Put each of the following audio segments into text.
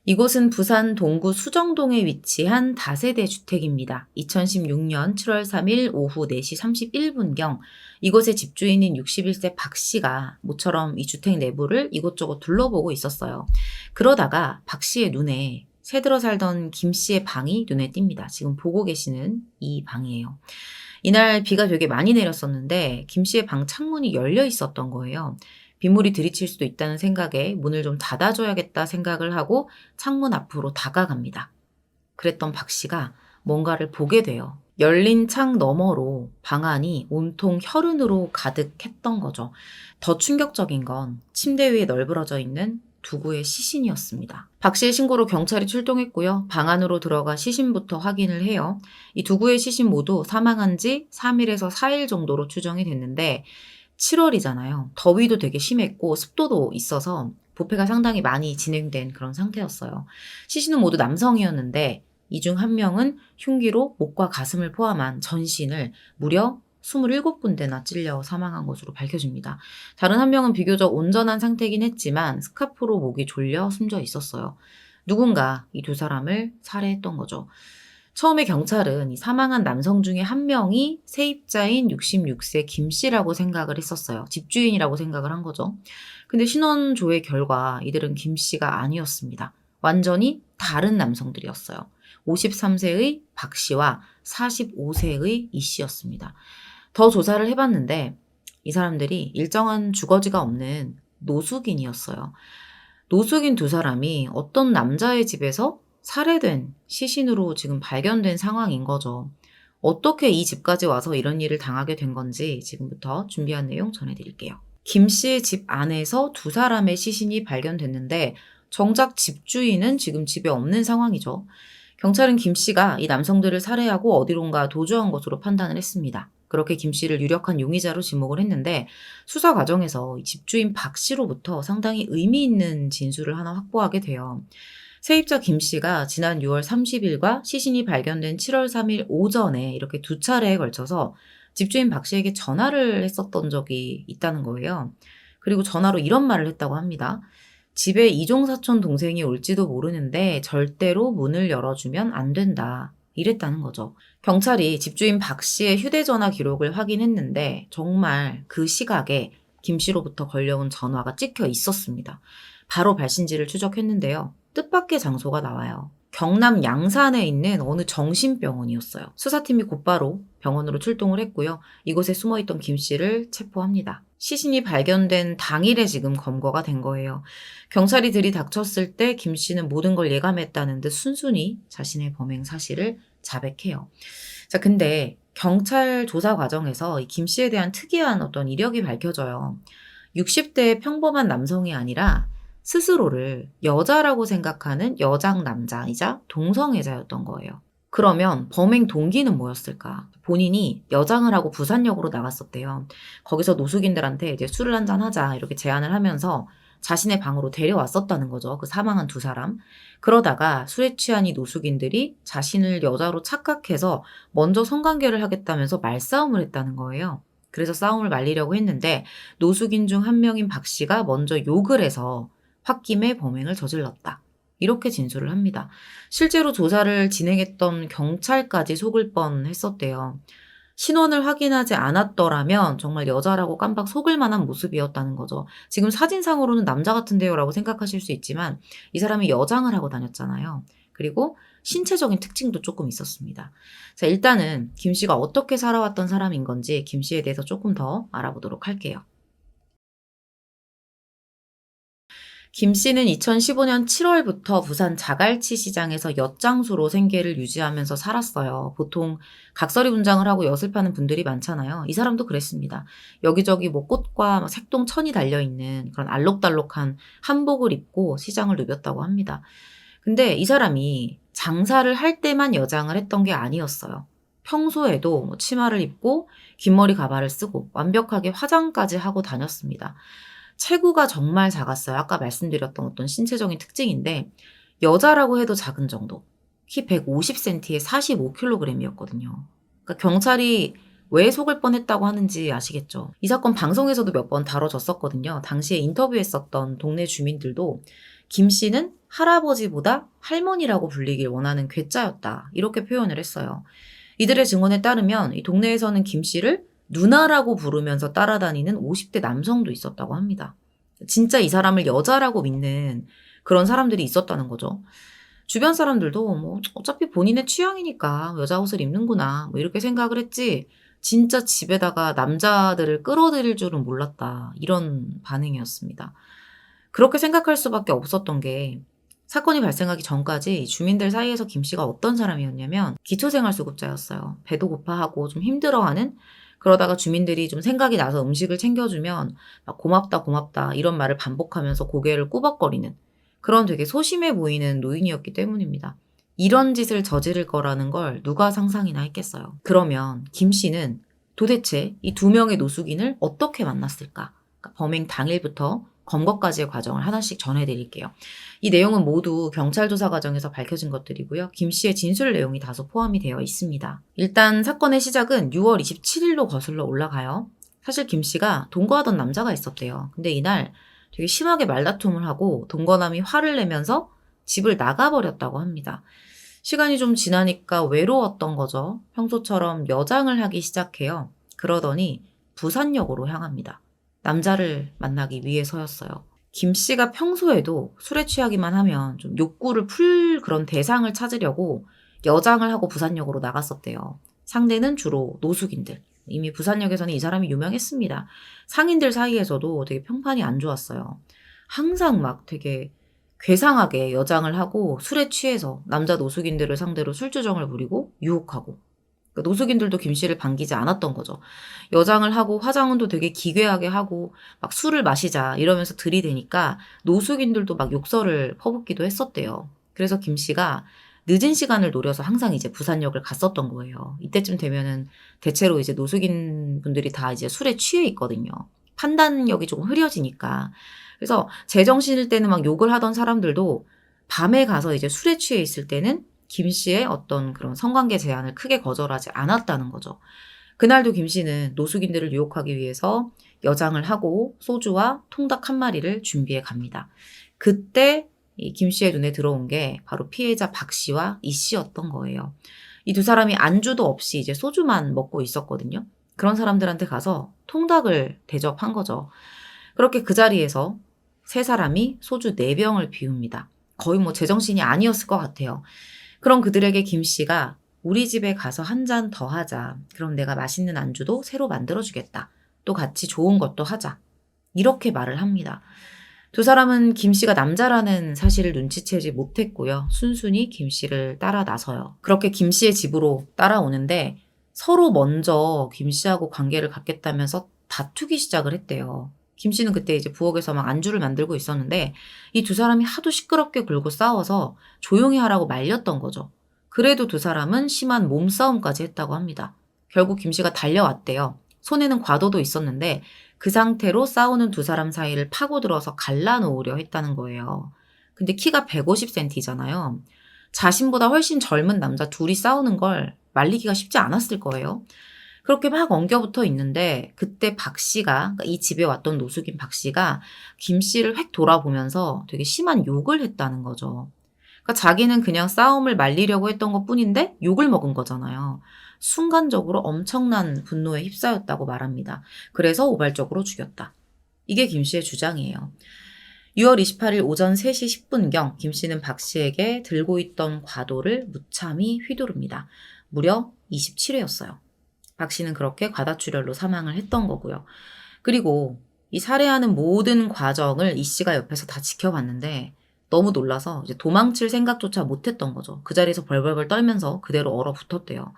이곳은 부산 동구 수정동에 위치한 다세대 주택입니다. 2016년 7월 3일 오후 4시 31분경 이곳의 집주인인 61세 박 씨가 모처럼 이 주택 내부를 이곳저곳 둘러보고 있었어요. 그러다가 박 씨의 눈에 새들어 살던 김 씨의 방이 눈에 띕니다. 지금 보고 계시는 이 방이에요. 이날 비가 되게 많이 내렸었는데 김 씨의 방 창문이 열려 있었던 거예요. 빗물이 들이칠 수도 있다는 생각에 문을 좀 닫아줘야겠다 생각을 하고 창문 앞으로 다가갑니다. 그랬던 박 씨가 뭔가를 보게 돼요. 열린 창 너머로 방 안이 온통 혈흔으로 가득했던 거죠. 더 충격적인 건 침대 위에 널브러져 있는 두구의 시신이었습니다. 박 씨의 신고로 경찰이 출동했고요. 방 안으로 들어가 시신부터 확인을 해요. 이 두구의 시신 모두 사망한 지 3일에서 4일 정도로 추정이 됐는데 7월이잖아요. 더위도 되게 심했고 습도도 있어서 부패가 상당히 많이 진행된 그런 상태였어요. 시신은 모두 남성이었는데 이 중 한 명은 흉기로 목과 가슴을 포함한 전신을 무려 27군데나 찔려 사망한 것으로 밝혀집니다. 다른 한 명은 비교적 온전한 상태이긴 했지만 스카프로 목이 졸려 숨져 있었어요. 누군가 이 두 사람을 살해했던 거죠. 처음에 경찰은 이 사망한 남성 중에 한 명이 세입자인 66세 김 씨라고 생각을 했었어요. 집주인이라고 생각을 한 거죠. 근데 신원 조회 결과 이들은 김 씨가 아니었습니다. 완전히 다른 남성들이었어요. 53세의 박 씨와 45세의 이 씨였습니다. 더 조사를 해봤는데 이 사람들이 일정한 주거지가 없는 노숙인이었어요. 노숙인 두 사람이 어떤 남자의 집에서 살해된 시신으로 지금 발견된 상황인 거죠. 어떻게 이 집까지 와서 이런 일을 당하게 된 건지 지금부터 준비한 내용 전해드릴게요. 김 씨의 집 안에서 두 사람의 시신이 발견됐는데 정작 집주인은 지금 집에 없는 상황이죠. 경찰은 김 씨가 이 남성들을 살해하고 어디론가 도주한 것으로 판단을 했습니다. 그렇게 김 씨를 유력한 용의자로 지목을 했는데 수사 과정에서 이 집주인 박 씨로부터 상당히 의미 있는 진술을 하나 확보하게 돼요. 세입자 김 씨가 지난 6월 30일과 시신이 발견된 7월 3일 오전에 이렇게 두 차례에 걸쳐서 집주인 박 씨에게 전화를 했었던 적이 있다는 거예요. 그리고 전화로 이런 말을 했다고 합니다. 집에 이종사촌 동생이 올지도 모르는데 절대로 문을 열어주면 안 된다. 이랬다는 거죠. 경찰이 집주인 박 씨의 휴대전화 기록을 확인했는데 정말 그 시각에 김 씨로부터 걸려온 전화가 찍혀 있었습니다. 바로 발신지를 추적했는데요. 뜻밖의 장소가 나와요. 경남 양산에 있는 어느 정신병원이었어요. 수사팀이 곧바로 병원으로 출동을 했고요. 이곳에 숨어있던 김 씨를 체포합니다. 시신이 발견된 당일에 지금 검거가 된 거예요. 경찰이 들이닥쳤을 때 김 씨는 모든 걸 예감했다는 듯 순순히 자신의 범행 사실을 자백해요. 자, 근데 경찰 조사 과정에서 이 김 씨에 대한 특이한 어떤 이력이 밝혀져요. 60대의 평범한 남성이 아니라 스스로를 여자라고 생각하는 여장 남자이자 동성애자였던 거예요. 그러면 범행 동기는 뭐였을까? 본인이 여장을 하고 부산역으로 나갔었대요. 거기서 노숙인들한테 이제 술을 한잔 하자 이렇게 제안을 하면서 자신의 방으로 데려왔었다는 거죠. 그 사망한 두 사람. 그러다가 술에 취한 이 노숙인들이 자신을 여자로 착각해서 먼저 성관계를 하겠다면서 말싸움을 했다는 거예요. 그래서 싸움을 말리려고 했는데 노숙인 중 한 명인 박 씨가 먼저 욕을 해서 홧김에 범행을 저질렀다. 이렇게 진술을 합니다. 실제로 조사를 진행했던 경찰까지 속을 뻔했었대요. 신원을 확인하지 않았더라면 정말 여자라고 깜빡 속을 만한 모습이었다는 거죠. 지금 사진상으로는 남자 같은데요 라고 생각하실 수 있지만 이 사람이 여장을 하고 다녔잖아요. 그리고 신체적인 특징도 조금 있었습니다. 자, 일단은 김 씨가 어떻게 살아왔던 사람인 건지 김 씨에 대해서 조금 더 알아보도록 할게요. 김 씨는 2015년 7월부터 부산 자갈치 시장에서 엿장수로 생계를 유지하면서 살았어요. 보통 각설이 분장을 하고 엿을 파는 분들이 많잖아요. 이 사람도 그랬습니다. 여기저기 뭐 꽃과 막 색동천이 달려있는 그런 알록달록한 한복을 입고 시장을 누볐다고 합니다. 근데 이 사람이 장사를 할 때만 여장을 했던 게 아니었어요. 평소에도 뭐 치마를 입고 긴 머리 가발을 쓰고 완벽하게 화장까지 하고 다녔습니다. 체구가 정말 작았어요. 아까 말씀드렸던 어떤 신체적인 특징인데 여자라고 해도 작은 정도. 키 150cm에 45kg이었거든요. 그러니까 경찰이 왜 속을 뻔했다고 하는지 아시겠죠? 이 사건 방송에서도 몇 번 다뤄졌었거든요. 당시에 인터뷰했었던 동네 주민들도 김 씨는 할아버지보다 할머니라고 불리길 원하는 괴짜였다. 이렇게 표현을 했어요. 이들의 증언에 따르면 이 동네에서는 김 씨를 누나라고 부르면서 따라다니는 50대 남성도 있었다고 합니다. 진짜 이 사람을 여자라고 믿는 그런 사람들이 있었다는 거죠. 주변 사람들도 뭐 어차피 본인의 취향이니까 여자 옷을 입는구나 뭐 이렇게 생각을 했지 진짜 집에다가 남자들을 끌어들일 줄은 몰랐다. 이런 반응이었습니다. 그렇게 생각할 수밖에 없었던 게 사건이 발생하기 전까지 주민들 사이에서 김 씨가 어떤 사람이었냐면 기초생활수급자였어요. 배도 고파하고 좀 힘들어하는 그러다가 주민들이 좀 생각이 나서 음식을 챙겨주면 막 고맙다 고맙다 이런 말을 반복하면서 고개를 꾸벅거리는 그런 되게 소심해 보이는 노인이었기 때문입니다. 이런 짓을 저지를 거라는 걸 누가 상상이나 했겠어요. 그러면 김 씨는 도대체 이 두 명의 노숙인을 어떻게 만났을까? 그러니까 범행 당일부터 검거까지의 과정을 하나씩 전해드릴게요. 이 내용은 모두 경찰 조사 과정에서 밝혀진 것들이고요. 김 씨의 진술 내용이 다소 포함이 되어 있습니다. 일단 사건의 시작은 6월 27일로 거슬러 올라가요. 사실 김 씨가 동거하던 남자가 있었대요. 근데 이날 되게 심하게 말다툼을 하고 동거남이 화를 내면서 집을 나가버렸다고 합니다. 시간이 좀 지나니까 외로웠던 거죠. 평소처럼 여장을 하기 시작해요. 그러더니 부산역으로 향합니다. 남자를 만나기 위해서였어요. 김 씨가 평소에도 술에 취하기만 하면 좀 욕구를 풀 그런 대상을 찾으려고 여장을 하고 부산역으로 나갔었대요. 상대는 주로 노숙인들. 이미 부산역에서는 이 사람이 유명했습니다. 상인들 사이에서도 되게 평판이 안 좋았어요. 항상 막 되게 괴상하게 여장을 하고 술에 취해서 남자 노숙인들을 상대로 술주정을 부리고 유혹하고 그러니까 노숙인들도 김 씨를 반기지 않았던 거죠. 여장을 하고 화장도 되게 기괴하게 하고 막 술을 마시자 이러면서 들이대니까 노숙인들도 막 욕설을 퍼붓기도 했었대요. 그래서 김 씨가 늦은 시간을 노려서 항상 이제 부산역을 갔었던 거예요. 이때쯤 되면은 대체로 이제 노숙인 분들이 다 이제 술에 취해 있거든요. 판단력이 조금 흐려지니까. 그래서 제정신일 때는 막 욕을 하던 사람들도 밤에 가서 이제 술에 취해 있을 때는 김 씨의 어떤 그런 성관계 제한을 크게 거절하지 않았다는 거죠. 그날도 김 씨는 노숙인들을 유혹하기 위해서 여장을 하고 소주와 통닭 한 마리를 준비해 갑니다. 그때 이 김 씨의 눈에 들어온 게 바로 피해자 박 씨와 이 씨였던 거예요. 이 두 사람이 안주도 없이 이제 소주만 먹고 있었거든요. 그런 사람들한테 가서 통닭을 대접한 거죠. 그렇게 그 자리에서 세 사람이 소주 4병을 비웁니다. 거의 뭐 제정신이 아니었을 것 같아요. 그럼 그들에게 김 씨가 우리 집에 가서 한 잔 더 하자. 그럼 내가 맛있는 안주도 새로 만들어주겠다. 또 같이 좋은 것도 하자. 이렇게 말을 합니다. 두 사람은 김 씨가 남자라는 사실을 눈치채지 못했고요. 순순히 김 씨를 따라 나서요. 그렇게 김 씨의 집으로 따라오는데 서로 먼저 김 씨하고 관계를 갖겠다면서 다투기 시작을 했대요. 김 씨는 그때 이제 부엌에서 막 안주를 만들고 있었는데 이 두 사람이 하도 시끄럽게 굴고 싸워서 조용히 하라고 말렸던 거죠. 그래도 두 사람은 심한 몸싸움까지 했다고 합니다. 결국 김 씨가 달려왔대요. 손에는 과도도 있었는데 그 상태로 싸우는 두 사람 사이를 파고들어서 갈라놓으려 했다는 거예요. 근데 키가 150cm잖아요. 자신보다 훨씬 젊은 남자 둘이 싸우는 걸 말리기가 쉽지 않았을 거예요. 그렇게 막 엉겨붙어 있는데 그때 박 씨가 그러니까 이 집에 왔던 노숙인 박 씨가 김 씨를 획 돌아보면서 되게 심한 욕을 했다는 거죠. 그러니까 자기는 그냥 싸움을 말리려고 했던 것뿐인데 욕을 먹은 거잖아요. 순간적으로 엄청난 분노에 휩싸였다고 말합니다. 그래서 우발적으로 죽였다. 이게 김 씨의 주장이에요. 6월 28일 오전 3시 10분경 김 씨는 박 씨에게 들고 있던 과도를 무참히 휘두릅니다. 무려 27회였어요. 박 씨는 그렇게 과다출혈로 사망을 했던 거고요. 그리고 이 살해하는 모든 과정을 이 씨가 옆에서 다 지켜봤는데 너무 놀라서 이제 도망칠 생각조차 못했던 거죠. 그 자리에서 벌벌벌 떨면서 그대로 얼어붙었대요.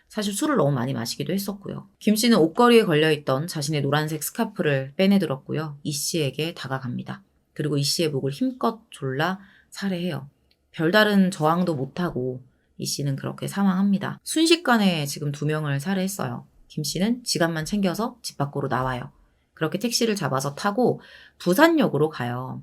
사실 술을 너무 많이 마시기도 했었고요. 김 씨는 옷걸이에 걸려있던 자신의 노란색 스카프를 빼내들었고요. 이 씨에게 다가갑니다. 그리고 이 씨의 목을 힘껏 졸라 살해해요. 별다른 저항도 못하고 이 씨는 그렇게 사망합니다. 순식간에 지금 2명을 살해했어요. 김 씨는 지갑만 챙겨서 집 밖으로 나와요. 그렇게 택시를 잡아서 타고 부산역으로 가요.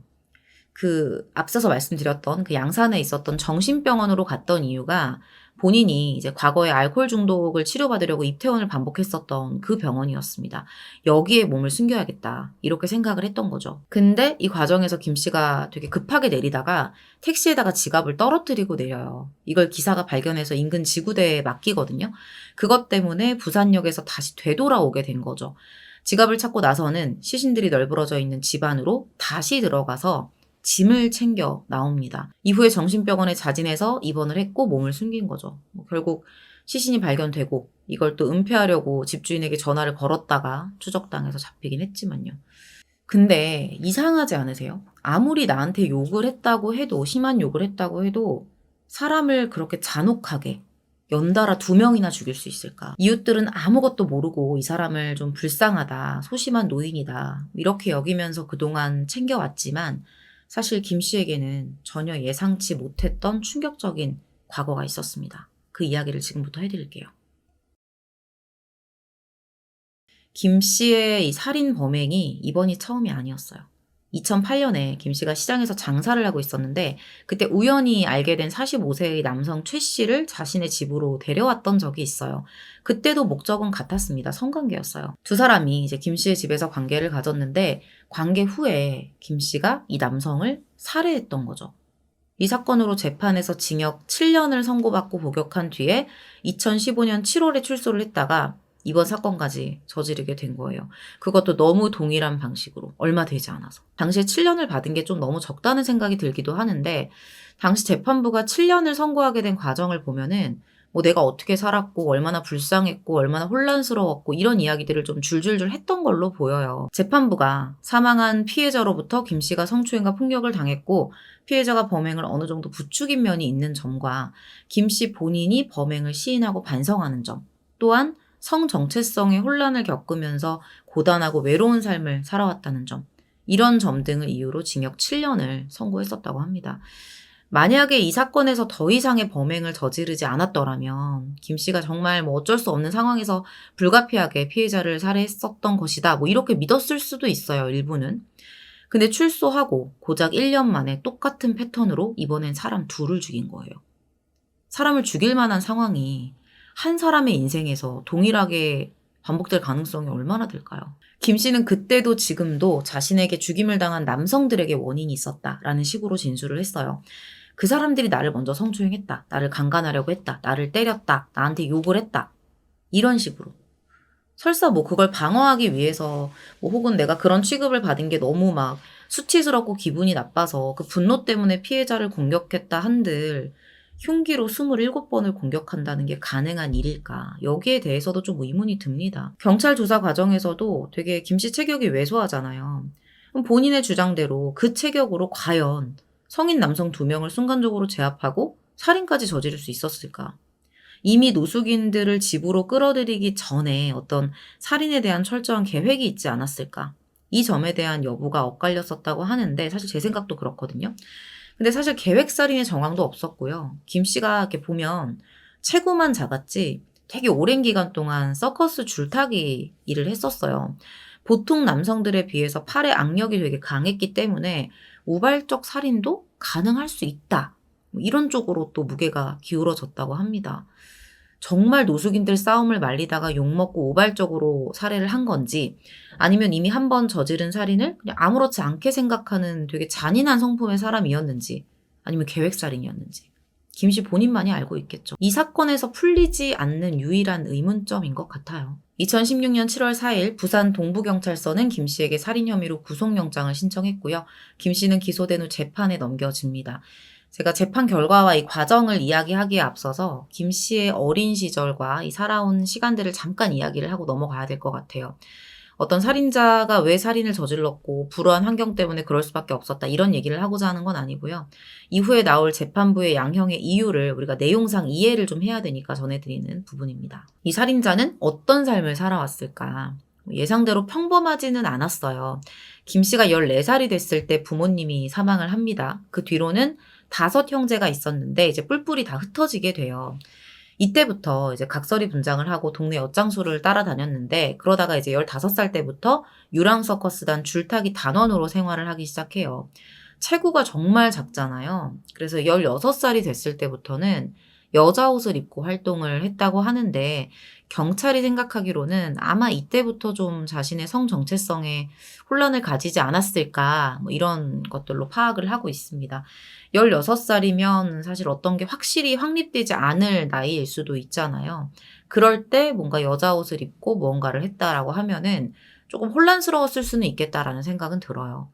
앞서서 말씀드렸던 그 양산에 있었던 정신병원으로 갔던 이유가 본인이 이제 과거에 알코올 중독을 치료받으려고 입퇴원을 반복했었던 그 병원이었습니다. 여기에 몸을 숨겨야겠다. 이렇게 생각을 했던 거죠. 근데 이 과정에서 김 씨가 되게 급하게 내리다가 택시에다가 지갑을 떨어뜨리고 내려요. 이걸 기사가 발견해서 인근 지구대에 맡기거든요. 그것 때문에 부산역에서 다시 되돌아오게 된 거죠. 지갑을 찾고 나서는 시신들이 널브러져 있는 집 안으로 다시 들어가서 짐을 챙겨 나옵니다. 이후에 정신병원에 자진해서 입원을 했고 몸을 숨긴 거죠. 결국 시신이 발견되고 이걸 또 은폐하려고 집주인에게 전화를 걸었다가 추적당해서 잡히긴 했지만요. 근데 이상하지 않으세요? 아무리 나한테 욕을 했다고 해도, 심한 욕을 했다고 해도 사람을 그렇게 잔혹하게 연달아 2명이나 죽일 수 있을까? 이웃들은 아무것도 모르고 이 사람을 좀 불쌍하다, 소심한 노인이다 이렇게 여기면서 그동안 챙겨왔지만 사실 김 씨에게는 전혀 예상치 못했던 충격적인 과거가 있었습니다. 그 이야기를 지금부터 해드릴게요. 김 씨의 이 살인 범행이 이번이 처음이 아니었어요. 2008년에 김 씨가 시장에서 장사를 하고 있었는데 그때 우연히 알게 된 45세의 남성 최 씨를 자신의 집으로 데려왔던 적이 있어요. 그때도 목적은 같았습니다. 성관계였어요. 두 사람이 이제 김 씨의 집에서 관계를 가졌는데 관계 후에 김 씨가 이 남성을 살해했던 거죠. 이 사건으로 재판에서 징역 7년을 선고받고 복역한 뒤에 2015년 7월에 출소를 했다가 이번 사건까지 저지르게 된 거예요. 그것도 너무 동일한 방식으로 얼마 되지 않아서. 당시에 7년을 받은 게 좀 너무 적다는 생각이 들기도 하는데 당시 재판부가 7년을 선고하게 된 과정을 보면은 뭐 내가 어떻게 살았고 얼마나 불쌍했고 얼마나 혼란스러웠고 이런 이야기들을 좀 줄줄줄 했던 걸로 보여요. 재판부가 사망한 피해자로부터 김 씨가 성추행과 폭력을 당했고 피해자가 범행을 어느 정도 부추긴 면이 있는 점과 김 씨 본인이 범행을 시인하고 반성하는 점 또한 성 정체성의 혼란을 겪으면서 고단하고 외로운 삶을 살아왔다는 점, 이런 점 등을 이유로 징역 7년을 선고했었다고 합니다. 만약에 이 사건에서 더 이상의 범행을 저지르지 않았더라면 김 씨가 정말 뭐 어쩔 수 없는 상황에서 불가피하게 피해자를 살해했었던 것이다. 뭐 이렇게 믿었을 수도 있어요, 일부는. 근데 출소하고 고작 1년 만에 똑같은 패턴으로 이번엔 사람 둘을 죽인 거예요. 사람을 죽일 만한 상황이 한 사람의 인생에서 동일하게 반복될 가능성이 얼마나 될까요? 김 씨는 그때도 지금도 자신에게 죽임을 당한 남성들에게 원인이 있었다라는 식으로 진술을 했어요. 그 사람들이 나를 먼저 성추행했다. 나를 강간하려고 했다. 나를 때렸다. 나한테 욕을 했다. 이런 식으로. 설사 뭐 그걸 방어하기 위해서 뭐 혹은 내가 그런 취급을 받은 게 너무 막 수치스럽고 기분이 나빠서 그 분노 때문에 피해자를 공격했다 한들 흉기로 27번을 공격한다는 게 가능한 일일까? 여기에 대해서도 좀 의문이 듭니다. 경찰 조사 과정에서도 되게 김 씨 체격이 왜소하잖아요. 그럼 본인의 주장대로 그 체격으로 과연 성인 남성 2명을 순간적으로 제압하고 살인까지 저지를 수 있었을까? 이미 노숙인들을 집으로 끌어들이기 전에 어떤 살인에 대한 철저한 계획이 있지 않았을까? 이 점에 대한 여부가 엇갈렸었다고 하는데 사실 제 생각도 그렇거든요. 근데 사실 계획살인의 정황도 없었고요. 김 씨가 이렇게 보면 체구만 작았지 되게 오랜 기간 동안 서커스 줄타기 일을 했었어요. 보통 남성들에 비해서 팔의 악력이 되게 강했기 때문에 우발적 살인도 가능할 수 있다. 이런 쪽으로 또 무게가 기울어졌다고 합니다. 정말 노숙인들 싸움을 말리다가 욕먹고 우발적으로 살해를 한 건지 아니면 이미 한 번 저지른 살인을 그냥 아무렇지 않게 생각하는 되게 잔인한 성품의 사람이었는지 아니면 계획살인이었는지 김 씨 본인만이 알고 있겠죠. 이 사건에서 풀리지 않는 유일한 의문점인 것 같아요. 2016년 7월 4일 부산 동부경찰서는 김 씨에게 살인 혐의로 구속영장을 신청했고요. 김 씨는 기소된 후 재판에 넘겨집니다. 제가 재판 결과와 이 과정을 이야기하기에 앞서서 김 씨의 어린 시절과 이 살아온 시간들을 잠깐 이야기를 하고 넘어가야 될 것 같아요. 어떤 살인자가 왜 살인을 저질렀고 불우한 환경 때문에 그럴 수밖에 없었다 이런 얘기를 하고자 하는 건 아니고요. 이후에 나올 재판부의 양형의 이유를 우리가 내용상 이해를 좀 해야 되니까 전해드리는 부분입니다. 이 살인자는 어떤 삶을 살아왔을까? 예상대로 평범하지는 않았어요. 김 씨가 14살이 됐을 때 부모님이 사망을 합니다. 그 뒤로는 5 형제가 있었는데 이제 뿔뿔이 다 흩어지게 돼요. 이때부터 이제 각설이 분장을 하고 동네 엿장수를 따라다녔는데 그러다가 이제 15살 때부터 유랑 서커스단 줄타기 단원으로 생활을 하기 시작해요. 체구가 정말 작잖아요. 그래서 16살이 됐을 때부터는 여자 옷을 입고 활동을 했다고 하는데 경찰이 생각하기로는 아마 이때부터 좀 자신의 성 정체성에 혼란을 가지지 않았을까 뭐 이런 것들로 파악을 하고 있습니다. 16살이면 사실 어떤 게 확실히 확립되지 않을 나이일 수도 있잖아요. 그럴 때 뭔가 여자 옷을 입고 무언가를 했다라고 하면은 조금 혼란스러웠을 수는 있겠다라는 생각은 들어요.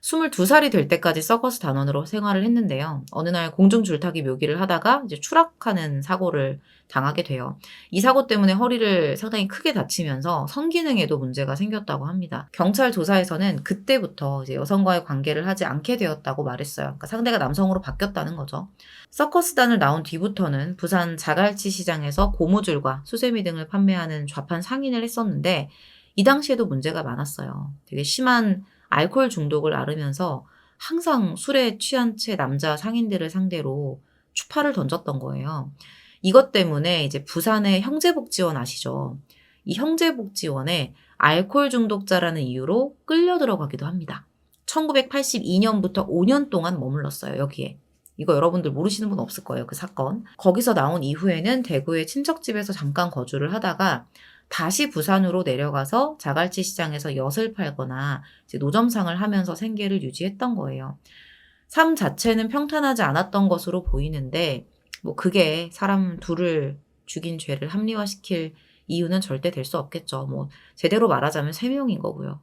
22살이 될 때까지 서커스 단원으로 생활을 했는데요. 어느 날 공중 줄타기 묘기를 하다가 이제 추락하는 사고를 당하게 돼요. 이 사고 때문에 허리를 상당히 크게 다치면서 성기능에도 문제가 생겼다고 합니다. 경찰 조사에서는 그때부터 이제 여성과의 관계를 하지 않게 되었다고 말했어요. 그러니까 상대가 남성으로 바뀌었다는 거죠. 서커스단을 나온 뒤부터는 부산 자갈치 시장에서 고무줄과 수세미 등을 판매하는 좌판 상인을 했었는데 이 당시에도 문제가 많았어요. 되게 심한 알코올 중독을 앓으면서 항상 술에 취한 채 남자 상인들을 상대로 추파를 던졌던 거예요. 이것 때문에 이제 부산의 형제복지원 아시죠? 이 형제복지원에 알코올 중독자라는 이유로 끌려 들어가기도 합니다. 1982년부터 5년 동안 머물렀어요, 여기에. 이거 여러분들 모르시는 분 없을 거예요, 그 사건. 거기서 나온 이후에는 대구의 친척집에서 잠깐 거주를 하다가 다시 부산으로 내려가서 자갈치 시장에서 엿을 팔거나 이제 노점상을 하면서 생계를 유지했던 거예요. 삶 자체는 평탄하지 않았던 것으로 보이는데 뭐 그게 사람 둘을 죽인 죄를 합리화시킬 이유는 절대 될 수 없겠죠. 뭐 제대로 말하자면 세명인 거고요.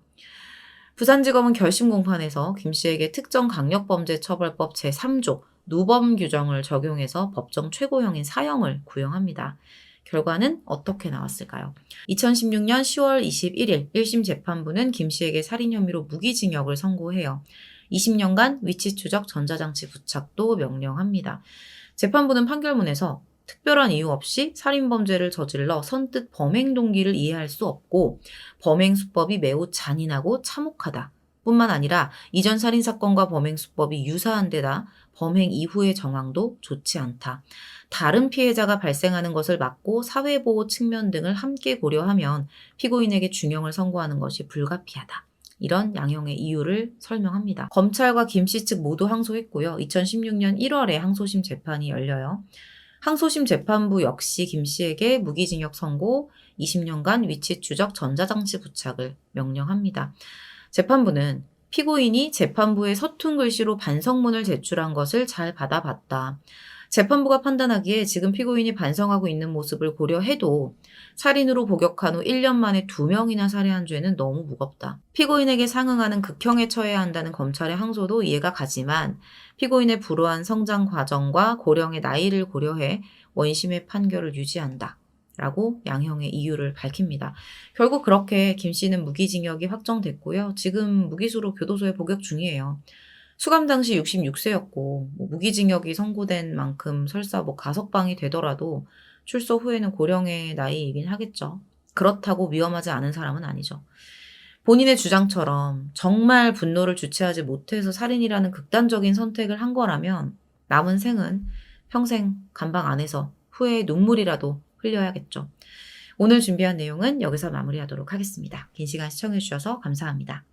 부산지검은 결심 공판에서 김 씨에게 특정강력범죄처벌법 제3조 누범 규정을 적용해서 법정 최고형인 사형을 구형합니다. 결과는 어떻게 나왔을까요? 2016년 10월 21일 1심 재판부는 김 씨에게 살인 혐의로 무기징역을 선고해요. 20년간 위치 추적 전자장치 부착도 명령합니다. 재판부는 판결문에서 특별한 이유 없이 살인범죄를 저질러 선뜻 범행 동기를 이해할 수 없고 범행 수법이 매우 잔인하고 참혹하다. 뿐만 아니라 이전 살인사건과 범행 수법이 유사한 데다 범행 이후의 정황도 좋지 않다. 다른 피해자가 발생하는 것을 막고 사회보호 측면 등을 함께 고려하면 피고인에게 중형을 선고하는 것이 불가피하다. 이런 양형의 이유를 설명합니다. 검찰과 김 씨 측 모두 항소했고요. 2016년 1월에 항소심 재판이 열려요. 항소심 재판부 역시 김 씨에게 무기징역 선고, 20년간 위치 추적 전자장치 부착을 명령합니다. 재판부는 피고인이 재판부에 서툰 글씨로 반성문을 제출한 것을 잘 받아봤다. 재판부가 판단하기에 지금 피고인이 반성하고 있는 모습을 고려해도 살인으로 복역한 후 1년 만에 2명이나 살해한 죄는 너무 무겁다. 피고인에게 상응하는 극형에 처해야 한다는 검찰의 항소도 이해가 가지만 피고인의 불우한 성장 과정과 고령의 나이를 고려해 원심의 판결을 유지한다. 라고 양형의 이유를 밝힙니다. 결국 그렇게 김 씨는 무기징역이 확정됐고요. 지금 무기수로 교도소에 복역 중이에요. 수감 당시 66세였고 무기징역이 선고된 만큼 설사 가석방이 되더라도 출소 후에는 고령의 나이이긴 하겠죠. 그렇다고 위험하지 않은 사람은 아니죠. 본인의 주장처럼 정말 분노를 주체하지 못해서 살인이라는 극단적인 선택을 한 거라면 남은 생은 평생 감방 안에서 후회의 눈물이라도 흘려야겠죠. 오늘 준비한 내용은 여기서 마무리하도록 하겠습니다. 긴 시간 시청해주셔서 감사합니다.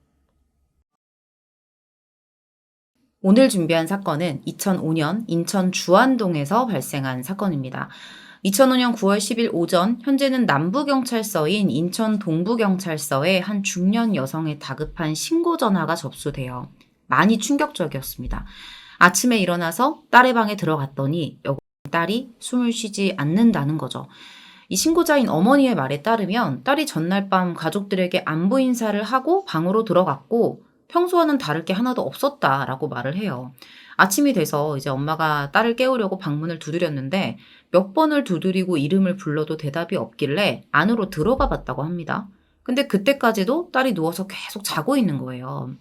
오늘 준비한 사건은 2005년 인천 주안동에서 발생한 사건입니다. 2005년 9월 10일 오전 현재는 남부경찰서인 인천 동부경찰서에 한 중년 여성의 다급한 신고 전화가 접수돼요. 많이 충격적이었습니다. 아침에 일어나서 딸의 방에 들어갔더니 딸이 숨을 쉬지 않는다는 거죠. 이 신고자인 어머니의 말에 따르면 딸이 전날 밤 가족들에게 안부 인사를 하고 방으로 들어갔고 평소와는 다를 게 하나도 없었다라고 말을 해요. 아침이 돼서 이제 엄마가 딸을 깨우려고 방문을 두드렸는데 몇 번을 두드리고 이름을 불러도 대답이 없길래 안으로 들어가 봤다고 합니다. 근데 그때까지도 딸이 누워서 계속 자고 있는 거예요.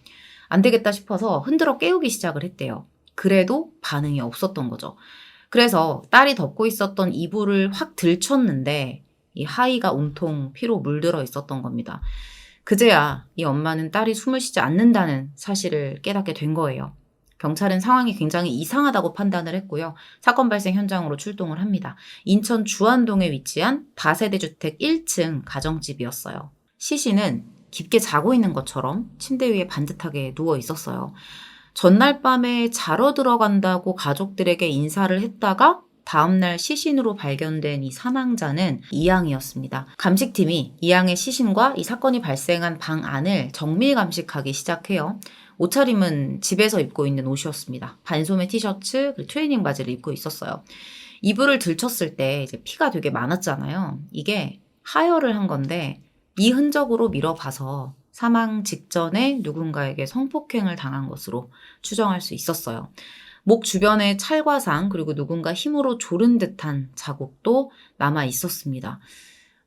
안 되겠다 싶어서 흔들어 깨우기 시작을 했대요. 그래도 반응이 없었던 거죠. 그래서 딸이 덮고 있었던 이불을 확 들쳤는데 이 하의가 온통 피로 물들어 있었던 겁니다. 그제야 이 엄마는 딸이 숨을 쉬지 않는다는 사실을 깨닫게 된 거예요. 경찰은 상황이 굉장히 이상하다고 판단을 했고요. 사건 발생 현장으로 출동을 합니다. 인천 주안동에 위치한 다세대 주택 1층 가정집이었어요. 시신은 깊게 자고 있는 것처럼 침대 위에 반듯하게 누워 있었어요. 전날 밤에 자러 들어간다고 가족들에게 인사를 했다가 다음날 시신으로 발견된 이 사망자는 이양이었습니다. 감식팀이 이양의 시신과 이 사건이 발생한 방 안을 정밀 감식하기 시작해요. 옷차림은 집에서 입고 있는 옷이었습니다. 반소매 티셔츠, 그리고 트레이닝 바지를 입고 있었어요. 이불을 들쳤을 때 이제 피가 되게 많았잖아요. 이게 하혈을 한 건데 이 흔적으로 밀어봐서 사망 직전에 누군가에게 성폭행을 당한 것으로 추정할 수 있었어요. 목 주변에 찰과상 그리고 누군가 힘으로 조른 듯한 자국도 남아 있었습니다.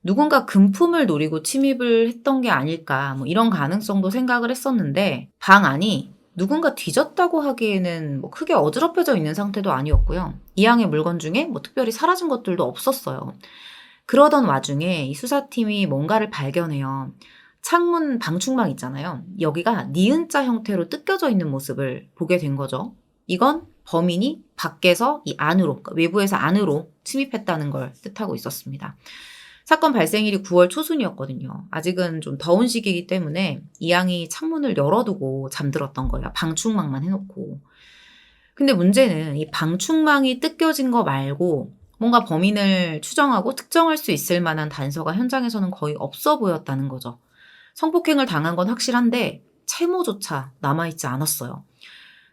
누군가 금품을 노리고 침입을 했던 게 아닐까 이런 가능성도 생각을 했었는데 방 안이 누군가 뒤졌다고 하기에는 크게 어지럽혀져 있는 상태도 아니었고요. 이양의 물건 중에 특별히 사라진 것들도 없었어요. 그러던 와중에 이 수사팀이 뭔가를 발견해요. 창문 방충망 있잖아요. 여기가 니은자 형태로 뜯겨져 있는 모습을 보게 된 거죠. 이건 범인이 밖에서 이 안으로, 그러니까 외부에서 안으로 침입했다는 걸 뜻하고 있었습니다. 사건 발생일이 9월 초순이었거든요. 아직은 좀 더운 시기이기 때문에 이양이 창문을 열어두고 잠들었던 거예요. 방충망만 해놓고. 근데 문제는 이 방충망이 뜯겨진 거 말고 뭔가 범인을 추정하고 특정할 수 있을 만한 단서가 현장에서는 거의 없어 보였다는 거죠. 성폭행을 당한 건 확실한데 채모조차 남아있지 않았어요.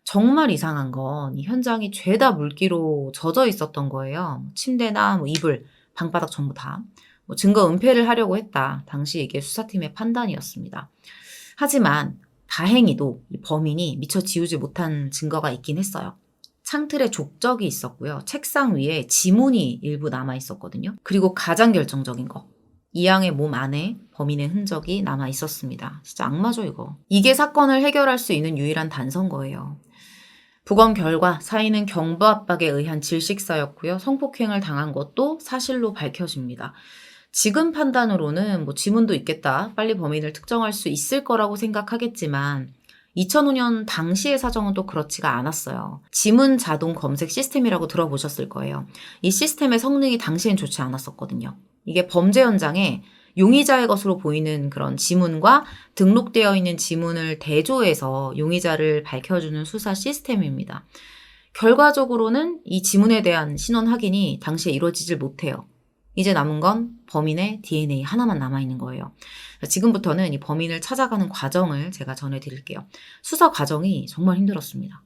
정말 이상한 건 이 현장이 죄다 물기로 젖어 있었던 거예요. 침대나 이불, 방바닥 전부 다. 증거 은폐를 하려고 했다. 당시 이게 수사팀의 판단이었습니다. 하지만 다행히도 이 범인이 미처 지우지 못한 증거가 있긴 했어요. 창틀에 족적이 있었고요. 책상 위에 지문이 일부 남아 있었거든요. 그리고 가장 결정적인 거. 이양의 몸 안에 범인의 흔적이 남아 있었습니다. 진짜 악마죠, 이거. 이게 사건을 해결할 수 있는 유일한 단서인 거예요. 부검 결과 사인은 경부 압박에 의한 질식사였고요. 성폭행을 당한 것도 사실로 밝혀집니다. 지금 판단으로는 지문도 있겠다. 빨리 범인을 특정할 수 있을 거라고 생각하겠지만 2005년 당시의 사정은 또 그렇지가 않았어요. 지문 자동 검색 시스템이라고 들어보셨을 거예요. 이 시스템의 성능이 당시엔 좋지 않았었거든요. 이게 범죄 현장에 용의자의 것으로 보이는 그런 지문과 등록되어 있는 지문을 대조해서 용의자를 밝혀주는 수사 시스템입니다. 결과적으로는 이 지문에 대한 신원 확인이 당시에 이루어지질 못해요. 이제 남은 건 범인의 DNA 하나만 남아있는 거예요. 지금부터는 이 범인을 찾아가는 과정을 제가 전해드릴게요. 수사 과정이 정말 힘들었습니다.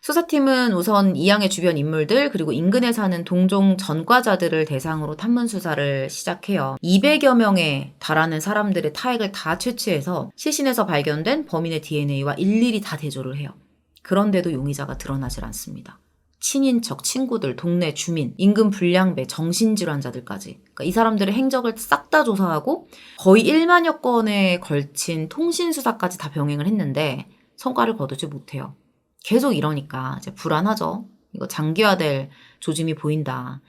수사팀은 우선 이양의 주변 인물들 그리고 인근에 사는 동종 전과자들을 대상으로 탐문 수사를 시작해요. 200여 명에 달하는 사람들의 타액을 다 채취해서 시신에서 발견된 범인의 DNA와 일일이 다 대조를 해요. 그런데도 용의자가 드러나질 않습니다. 친인척, 친구들, 동네 주민, 인근 불량배, 정신질환자들까지. 그러니까 이 사람들의 행적을 싹 다 조사하고 거의 1만여 건에 걸친 통신수사까지 다 병행을 했는데 성과를 거두지 못해요. 계속 이러니까 이제 불안하죠. 이거 장기화될 조짐이 보인다.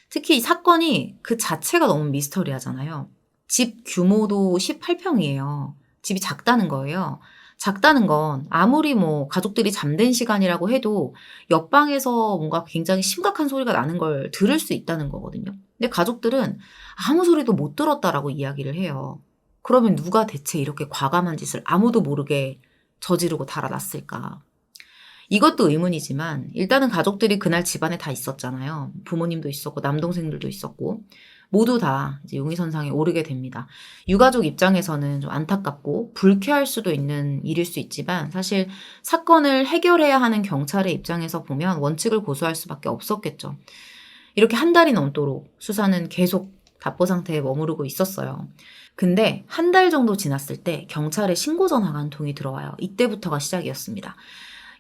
특히 이 사건이 그 자체가 너무 미스터리하잖아요. 집 규모도 18평이에요. 집이 작다는 거예요. 작다는 건 아무리 가족들이 잠든 시간이라고 해도 옆방에서 뭔가 굉장히 심각한 소리가 나는 걸 들을 수 있다는 거거든요. 근데 가족들은 아무 소리도 못 들었다라고 이야기를 해요. 그러면 누가 대체 이렇게 과감한 짓을 아무도 모르게 저지르고 달아났을까? 이것도 의문이지만 일단은 가족들이 그날 집안에 다 있었잖아요. 부모님도 있었고 남동생들도 있었고 모두 다 이제 용의선상에 오르게 됩니다. 유가족 입장에서는 좀 안타깝고 불쾌할 수도 있는 일일 수 있지만 사실 사건을 해결해야 하는 경찰의 입장에서 보면 원칙을 고수할 수밖에 없었겠죠. 이렇게 한 달이 넘도록 수사는 계속 답보 상태에 머무르고 있었어요. 근데 한 달 정도 지났을 때 경찰에 신고 전화가 한 통이 들어와요. 이때부터가 시작이었습니다.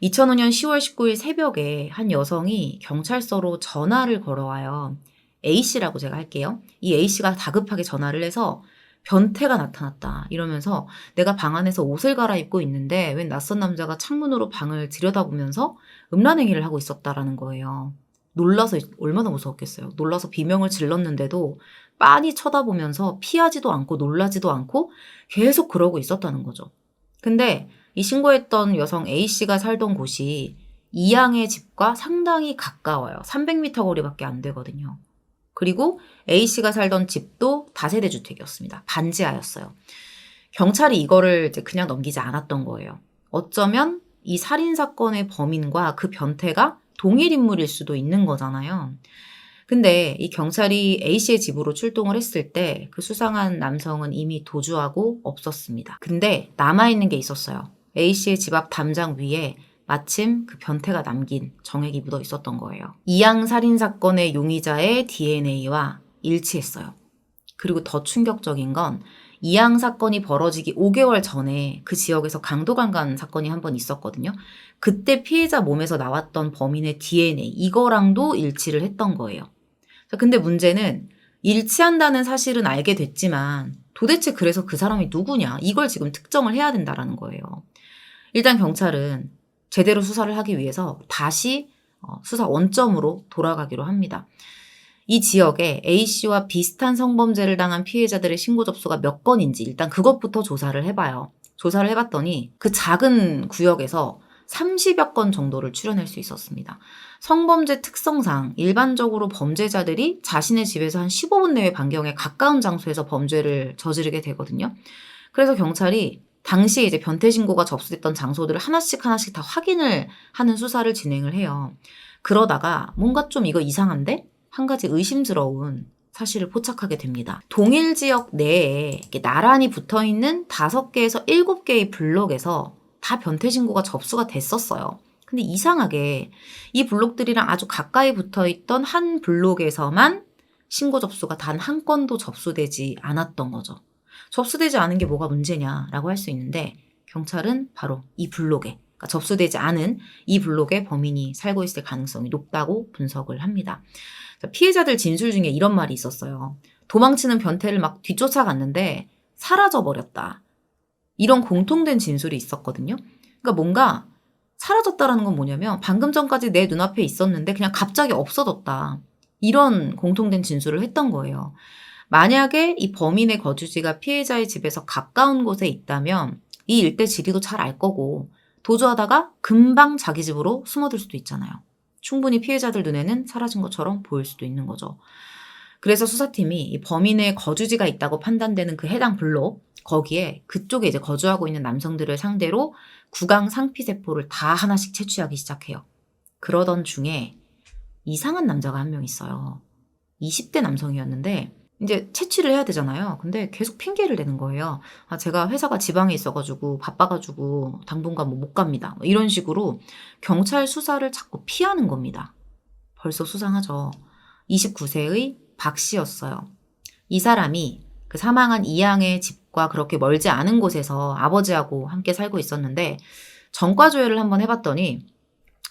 2005년 10월 19일 새벽에 한 여성이 경찰서로 전화를 걸어와요. A씨라고 제가 할게요. 이 A씨가 다급하게 전화를 해서 변태가 나타났다 이러면서 내가 방 안에서 옷을 갈아입고 있는데 웬 낯선 남자가 창문으로 방을 들여다보면서 음란행위를 하고 있었다라는 거예요. 놀라서 얼마나 무서웠겠어요. 놀라서 비명을 질렀는데도 빤히 쳐다보면서 피하지도 않고 놀라지도 않고 계속 그러고 있었다는 거죠. 근데 이 신고했던 여성 A씨가 살던 곳이 이양의 집과 상당히 가까워요. 300m 거리밖에 안 되거든요. 그리고 A씨가 살던 집도 다세대 주택이었습니다. 반지하였어요. 경찰이 이거를 이제 그냥 넘기지 않았던 거예요. 어쩌면 이 살인사건의 범인과 그 변태가 동일 인물일 수도 있는 거잖아요. 근데 이 경찰이 A씨의 집으로 출동을 했을 때 그 수상한 남성은 이미 도주하고 없었습니다. 근데 남아있는 게 있었어요. A씨의 집 앞 담장 위에 마침 그 변태가 남긴 정액이 묻어 있었던 거예요. 이양 살인 사건의 용의자의 DNA와 일치했어요. 그리고 더 충격적인 건 이양 사건이 벌어지기 5개월 전에 그 지역에서 강도강간 사건이 한 번 있었거든요. 그때 피해자 몸에서 나왔던 범인의 DNA 이거랑도 일치를 했던 거예요. 근데 문제는 일치한다는 사실은 알게 됐지만 도대체 그래서 그 사람이 누구냐 이걸 지금 특정을 해야 된다라는 거예요. 일단 경찰은 제대로 수사를 하기 위해서 다시 수사 원점으로 돌아가기로 합니다. 이 지역에 A씨와 비슷한 성범죄를 당한 피해자들의 신고 접수가 몇 건인지 일단 그것부터 조사를 해봐요. 조사를 해봤더니 그 작은 구역에서 30여 건 정도를 추려낼 수 있었습니다. 성범죄 특성상 일반적으로 범죄자들이 자신의 집에서 한 15분 내외 반경에 가까운 장소에서 범죄를 저지르게 되거든요. 그래서 경찰이 당시에 이제 변태 신고가 접수됐던 장소들을 하나씩 다 확인을 하는 수사를 진행을 해요. 그러다가 뭔가 좀 이거 이상한데? 한 가지 의심스러운 사실을 포착하게 됩니다. 동일 지역 내에 나란히 붙어있는 5개에서 7개의 블록에서 다 변태 신고가 접수가 됐었어요. 근데 이상하게 이 블록들이랑 아주 가까이 붙어있던 한 블록에서만 신고 접수가 단 한 건도 접수되지 않았던 거죠. 접수되지 않은 게 뭐가 문제냐라고 할 수 있는데 경찰은 바로 이 블록에 그러니까 접수되지 않은 이 블록에 범인이 살고 있을 가능성이 높다고 분석을 합니다. 피해자들 진술 중에 이런 말이 있었어요. 도망치는 변태를 막 뒤쫓아갔는데 사라져버렸다. 이런 공통된 진술이 있었거든요. 그러니까 뭔가 사라졌다라는 건 뭐냐면 방금 전까지 내 눈앞에 있었는데 그냥 갑자기 없어졌다. 이런 공통된 진술을 했던 거예요. 만약에 이 범인의 거주지가 피해자의 집에서 가까운 곳에 있다면 이 일대 지리도 잘 알 거고 도주하다가 금방 자기 집으로 숨어들 수도 있잖아요. 충분히 피해자들 눈에는 사라진 것처럼 보일 수도 있는 거죠. 그래서 수사팀이 이 범인의 거주지가 있다고 판단되는 그 해당 블록 거기에 그쪽에 이제 거주하고 있는 남성들을 상대로 구강 상피세포를 다 하나씩 채취하기 시작해요. 그러던 중에 이상한 남자가 한 명 있어요. 20대 남성이었는데 이제 채취를 해야 되잖아요. 근데 계속 핑계를 대는 거예요. 아, 제가 회사가 지방에 있어가지고 바빠가지고 당분간 못 갑니다. 이런 식으로 경찰 수사를 자꾸 피하는 겁니다. 벌써 수상하죠. 29세의 박 씨였어요. 이 사람이 그 사망한 이양의 집과 그렇게 멀지 않은 곳에서 아버지하고 함께 살고 있었는데 전과조회를 한번 해봤더니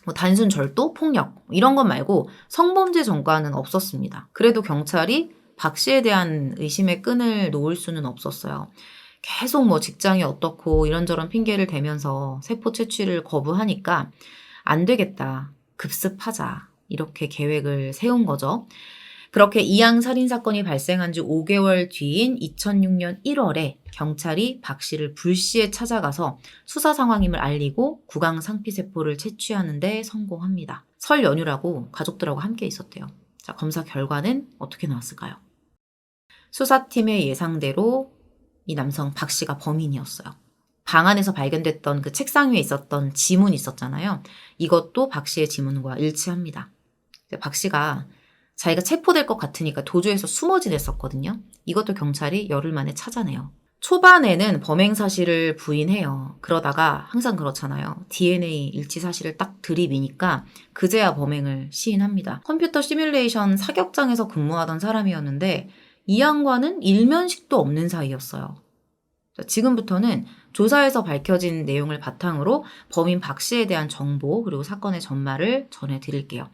뭐 단순 절도, 폭력 이런 것 말고 성범죄 전과는 없었습니다. 그래도 경찰이 박 씨에 대한 의심의 끈을 놓을 수는 없었어요. 계속 뭐 직장이 어떻고 이런저런 핑계를 대면서 세포 채취를 거부하니까 안 되겠다. 급습하자. 이렇게 계획을 세운 거죠. 그렇게 이양 살인 사건이 발생한 지 5개월 뒤인 2006년 1월에 경찰이 박 씨를 불시에 찾아가서 수사 상황임을 알리고 구강 상피세포를 채취하는 데 성공합니다. 설 연휴라고 가족들하고 함께 있었대요. 자, 검사 결과는 어떻게 나왔을까요? 수사팀의 예상대로 이 남성 박 씨가 범인이었어요. 방 안에서 발견됐던 그 책상 위에 있었던 지문이 있었잖아요. 이것도 박 씨의 지문과 일치합니다. 박 씨가 자기가 체포될 것 같으니까 도주해서 숨어 지냈었거든요. 이것도 경찰이 열흘 만에 찾아내요. 초반에는 범행 사실을 부인해요. 그러다가 항상 그렇잖아요. DNA 일치 사실을 딱 들이미니까 그제야 범행을 시인합니다. 컴퓨터 시뮬레이션 사격장에서 근무하던 사람이었는데 이양과는 일면식도 없는 사이였어요. 지금부터는 조사에서 밝혀진 내용을 바탕으로 범인 박 씨에 대한 정보 그리고 사건의 전말을 전해드릴게요.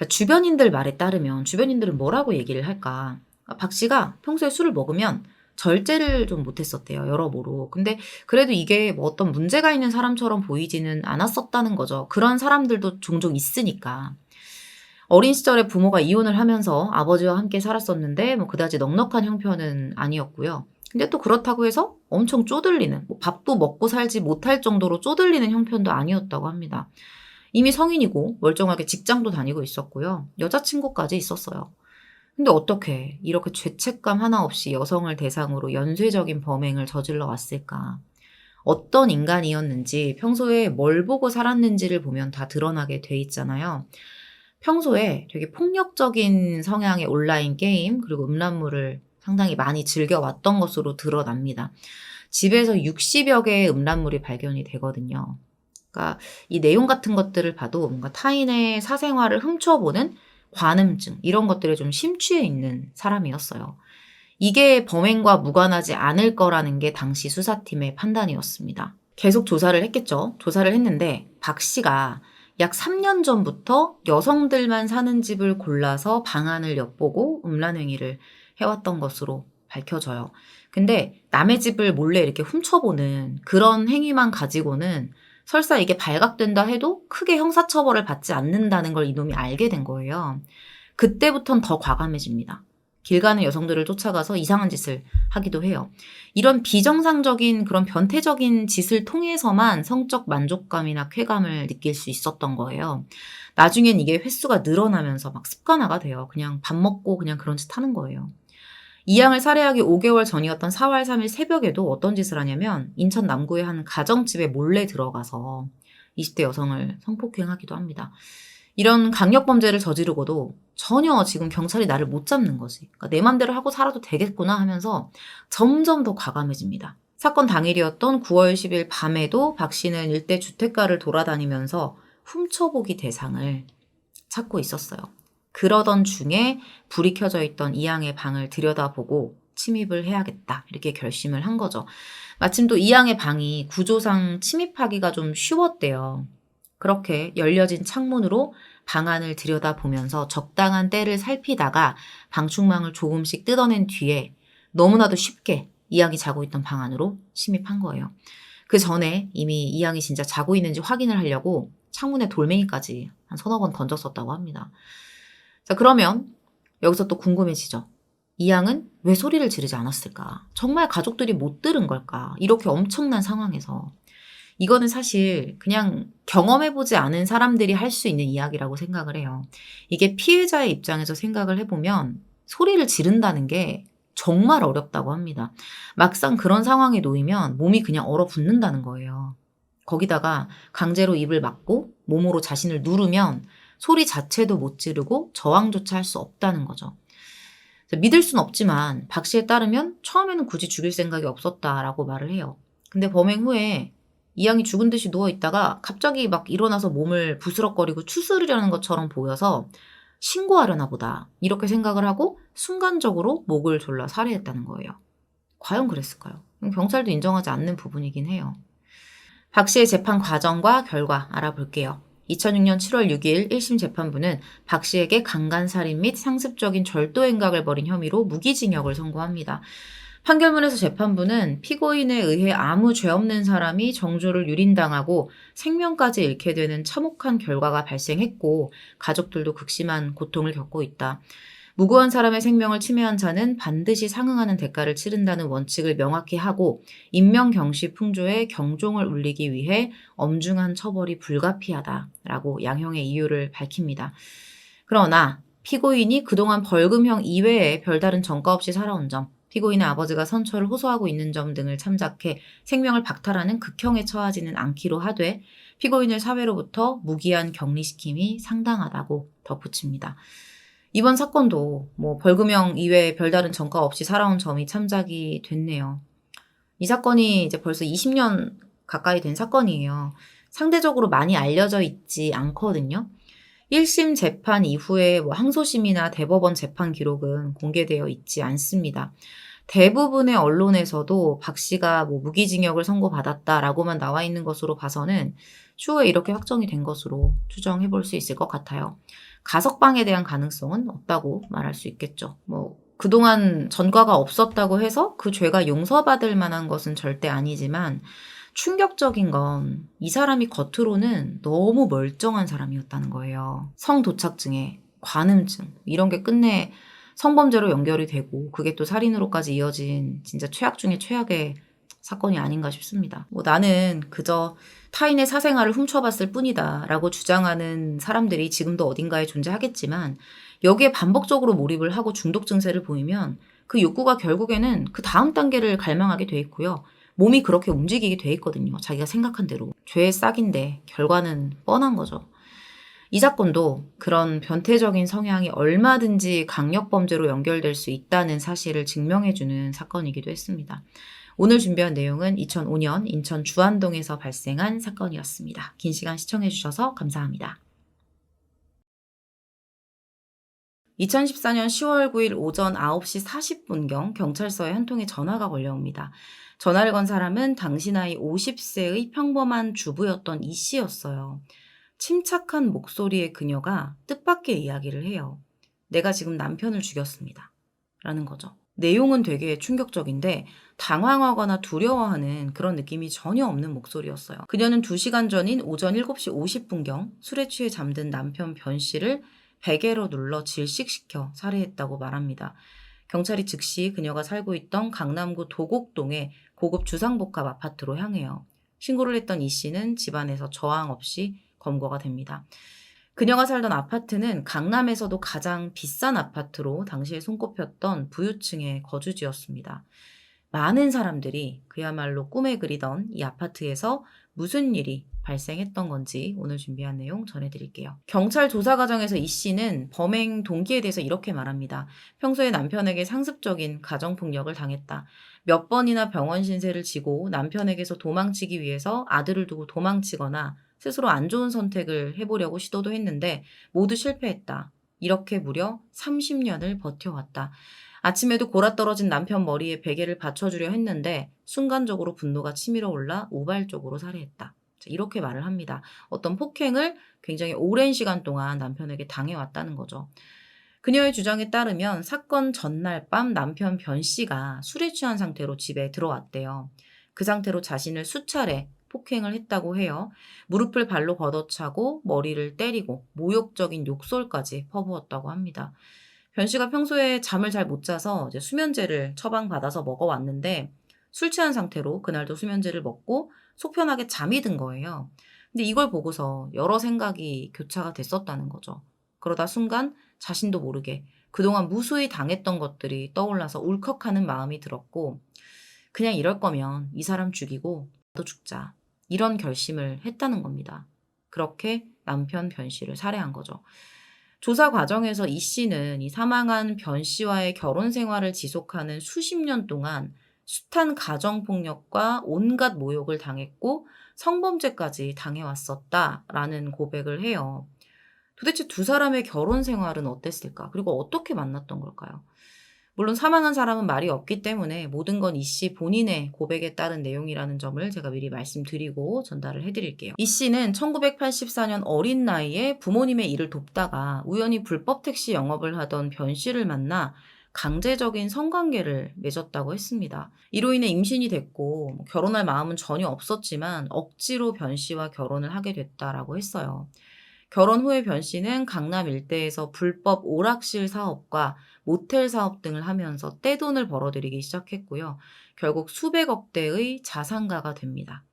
주변인들 말에 따르면 주변인들은 뭐라고 얘기를 할까? 박 씨가 평소에 술을 먹으면 절제를 좀 못했었대요. 여러모로. 근데 그래도 이게 뭐 어떤 문제가 있는 사람처럼 보이지는 않았었다는 거죠. 그런 사람들도 종종 있으니까. 어린 시절에 부모가 이혼을 하면서 아버지와 함께 살았었는데 뭐 그다지 넉넉한 형편은 아니었고요. 근데 또 그렇다고 해서 엄청 쪼들리는, 뭐 밥도 먹고 살지 못할 정도로 쪼들리는 형편도 아니었다고 합니다. 이미 성인이고 멀쩡하게 직장도 다니고 있었고요. 여자친구까지 있었어요. 근데 어떻게 이렇게 죄책감 하나 없이 여성을 대상으로 연쇄적인 범행을 저질러 왔을까? 어떤 인간이었는지, 평소에 뭘 보고 살았는지를 보면 다 드러나게 돼 있잖아요. 평소에 되게 폭력적인 성향의 온라인 게임, 그리고 음란물을 상당히 많이 즐겨왔던 것으로 드러납니다. 집에서 60여 개의 음란물이 발견이 되거든요. 그러니까 이 내용 같은 것들을 봐도 뭔가 타인의 사생활을 훔쳐보는 관음증, 이런 것들에 좀 심취해 있는 사람이었어요. 이게 범행과 무관하지 않을 거라는 게 당시 수사팀의 판단이었습니다. 계속 조사를 했겠죠. 조사를 했는데 박 씨가 약 3년 전부터 여성들만 사는 집을 골라서 방안을 엿보고 음란행위를 해왔던 것으로 밝혀져요. 근데 남의 집을 몰래 이렇게 훔쳐보는 그런 행위만 가지고는 설사 이게 발각된다 해도 크게 형사처벌을 받지 않는다는 걸 이놈이 알게 된 거예요. 그때부터는 더 과감해집니다. 길 가는 여성들을 쫓아가서 이상한 짓을 하기도 해요. 이런 비정상적인 그런 변태적인 짓을 통해서만 성적 만족감이나 쾌감을 느낄 수 있었던 거예요. 나중엔 이게 횟수가 늘어나면서 막 습관화가 돼요. 그냥 밥 먹고 그냥 그런 짓 하는 거예요. 이 양을 살해하기 5개월 전이었던 4월 3일 새벽에도 어떤 짓을 하냐면 인천 남구의 한 가정집에 몰래 들어가서 20대 여성을 성폭행하기도 합니다. 이런 강력범죄를 저지르고도 전혀 지금 경찰이 나를 못 잡는 거지. 그러니까 내 맘대로 하고 살아도 되겠구나 하면서 점점 더 과감해집니다. 사건 당일이었던 9월 10일 밤에도 박 씨는 일대 주택가를 돌아다니면서 훔쳐보기 대상을 찾고 있었어요. 그러던 중에 불이 켜져 있던 이양의 방을 들여다보고 침입을 해야겠다, 이렇게 결심을 한 거죠. 마침 또 이양의 방이 구조상 침입하기가 좀 쉬웠대요. 그렇게 열려진 창문으로 방 안을 들여다보면서 적당한 때를 살피다가 방충망을 조금씩 뜯어낸 뒤에 너무나도 쉽게 이양이 자고 있던 방 안으로 침입한 거예요. 그 전에 이미 이양이 진짜 자고 있는지 확인을 하려고 창문에 돌멩이까지 한 서너 번 던졌었다고 합니다. 자, 그러면 여기서 또 궁금해지죠. 이 양은 왜 소리를 지르지 않았을까? 정말 가족들이 못 들은 걸까? 이렇게 엄청난 상황에서. 이거는 사실 그냥 경험해보지 않은 사람들이 할 수 있는 이야기라고 생각을 해요. 이게 피해자의 입장에서 생각을 해보면 소리를 지른다는 게 정말 어렵다고 합니다. 막상 그런 상황에 놓이면 몸이 그냥 얼어붙는다는 거예요. 거기다가 강제로 입을 막고 몸으로 자신을 누르면 소리 자체도 못 지르고 저항조차 할 수 없다는 거죠. 믿을 순 없지만 박 씨에 따르면 처음에는 굳이 죽일 생각이 없었다라고 말을 해요. 근데 범행 후에 이 양이 죽은 듯이 누워있다가 갑자기 막 일어나서 몸을 부스럭거리고 추스르려는 것처럼 보여서 신고하려나 보다, 이렇게 생각을 하고 순간적으로 목을 졸라 살해했다는 거예요. 과연 그랬을까요? 경찰도 인정하지 않는 부분이긴 해요. 박 씨의 재판 과정과 결과 알아볼게요. 2006년 7월 6일 1심 재판부는 박 씨에게 강간살인 및 상습적인 절도행각을 벌인 혐의로 무기징역을 선고합니다. 판결문에서 재판부는 피고인에 의해 아무 죄 없는 사람이 정조를 유린당하고 생명까지 잃게 되는 참혹한 결과가 발생했고 가족들도 극심한 고통을 겪고 있다. 무고한 사람의 생명을 침해한 자는 반드시 상응하는 대가를 치른다는 원칙을 명확히 하고 인명경시 풍조에 경종을 울리기 위해 엄중한 처벌이 불가피하다라고 양형의 이유를 밝힙니다. 그러나 피고인이 그동안 벌금형 이외에 별다른 전과 없이 살아온 점, 피고인의 아버지가 선처를 호소하고 있는 점 등을 참작해 생명을 박탈하는 극형에 처하지는 않기로 하되 피고인을 사회로부터 무기한 격리시킴이 상당하다고 덧붙입니다. 이번 사건도 벌금형 이외에 별다른 전과 없이 살아온 점이 참작이 됐네요. 이 사건이 이제 벌써 20년 가까이 된 사건이에요. 상대적으로 많이 알려져 있지 않거든요. 1심 재판 이후에 항소심이나 대법원 재판 기록은 공개되어 있지 않습니다. 대부분의 언론에서도 박 씨가 무기징역을 선고받았다라고만 나와 있는 것으로 봐서는 추후에 이렇게 확정이 된 것으로 추정해 볼 수 있을 것 같아요. 가석방에 대한 가능성은 없다고 말할 수 있겠죠. 그동안 전과가 없었다고 해서 그 죄가 용서받을 만한 것은 절대 아니지만 충격적인 건 이 사람이 겉으로는 너무 멀쩡한 사람이었다는 거예요. 성도착증에 관음증 이런 게 끝내 성범죄로 연결이 되고 그게 또 살인으로까지 이어진 진짜 최악 중에 최악의 사건이 아닌가 싶습니다. 나는 그저 타인의 사생활을 훔쳐봤을 뿐이다 라고 주장하는 사람들이 지금도 어딘가에 존재하겠지만 여기에 반복적으로 몰입을 하고 중독 증세를 보이면 그 욕구가 결국에는 그 다음 단계를 갈망하게 돼 있고요. 몸이 그렇게 움직이게 돼 있거든요. 자기가 생각한 대로. 죄의 싹인데 결과는 뻔한 거죠. 이 사건도 그런 변태적인 성향이 얼마든지 강력범죄로 연결될 수 있다는 사실을 증명해주는 사건이기도 했습니다. 오늘 준비한 내용은 2005년 인천 주안동에서 발생한 사건이었습니다. 긴 시간 시청해주셔서 감사합니다. 2014년 10월 9일 오전 9시 40분경 경찰서에 한 통의 전화가 걸려옵니다. 전화를 건 사람은 당시 나이 50세의 평범한 주부였던 이 씨였어요. 침착한 목소리의 그녀가 뜻밖의 이야기를 해요. 내가 지금 남편을 죽였습니다. 라는 거죠. 내용은 되게 충격적인데 당황하거나 두려워하는 그런 느낌이 전혀 없는 목소리였어요. 그녀는 2시간 전인 오전 7시 50분경 술에 취해 잠든 남편 변 씨를 베개로 눌러 질식시켜 살해했다고 말합니다. 경찰이 즉시 그녀가 살고 있던 강남구 도곡동의 고급 주상복합 아파트로 향해요. 신고를 했던 이 씨는 집안에서 저항 없이 검거가 됩니다. 그녀가 살던 아파트는 강남에서도 가장 비싼 아파트로 당시에 손꼽혔던 부유층의 거주지였습니다. 많은 사람들이 그야말로 꿈에 그리던 이 아파트에서 무슨 일이 발생했던 건지 오늘 준비한 내용 전해드릴게요. 경찰 조사 과정에서 이 씨는 범행 동기에 대해서 이렇게 말합니다. 평소에 남편에게 상습적인 가정폭력을 당했다. 몇 번이나 병원 신세를 지고 남편에게서 도망치기 위해서 아들을 두고 도망치거나 스스로 안 좋은 선택을 해보려고 시도도 했는데 모두 실패했다. 이렇게 무려 30년을 버텨왔다. 아침에도 골아떨어진 남편 머리에 베개를 받쳐주려 했는데 순간적으로 분노가 치밀어 올라 우발적으로 살해했다. 이렇게 말을 합니다. 어떤 폭행을 굉장히 오랜 시간 동안 남편에게 당해왔다는 거죠. 그녀의 주장에 따르면 사건 전날 밤 남편 변 씨가 술에 취한 상태로 집에 들어왔대요. 그 상태로 자신을 수차례 폭행을 했다고 해요. 무릎을 발로 걷어차고 머리를 때리고 모욕적인 욕설까지 퍼부었다고 합니다. 변 씨가 평소에 잠을 잘 못 자서 이제 수면제를 처방받아서 먹어왔는데 술 취한 상태로 그날도 수면제를 먹고 속편하게 잠이 든 거예요. 근데 이걸 보고서 여러 생각이 교차가 됐었다는 거죠. 그러다 순간 자신도 모르게 그동안 무수히 당했던 것들이 떠올라서 울컥하는 마음이 들었고 그냥 이럴 거면 이 사람 죽이고 나도 죽자. 이런 결심을 했다는 겁니다. 그렇게 남편 변 씨를 살해한 거죠. 조사 과정에서 이 씨는 이 사망한 변 씨와의 결혼 생활을 지속하는 수십 년 동안 숱한 가정폭력과 온갖 모욕을 당했고 성범죄까지 당해왔었다라는 고백을 해요. 도대체 두 사람의 결혼 생활은 어땠을까? 그리고 어떻게 만났던 걸까요? 물론 사망한 사람은 말이 없기 때문에 모든 건 이 씨 본인의 고백에 따른 내용이라는 점을 제가 미리 말씀드리고 전달을 해드릴게요. 이 씨는 1984년 어린 나이에 부모님의 일을 돕다가 우연히 불법 택시 영업을 하던 변 씨를 만나 강제적인 성관계를 맺었다고 했습니다. 이로 인해 임신이 됐고 결혼할 마음은 전혀 없었지만 억지로 변 씨와 결혼을 하게 됐다라고 했어요. 결혼 후에 변 씨는 강남 일대에서 불법 오락실 사업과 모텔 사업 등을 하면서 떼돈을 벌어들이기 시작했고요. 결국 수백억 대의 자산가가 됩니다.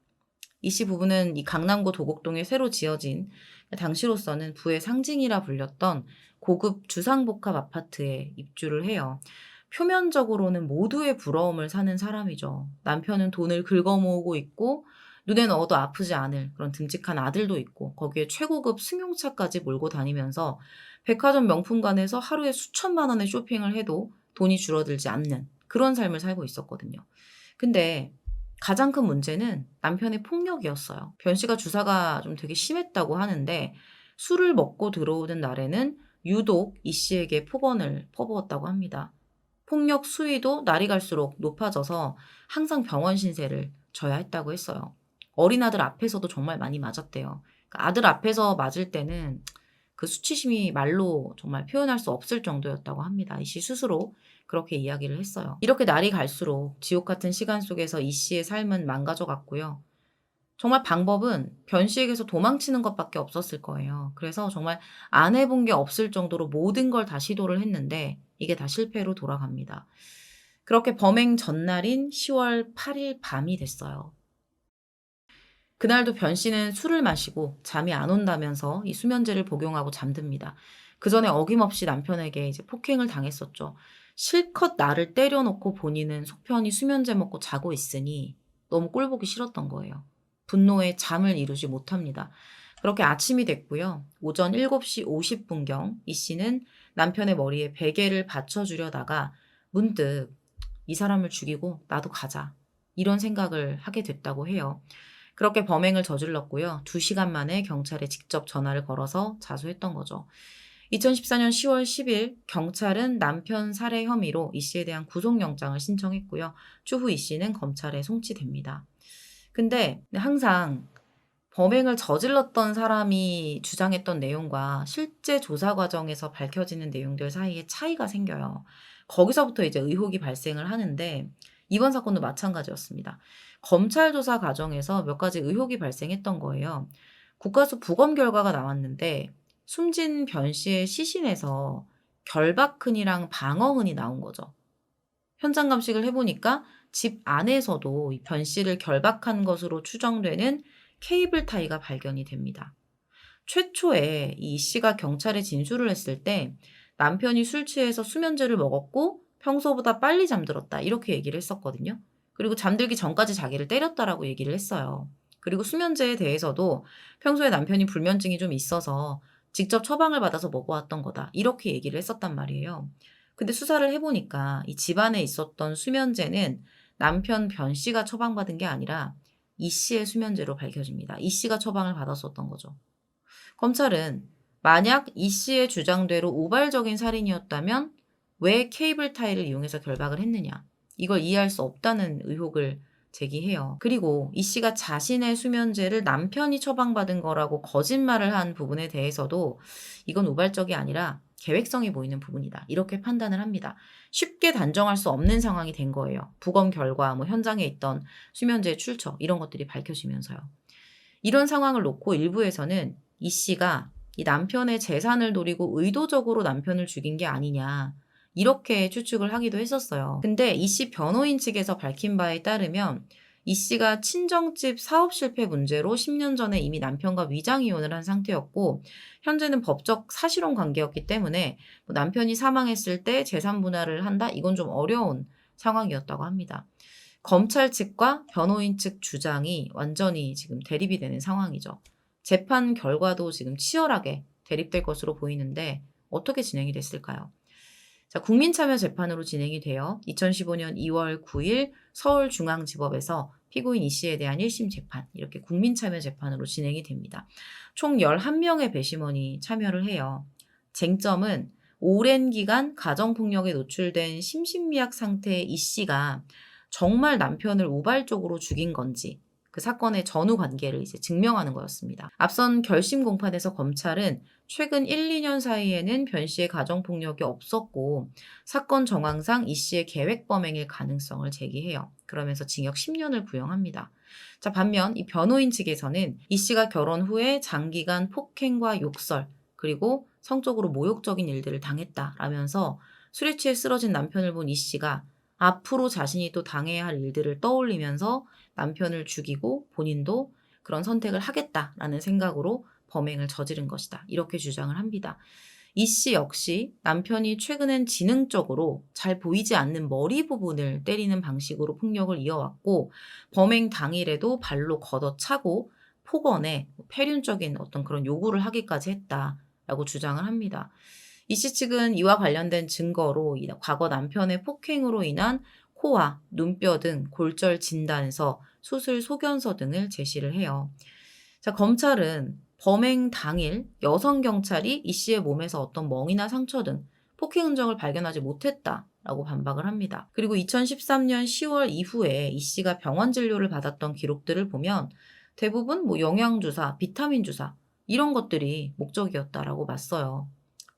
이 씨 부부는 이 강남구 도곡동에 새로 지어진 당시로서는 부의 상징이라 불렸던 고급 주상복합 아파트에 입주를 해요. 표면적으로는 모두의 부러움을 사는 사람이죠. 남편은 돈을 긁어모으고 있고 눈에 넣어도 아프지 않을 그런 듬직한 아들도 있고 거기에 최고급 승용차까지 몰고 다니면서 백화점 명품관에서 하루에 수천만 원의 쇼핑을 해도 돈이 줄어들지 않는 그런 삶을 살고 있었거든요. 근데 가장 큰 문제는 남편의 폭력이었어요. 변 씨가 주사가 좀 되게 심했다고 하는데 술을 먹고 들어오는 날에는 유독 이 씨에게 폭언을 퍼부었다고 합니다. 폭력 수위도 날이 갈수록 높아져서 항상 병원 신세를 져야 했다고 했어요. 어린 아들 앞에서도 정말 많이 맞았대요. 그러니까 아들 앞에서 맞을 때는 그 수치심이 말로 정말 표현할 수 없을 정도였다고 합니다. 이 씨 스스로 그렇게 이야기를 했어요. 이렇게 날이 갈수록 지옥 같은 시간 속에서 이 씨의 삶은 망가져 갔고요. 정말 방법은 변 씨에게서 도망치는 것밖에 없었을 거예요. 그래서 정말 안 해본 게 없을 정도로 모든 걸 다 시도를 했는데 이게 다 실패로 돌아갑니다. 그렇게 범행 전날인 10월 8일 밤이 됐어요. 그날도 변 씨는 술을 마시고 잠이 안 온다면서 이 수면제를 복용하고 잠듭니다. 그 전에 어김없이 남편에게 이제 폭행을 당했었죠. 실컷 나를 때려놓고 본인은 속편히 수면제 먹고 자고 있으니 너무 꼴보기 싫었던 거예요. 분노에 잠을 이루지 못합니다. 그렇게 아침이 됐고요. 오전 7시 50분경 이 씨는 남편의 머리에 베개를 받쳐주려다가 문득 이 사람을 죽이고 나도 가자. 이런 생각을 하게 됐다고 해요. 그렇게 범행을 저질렀고요. 2시간 만에 경찰에 직접 전화를 걸어서 자수했던 거죠. 2014년 10월 10일 경찰은 남편 살해 혐의로 이 씨에 대한 구속영장을 신청했고요. 추후 이 씨는 검찰에 송치됩니다. 근데 항상 범행을 저질렀던 사람이 주장했던 내용과 실제 조사 과정에서 밝혀지는 내용들 사이에 차이가 생겨요. 거기서부터 이제 의혹이 발생을 하는데 이번 사건도 마찬가지였습니다. 검찰 조사 과정에서 몇 가지 의혹이 발생했던 거예요. 국가수 부검 결과가 나왔는데 숨진 변 씨의 시신에서 결박흔이랑 방어흔이 나온 거죠. 현장 감식을 해보니까 집 안에서도 이 변 씨를 결박한 것으로 추정되는 케이블 타이가 발견이 됩니다. 최초에 이 씨가 경찰에 진술을 했을 때 남편이 술 취해서 수면제를 먹었고 평소보다 빨리 잠들었다 이렇게 얘기를 했었거든요. 그리고 잠들기 전까지 자기를 때렸다라고 얘기를 했어요. 그리고 수면제에 대해서도 평소에 남편이 불면증이 좀 있어서 직접 처방을 받아서 먹어왔던 거다 이렇게 얘기를 했었단 말이에요. 근데 수사를 해보니까 이 집안에 있었던 수면제는 남편 변 씨가 처방받은 게 아니라 이 씨의 수면제로 밝혀집니다. 이 씨가 처방을 받았었던 거죠. 검찰은 만약 이 씨의 주장대로 우발적인 살인이었다면 왜 케이블 타이를 이용해서 결박을 했느냐. 이걸 이해할 수 없다는 의혹을 제기해요. 그리고 이 씨가 자신의 수면제를 남편이 처방받은 거라고 거짓말을 한 부분에 대해서도 이건 우발적이 아니라 계획성이 보이는 부분이다. 이렇게 판단을 합니다. 쉽게 단정할 수 없는 상황이 된 거예요. 부검 결과, 현장에 있던 수면제 출처 이런 것들이 밝혀지면서요. 이런 상황을 놓고 일부에서는 이 씨가 이 남편의 재산을 노리고 의도적으로 남편을 죽인 게 아니냐 이렇게 추측을 하기도 했었어요. 근데 이 씨 변호인 측에서 밝힌 바에 따르면 이 씨가 친정집 사업 실패 문제로 10년 전에 이미 남편과 위장 이혼을 한 상태였고 현재는 법적 사실혼 관계였기 때문에 남편이 사망했을 때 재산 분할을 한다? 이건 좀 어려운 상황이었다고 합니다. 검찰 측과 변호인 측 주장이 완전히 지금 대립이 되는 상황이죠. 재판 결과도 지금 치열하게 대립될 것으로 보이는데 어떻게 진행이 됐을까요? 자, 국민참여재판으로 진행이 되어 2015년 2월 9일 서울중앙지법에서 피고인 이 씨에 대한 1심 재판, 이렇게 국민참여재판으로 진행이 됩니다. 총 11명의 배심원이 참여를 해요. 쟁점은 오랜 기간 가정폭력에 노출된 심신미약 상태의 이 씨가 정말 남편을 우발적으로 죽인 건지 그 사건의 전후 관계를 이제 증명하는 거였습니다. 앞선 결심 공판에서 검찰은 최근 1, 2년 사이에는 변 씨의 가정폭력이 없었고 사건 정황상 이 씨의 계획 범행일 가능성을 제기해요. 그러면서 징역 10년을 구형합니다. 자, 반면 이 변호인 측에서는 이 씨가 결혼 후에 장기간 폭행과 욕설 그리고 성적으로 모욕적인 일들을 당했다라면서 술에 취해 쓰러진 남편을 본 이 씨가 앞으로 자신이 또 당해야 할 일들을 떠올리면서 남편을 죽이고 본인도 그런 선택을 하겠다라는 생각으로 범행을 저지른 것이다. 이렇게 주장을 합니다. 이 씨 역시 남편이 최근엔 지능적으로 잘 보이지 않는 머리 부분을 때리는 방식으로 폭력을 이어왔고 범행 당일에도 발로 걷어차고 폭언에 폐륜적인 어떤 그런 요구를 하기까지 했다라고 주장을 합니다. 이 씨 측은 이와 관련된 증거로 과거 남편의 폭행으로 인한 코와 눈뼈 등 골절 진단서, 수술 소견서 등을 제시를 해요. 자, 검찰은 범행 당일 여성 경찰이 이 씨의 몸에서 어떤 멍이나 상처 등 폭행 흔적을 발견하지 못했다라고 반박을 합니다. 그리고 2013년 10월 이후에 이 씨가 병원 진료를 받았던 기록들을 보면 대부분 영양주사, 비타민 주사 이런 것들이 목적이었다라고 맞서요.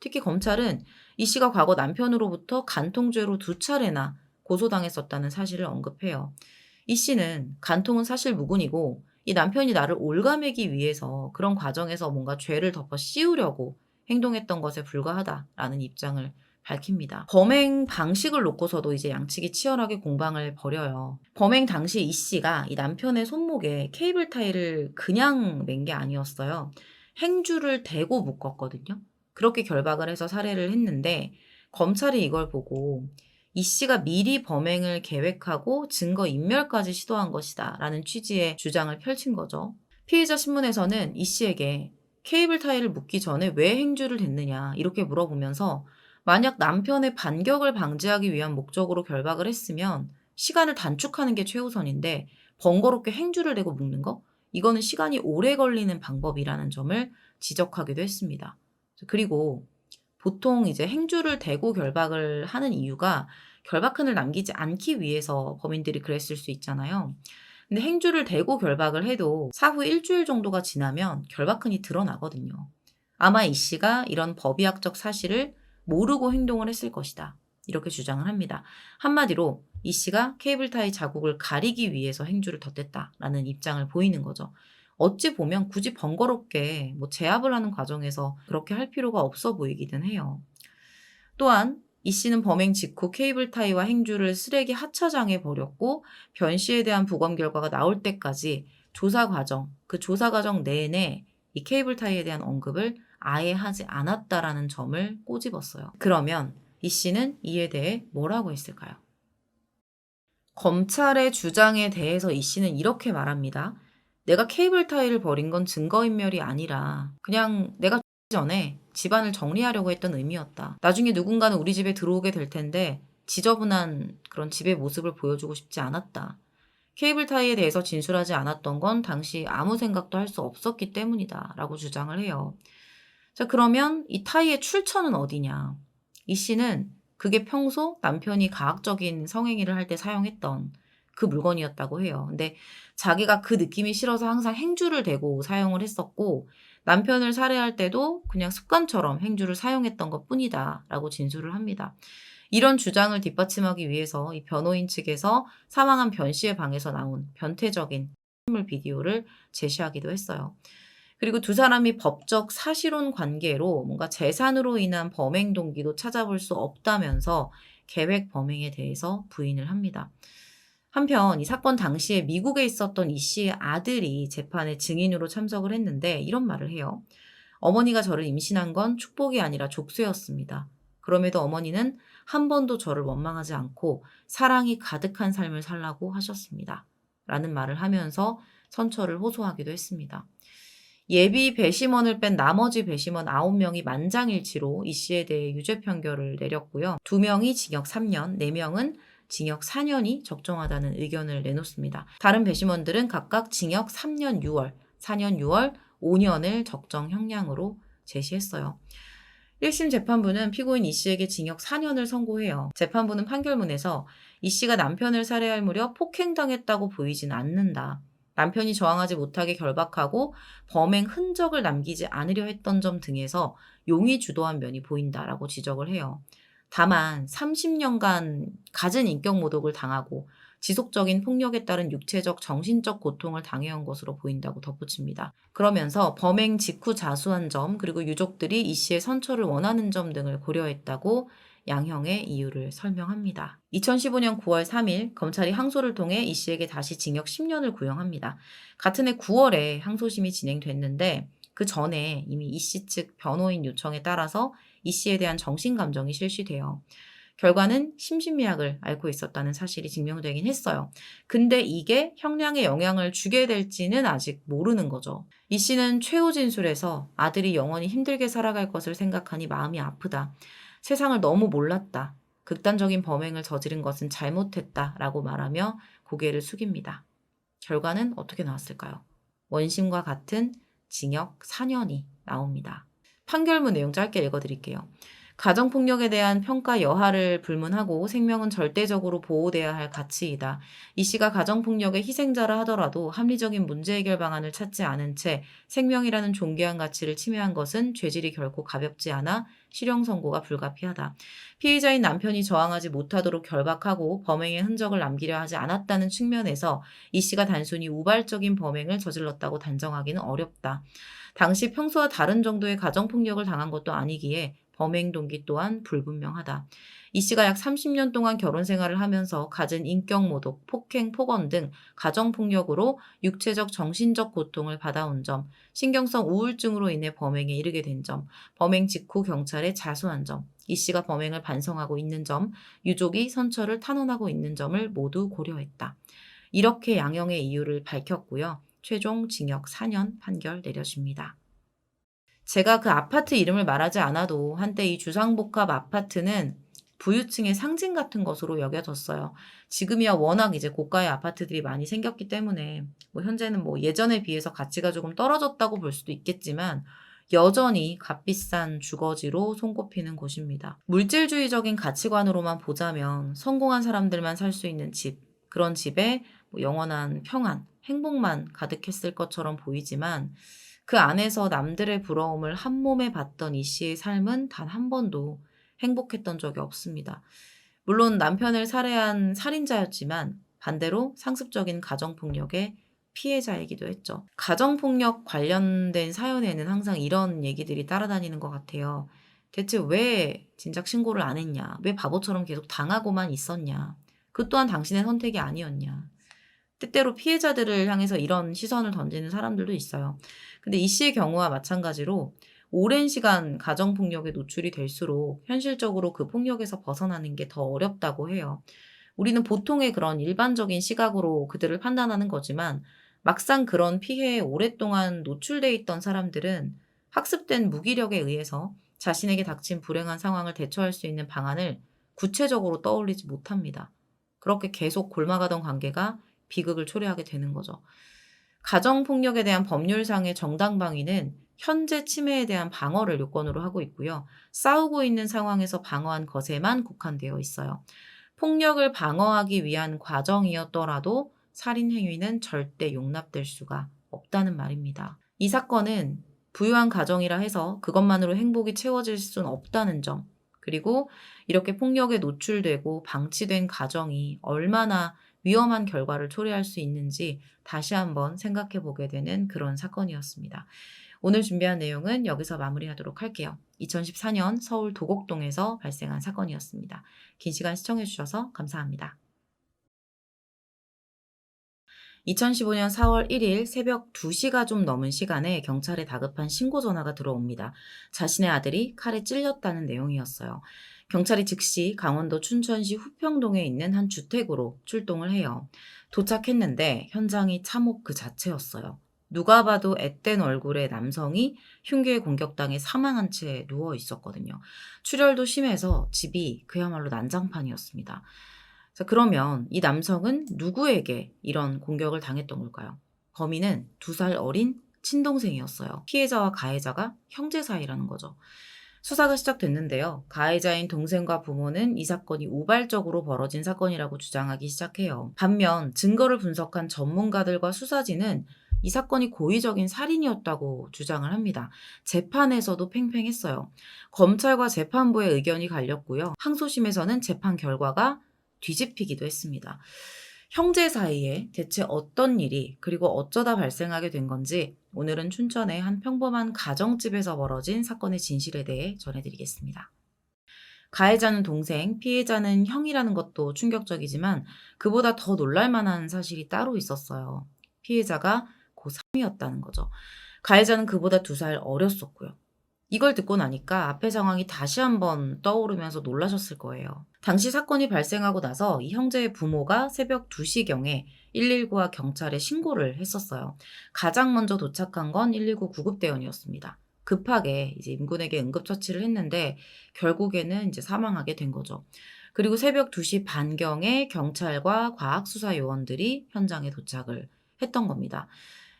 특히 검찰은 이 씨가 과거 남편으로부터 간통죄로 2차례나 고소당했었다는 사실을 언급해요. 이 씨는 간통은 사실 무근이고 이 남편이 나를 올가매기 위해서 그런 과정에서 뭔가 죄를 덮어 씌우려고 행동했던 것에 불과하다라는 입장을 밝힙니다. 범행 방식을 놓고서도 이제 양측이 치열하게 공방을 벌여요. 범행 당시 이 씨가 이 남편의 손목에 케이블 타이를 그냥 맨 게 아니었어요. 행주를 대고 묶었거든요. 그렇게 결박을 해서 살해를 했는데 검찰이 이걸 보고 이 씨가 미리 범행을 계획하고 증거 인멸까지 시도한 것이다 라는 취지의 주장을 펼친 거죠. 피의자 신문에서는 이 씨에게 케이블 타이를 묻기 전에 왜 행주를 했느냐 이렇게 물어보면서 만약 남편의 반격을 방지하기 위한 목적으로 결박을 했으면 시간을 단축하는 게 최우선인데 번거롭게 행주를 대고 묻는 거? 이거는 시간이 오래 걸리는 방법이라는 점을 지적하기도 했습니다. 그리고 보통 이제 행주를 대고 결박을 하는 이유가 결박흔을 남기지 않기 위해서 범인들이 그랬을 수 있잖아요. 근데 행주를 대고 결박을 해도 사후 일주일 정도가 지나면 결박흔이 드러나거든요. 아마 이 씨가 이런 법의학적 사실을 모르고 행동을 했을 것이다. 이렇게 주장을 합니다. 한마디로 이 씨가 케이블타이 자국을 가리기 위해서 행주를 덧댔다라는 입장을 보이는 거죠. 어찌 보면 굳이 번거롭게 제압을 하는 과정에서 그렇게 할 필요가 없어 보이기는 해요. 또한 이 씨는 범행 직후 케이블타이와 행주를 쓰레기 하차장에 버렸고 변 씨에 대한 부검 결과가 나올 때까지 그 조사 과정 내내 이 케이블타이에 대한 언급을 아예 하지 않았다라는 점을 꼬집었어요. 그러면 이 씨는 이에 대해 뭐라고 했을까요? 검찰의 주장에 대해서 이 씨는 이렇게 말합니다. 내가 케이블 타이를 버린 건 증거인멸이 아니라 그냥 내가 전에 집안을 정리하려고 했던 의미였다. 나중에 누군가는 우리 집에 들어오게 될 텐데 지저분한 그런 집의 모습을 보여주고 싶지 않았다. 케이블 타이에 대해서 진술하지 않았던 건 당시 아무 생각도 할 수 없었기 때문이다. 라고 주장을 해요. 자, 그러면 이 타이의 출처는 어디냐? 이 씨는 그게 평소 남편이 가학적인 성행위를 할 때 사용했던 그 물건이었다고 해요. 근데 자기가 그 느낌이 싫어서 항상 행주를 대고 사용을 했었고 남편을 살해할 때도 그냥 습관처럼 행주를 사용했던 것 뿐이다 라고 진술을 합니다. 이런 주장을 뒷받침하기 위해서 이 변호인 측에서 사망한 변 씨의 방에서 나온 변태적인 인물 비디오를 제시하기도 했어요. 그리고 두 사람이 법적 사실혼 관계로 뭔가 재산으로 인한 범행 동기도 찾아볼 수 없다면서 계획 범행에 대해서 부인을 합니다. 한편 이 사건 당시에 미국에 있었던 이 씨의 아들이 재판에 증인으로 참석을 했는데 이런 말을 해요. 어머니가 저를 임신한 건 축복이 아니라 족쇄였습니다. 그럼에도 어머니는 한 번도 저를 원망하지 않고 사랑이 가득한 삶을 살라고 하셨습니다. 라는 말을 하면서 선처를 호소하기도 했습니다. 예비 배심원을 뺀 나머지 배심원 9명이 만장일치로 이 씨에 대해 유죄 판결을 내렸고요. 2명이 징역 3년, 4명은 징역 4년이 적정하다는 의견을 내놓습니다. 다른 배심원들은 각각 징역 3년 6월, 4년 6월, 5년을 적정 형량으로 제시했어요. 1심 재판부는 피고인 이 씨에게 징역 4년을 선고해요. 재판부는 판결문에서 이 씨가 남편을 살해할 무렵 폭행당했다고 보이진 않는다. 남편이 저항하지 못하게 결박하고 범행 흔적을 남기지 않으려 했던 점 등에서 용의 주도한 면이 보인다라고 지적을 해요. 다만 30년간 갖은 인격 모독을 당하고 지속적인 폭력에 따른 육체적, 정신적 고통을 당해온 것으로 보인다고 덧붙입니다. 그러면서 범행 직후 자수한 점, 그리고 유족들이 이 씨의 선처를 원하는 점 등을 고려했다고 양형의 이유를 설명합니다. 2015년 9월 3일 검찰이 항소를 통해 이 씨에게 다시 징역 10년을 구형합니다. 같은 해 9월에 항소심이 진행됐는데 그 전에 이미 이 씨 측 변호인 요청에 따라서 이 씨에 대한 정신감정이 실시돼요. 결과는 심신미약을 앓고 있었다는 사실이 증명되긴 했어요. 근데 이게 형량에 영향을 주게 될지는 아직 모르는 거죠. 이 씨는 최후 진술에서 아들이 영원히 힘들게 살아갈 것을 생각하니 마음이 아프다. 세상을 너무 몰랐다. 극단적인 범행을 저지른 것은 잘못했다. 라고 말하며 고개를 숙입니다. 결과는 어떻게 나왔을까요? 원심과 같은 징역 4년이 나옵니다. 판결문 내용 짧게 읽어드릴게요. 가정폭력에 대한 평가 여하를 불문하고 생명은 절대적으로 보호돼야 할 가치이다. 이 씨가 가정폭력의 희생자라 하더라도 합리적인 문제 해결 방안을 찾지 않은 채 생명이라는 존귀한 가치를 침해한 것은 죄질이 결코 가볍지 않아 실형 선고가 불가피하다. 피의자인 남편이 저항하지 못하도록 결박하고 범행의 흔적을 남기려 하지 않았다는 측면에서 이 씨가 단순히 우발적인 범행을 저질렀다고 단정하기는 어렵다. 당시 평소와 다른 정도의 가정폭력을 당한 것도 아니기에 범행 동기 또한 불분명하다. 이 씨가 약 30년 동안 결혼 생활을 하면서 갖은 인격모독, 폭행, 폭언 등 가정폭력으로 육체적, 정신적 고통을 받아온 점, 신경성 우울증으로 인해 범행에 이르게 된 점, 범행 직후 경찰에 자수한 점, 이 씨가 범행을 반성하고 있는 점, 유족이 선처를 탄원하고 있는 점을 모두 고려했다. 이렇게 양형의 이유를 밝혔고요. 최종 징역 4년 판결 내려집니다. 제가 그 아파트 이름을 말하지 않아도 한때 이 주상복합 아파트는 부유층의 상징 같은 것으로 여겨졌어요. 지금이야 워낙 이제 고가의 아파트들이 많이 생겼기 때문에 뭐 현재는 뭐 예전에 비해서 가치가 조금 떨어졌다고 볼 수도 있겠지만 여전히 값비싼 주거지로 손꼽히는 곳입니다. 물질주의적인 가치관으로만 보자면 성공한 사람들만 살 수 있는 집, 그런 집에 뭐 영원한 평안, 행복만 가득했을 것처럼 보이지만 그 안에서 남들의 부러움을 한 몸에 받던 이 씨의 삶은 단 한 번도 행복했던 적이 없습니다. 물론 남편을 살해한 살인자였지만 반대로 상습적인 가정폭력의 피해자이기도 했죠. 가정폭력 관련된 사연에는 항상 이런 얘기들이 따라다니는 것 같아요. 대체 왜 진작 신고를 안 했냐? 왜 바보처럼 계속 당하고만 있었냐? 그 또한 당신의 선택이 아니었냐? 때때로 피해자들을 향해서 이런 시선을 던지는 사람들도 있어요. 근데 이 씨의 경우와 마찬가지로 오랜 시간 가정폭력에 노출이 될수록 현실적으로 그 폭력에서 벗어나는 게 더 어렵다고 해요. 우리는 보통의 그런 일반적인 시각으로 그들을 판단하는 거지만 막상 그런 피해에 오랫동안 노출돼 있던 사람들은 학습된 무기력에 의해서 자신에게 닥친 불행한 상황을 대처할 수 있는 방안을 구체적으로 떠올리지 못합니다. 그렇게 계속 골마가던 관계가 비극을 초래하게 되는 거죠. 가정폭력에 대한 법률상의 정당방위는 현재 침해에 대한 방어를 요건으로 하고 있고요. 싸우고 있는 상황에서 방어한 것에만 국한되어 있어요. 폭력을 방어하기 위한 과정이었더라도 살인 행위는 절대 용납될 수가 없다는 말입니다. 이 사건은 부유한 가정이라 해서 그것만으로 행복이 채워질 수는 없다는 점, 그리고 이렇게 폭력에 노출되고 방치된 가정이 얼마나 위험한 결과를 초래할 수 있는지 다시 한번 생각해 보게 되는 그런 사건이었습니다. 오늘 준비한 내용은 여기서 마무리하도록 할게요. 2014년 서울 도곡동에서 발생한 사건이었습니다. 긴 시간 시청해 주셔서 감사합니다. 2015년 4월 1일 새벽 2시가 좀 넘은 시간에 경찰에 다급한 신고 전화가 들어옵니다. 자신의 아들이 칼에 찔렸다는 내용이었어요. 경찰이 즉시 강원도 춘천시 후평동에 있는 한 주택으로 출동을 해요. 도착했는데 현장이 참혹 그 자체였어요. 누가 봐도 앳된 얼굴의 남성이 흉기에 공격당해 사망한 채 누워 있었거든요. 출혈도 심해서 집이 그야말로 난장판이었습니다. 자, 그러면 이 남성은 누구에게 이런 공격을 당했던 걸까요? 범인은 2살 어린 친동생이었어요. 피해자와 가해자가 형제 사이라는 거죠. 수사가 시작됐는데요. 가해자인 동생과 부모는 이 사건이 우발적으로 벌어진 사건이라고 주장하기 시작해요. 반면 증거를 분석한 전문가들과 수사진은 이 사건이 고의적인 살인이었다고 주장을 합니다. 재판에서도 팽팽했어요. 검찰과 재판부의 의견이 갈렸고요. 항소심에서는 재판 결과가 뒤집히기도 했습니다. 형제 사이에 대체 어떤 일이 그리고 어쩌다 발생하게 된 건지 오늘은 춘천의 한 평범한 가정집에서 벌어진 사건의 진실에 대해 전해드리겠습니다. 가해자는 동생, 피해자는 형이라는 것도 충격적이지만 그보다 더 놀랄만한 사실이 따로 있었어요. 피해자가 고3이었다는 거죠. 가해자는 그보다 2살 어렸었고요. 이걸 듣고 나니까 앞의 상황이 다시 한번 떠오르면서 놀라셨을 거예요. 당시 사건이 발생하고 나서 이 형제의 부모가 새벽 2시경에 119와 경찰에 신고를 했었어요. 가장 먼저 도착한 건 119 구급대원이었습니다. 급하게 이제 임군에게 응급처치를 했는데 결국에는 이제 사망하게 된 거죠. 그리고 새벽 2시 반경에 경찰과 과학수사 요원들이 현장에 도착을 했던 겁니다.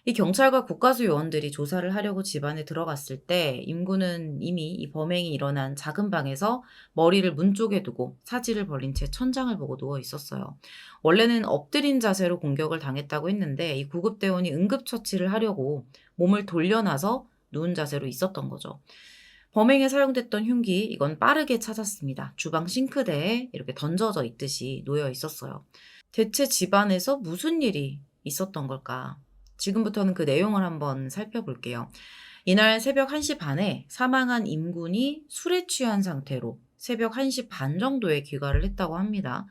이 경찰과 국가수 요원들이 조사를 하려고 집안에 들어갔을 때 임군은 이미 이 범행이 일어난 작은 방에서 머리를 문 쪽에 두고 사지를 벌린 채 천장을 보고 누워 있었어요. 원래는 엎드린 자세로 공격을 당했다고 했는데 이 구급대원이 응급처치를 하려고 몸을 돌려놔서 누운 자세로 있었던 거죠. 범행에 사용됐던 흉기, 이건 빠르게 찾았습니다. 주방 싱크대에 이렇게 던져져 있듯이 놓여 있었어요. 대체 집안에서 무슨 일이 있었던 걸까? 지금부터는 그 내용을 한번 살펴볼게요. 이날 새벽 1시 반에 사망한 임군이 술에 취한 상태로 새벽 1시 반 정도에 귀가를 했다고 합니다.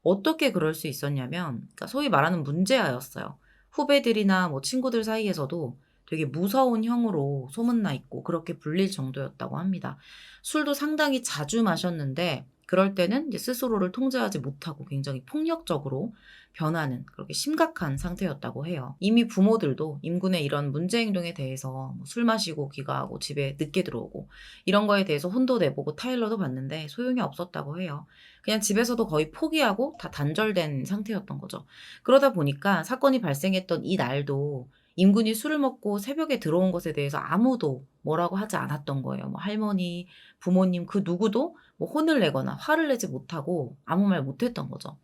어떻게 그럴 수 있었냐면, 그러니까 소위 말하는 문제아였어요. 후배들이나 뭐 친구들 사이에서도 되게 무서운 형으로 소문나 있고 그렇게 불릴 정도였다고 합니다. 술도 상당히 자주 마셨는데 그럴 때는 이제 스스로를 통제하지 못하고 굉장히 폭력적으로 변하는 그렇게 심각한 상태였다고 해요. 이미 부모들도 임군의 이런 문제 행동에 대해서 뭐술 마시고 귀가하고 집에 늦게 들어오고 이런 거에 대해서 혼도 내보고 타일러도 봤는데 소용이 없었다고 해요. 그냥 집에서도 거의 포기하고 다 단절된 상태였던 거죠. 그러다 보니까 사건이 발생했던 이 날도 임군이 술을 먹고 새벽에 들어온 것에 대해서 아무도 뭐라고 하지 않았던 거예요. 뭐 할머니, 부모님 그 누구도 뭐 혼을 내거나 화를 내지 못하고 아무 말 못했던 거죠.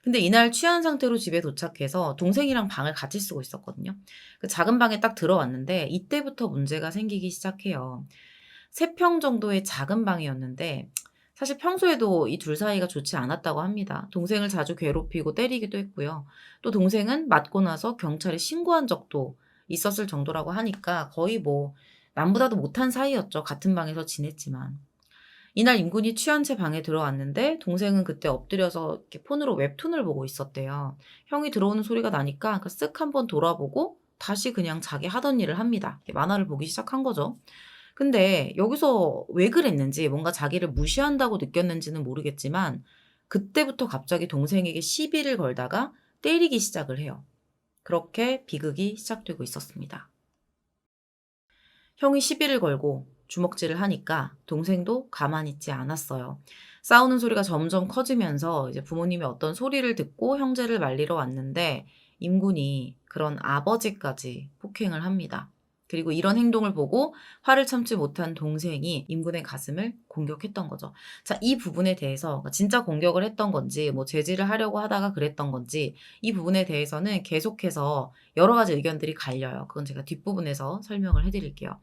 근데 이날 취한 상태로 집에 도착해서 동생이랑 방을 같이 쓰고 있었거든요. 그 작은 방에 딱 들어왔는데 이때부터 문제가 생기기 시작해요. 3평 정도의 작은 방이었는데 사실 평소에도 이 둘 사이가 좋지 않았다고 합니다. 동생을 자주 괴롭히고 때리기도 했고요. 또 동생은 맞고 나서 경찰에 신고한 적도 있었을 정도라고 하니까 거의 뭐 남보다도 못한 사이였죠. 같은 방에서 지냈지만. 이날 임군이 취한 채 방에 들어왔는데 동생은 그때 엎드려서 이렇게 폰으로 웹툰을 보고 있었대요. 형이 들어오는 소리가 나니까 그 쓱 한번 돌아보고 다시 그냥 자기 하던 일을 합니다. 이렇게 만화를 보기 시작한 거죠. 근데 여기서 왜 그랬는지 뭔가 자기를 무시한다고 느꼈는지는 모르겠지만 그때부터 갑자기 동생에게 시비를 걸다가 때리기 시작을 해요. 그렇게 비극이 시작되고 있었습니다. 형이 시비를 걸고 주먹질을 하니까 동생도 가만히 있지 않았어요. 싸우는 소리가 점점 커지면서 이제 부모님이 어떤 소리를 듣고 형제를 말리러 왔는데 임군이 그런 아버지까지 폭행을 합니다. 그리고 이런 행동을 보고 화를 참지 못한 동생이 임군의 가슴을 공격했던 거죠. 자, 이 부분에 대해서 진짜 공격을 했던 건지, 뭐 제지를 하려고 하다가 그랬던 건지, 이 부분에 대해서는 계속해서 여러 가지 의견들이 갈려요. 그건 제가 뒷부분에서 설명을 해드릴게요.